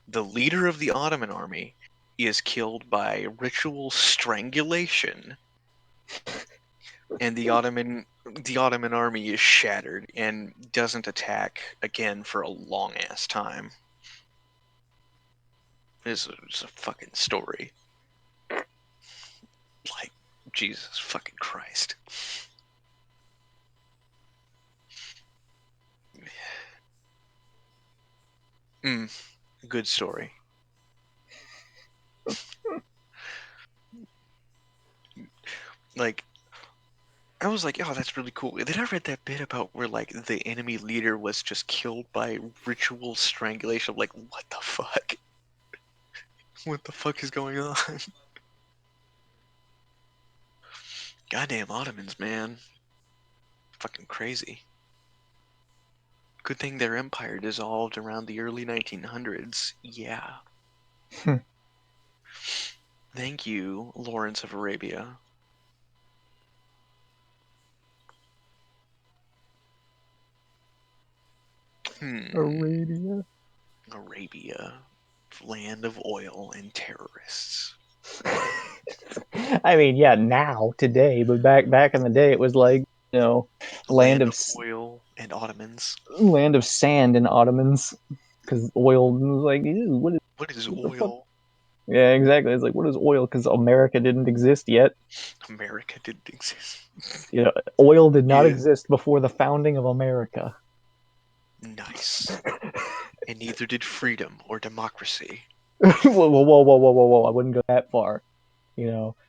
The leader of the Ottoman army is killed by ritual strangulation, and the Ottoman army is shattered and doesn't attack again for a long ass time. This is a fucking story. Like, Jesus fucking Christ. Good story. Like, I was like, oh, that's really cool. Then I read that bit about where, like, the enemy leader was just killed by ritual strangulation. I'm like, what the fuck? What the fuck is going on? Goddamn Ottomans, man. Fucking crazy. Good thing their empire dissolved around the early 1900s. Yeah. Thank you, Lawrence of Arabia.
Arabia.
Arabia. Land of oil and terrorists.
I mean, yeah, now, today, but back in the day, it was like, land of
oil and Ottomans.
Land of sand and Ottomans, because oil was like, ew,
what is
what
oil?
Yeah, exactly. It's like, what is oil? Because America didn't exist yet.
America didn't exist.
Oil did not exist before the founding of America.
Nice. And neither did freedom or democracy.
Whoa! I wouldn't go that far.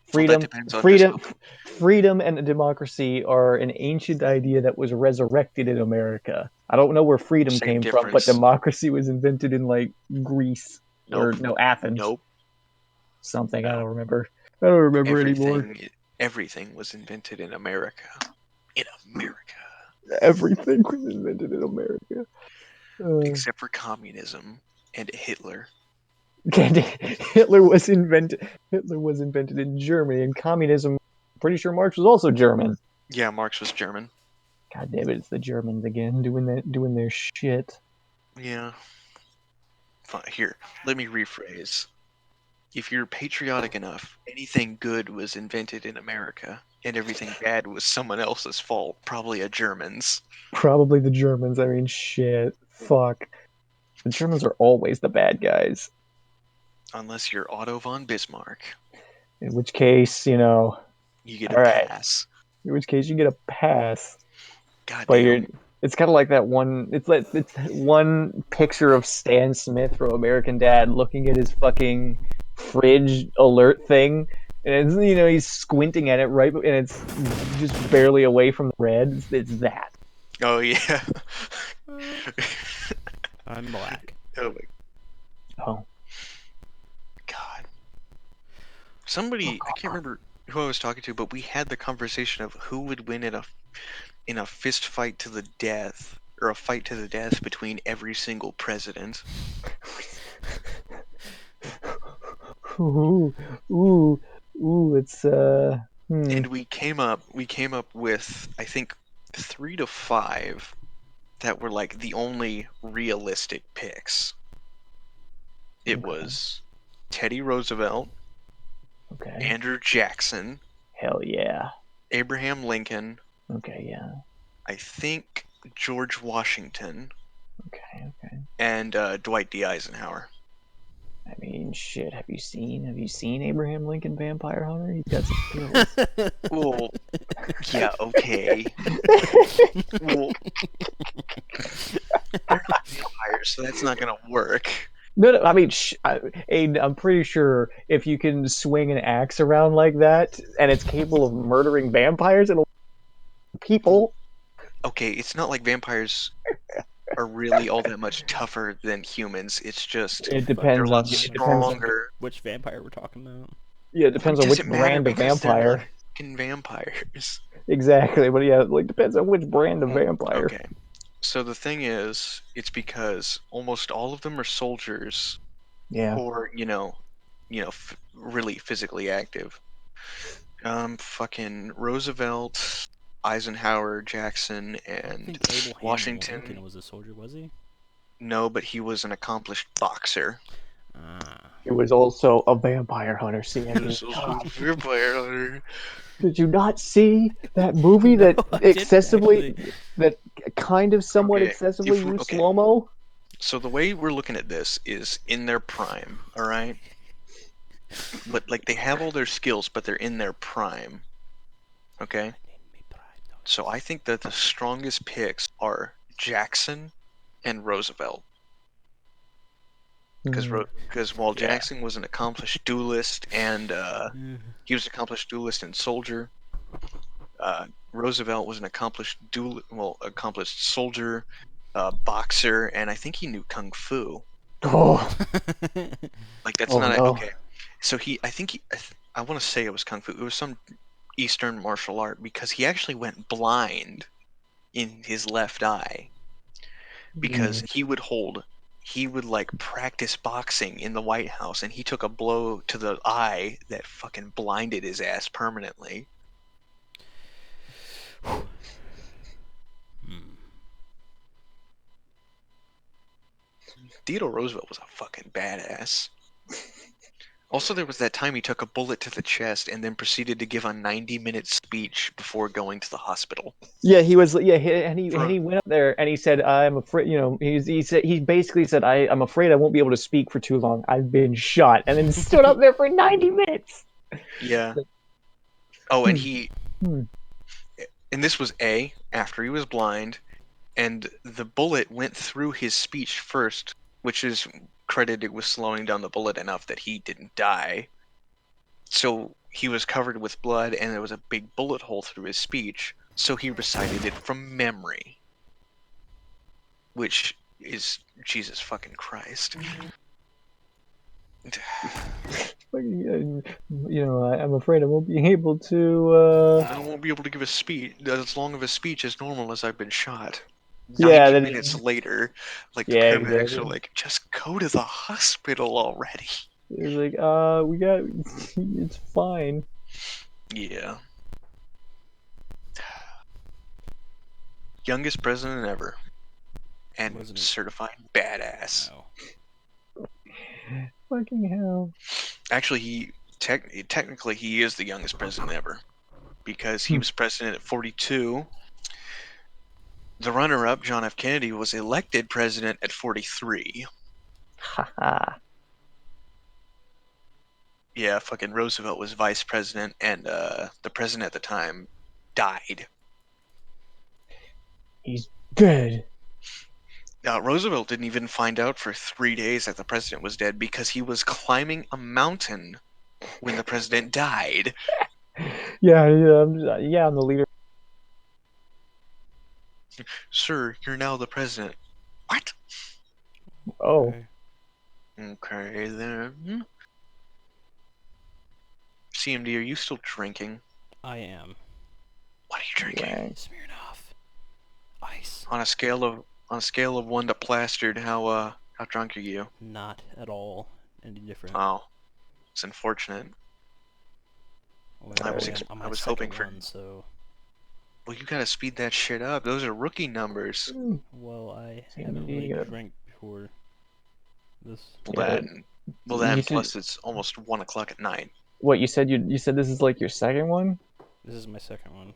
Freedom, freedom, and democracy are an ancient idea that was resurrected in America. I don't know where freedom came from, but democracy was invented in like Greece or Athens. Something I don't remember. I don't remember anymore.
Everything was invented in America. In America.
Everything was invented in America.
Except for communism and Hitler.
Hitler was invented in Germany, and communism, I'm pretty sure Marx was also German.
Yeah, Marx was German.
God damn it, it's the Germans again doing their shit.
Yeah. Here, let me rephrase. If you're patriotic enough, anything good was invented in America, and everything bad was someone else's fault, probably a German's.
Probably the Germans. I mean, shit. Fuck. The Germans are always the bad guys.
Unless you're Otto von Bismarck.
In which case, you
get a pass.
In which case, you get a pass.
Goddamn.
But it's kind of like that one. It's one picture of Stan Smith from American Dad looking at his fucking fridge alert thing, and it's he's squinting at it right, and it's just barely away from the red. It's that.
Oh yeah.
I'm black.
Oh my.
Oh.
God. Somebody, I can't remember who I was talking to, but we had the conversation of who would win in a fist fight to the death, or a fight to the death between every single president.
Ooh, it's
And we came up with, I think, 3 to 5 that were like the only realistic picks. It was Teddy Roosevelt, Andrew Jackson,
hell yeah,
Abraham Lincoln,
okay, yeah,
I think George Washington,
Okay.
and Dwight D. Eisenhower.
I mean, shit. Have you seen Abraham Lincoln Vampire Hunter? He's got some skills.
Well, yeah, okay. Well, they're not vampires, so that's not gonna work.
No, I mean, Aiden, I'm pretty sure if you can swing an axe around like that and it's capable of murdering vampires, it'll people.
Okay, it's not like vampires are really all that much tougher than humans. It's just
It
they're a
depends
lot
on
stronger.
Which vampire we're talking about.
Yeah, it
Why
depends on
does
which
it matter?
brand of
Because they're not
vampire.
fucking vampires.
Exactly, but yeah, like depends on which brand of vampire.
Okay. So the thing is, it's because almost all of them are soldiers
Yeah.
or, really physically active. Fucking Roosevelt, Eisenhower, Jackson,
I don't
and
think Abraham Lincoln
Washington.
was a soldier, was he?
No, but he was an accomplished boxer.
Ah.
He was also a vampire hunter,
He
CMP.
was also a vampire hunter.
Did you not see that movie
No,
that
I didn't actually.
that kind of somewhat
Okay,
excessively used
okay.
slow-mo?
So the way we're looking at this is in their prime, all right? But like they have all their skills, but they're in their prime. Okay? So I think that the strongest picks are Jackson and Roosevelt. Because while
Yeah.
Jackson was an accomplished duelist and he was an accomplished duelist and soldier, Roosevelt was an accomplished soldier, boxer, and I think he knew kung fu.
Oh,
Like that's
oh
not
no.
okay. So I want to say it was kung fu. It was some Eastern martial art because he actually went blind in his left eye because he would like practice boxing in the White House and he took a blow to the eye that fucking blinded his ass permanently. Theodore Roosevelt was a fucking badass. Also, there was that time he took a bullet to the chest and then proceeded to give a 90-minute speech before going to the hospital.
Yeah, he was. Yeah, and
For-
he went up there and he said, "I'm afraid." You know, he basically said, "I'm afraid I won't be able to speak for too long. I've been shot," and then stood up there for 90 minutes.
Yeah. Oh, and
Hmm.
and this was after he was blind, and the bullet went through his speech first, which is credited with slowing down the bullet enough that he didn't die. So he was covered with blood, and there was a big bullet hole through his speech. So he recited it from memory, which is Jesus fucking Christ.
You know, I'm afraid I won't be able to.
I won't be able to give a speech as long of a speech as normal as I've been shot.
Yeah,
90 minutes later, like the
yeah,
paramedics are
exactly.
like, just go to the hospital already.
It's like, we got, it's fine.
Yeah. Youngest president ever. And
Wasn't he?
certified badass.
Oh.
Fucking hell.
Actually, technically he is the youngest president ever. Because he was president at 42. The runner-up, John F. Kennedy, was elected president at 43.
Haha.
Yeah, fucking Roosevelt was vice president, and the president at the time died.
He's dead.
Roosevelt didn't even find out for 3 days that the president was dead because he was climbing a mountain when the president died.
Yeah, I'm the leader.
Sir, you're now the president. What?
Oh,
Okay, then. CMD, are you still drinking?
I am.
What are you drinking?
wang.
Smirnoff. Ice.
On a scale of 1 to plastered, how drunk are you?
Not at all any different.
Oh, it's unfortunate.
Well,
I was
I'm on my
I was
second
hoping for.
one, so
Well, you gotta speed that shit up. Those are rookie numbers.
well, I
See,
haven't
you
really
gotta-
drank before this.
Yeah,
Well, that
you
and
said-
plus it's almost 1 o'clock at night.
What you said? You said this is like your second one?
This is my second one.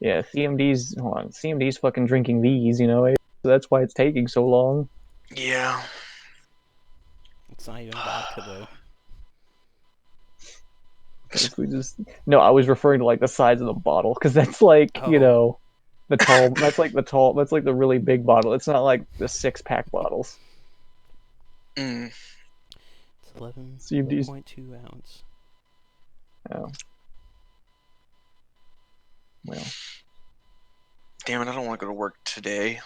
Yeah, CMD's hold on. CMD's fucking drinking these, so that's why it's taking so long.
Yeah.
It's not even vodka though.
If we just no, I was referring to like the size of the bottle because that's like
Oh.
the tall. That's like the tall. That's like the really big bottle. It's not like the 6-pack bottles.
Mm.
It's 11.2
CMD's.
ounce.
Oh well.
Damn it! I don't want to go to work today.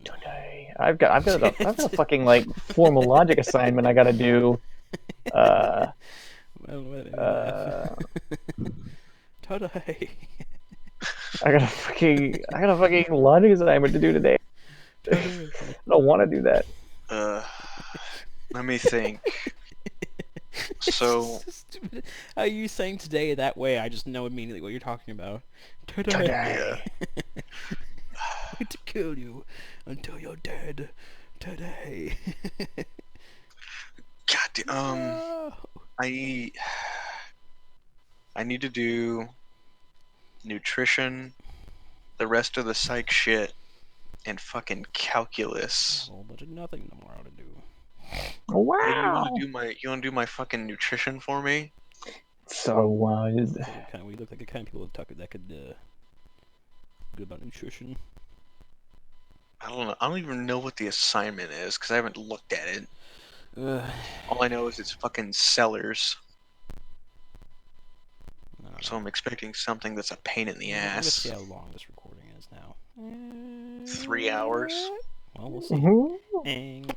Today I've got a fucking like formal logic assignment I got to do.
Well, let me
Uh,
Today.
I got a fucking logic assignment to do today. I don't want to do that.
Let me think. So
Stupid. How are you saying today that way? I just know immediately what you're talking about.
Today.
I'm going to kill you until you're dead. Today.
God,
No.
I need to do nutrition, the rest of the psych shit, and fucking calculus.
Well, but there's nothing tomorrow to do.
Wow.
You wanna do my fucking nutrition for me?
So
We look like the kind of people that could good about nutrition.
I don't know. I don't even know what the assignment is because I haven't looked at it. All I know is it's fucking sellers. So I'm expecting something that's a pain in the
Let's see
ass.
how long this recording is now.
3 hours.
Well, we'll see.
Mhm.
And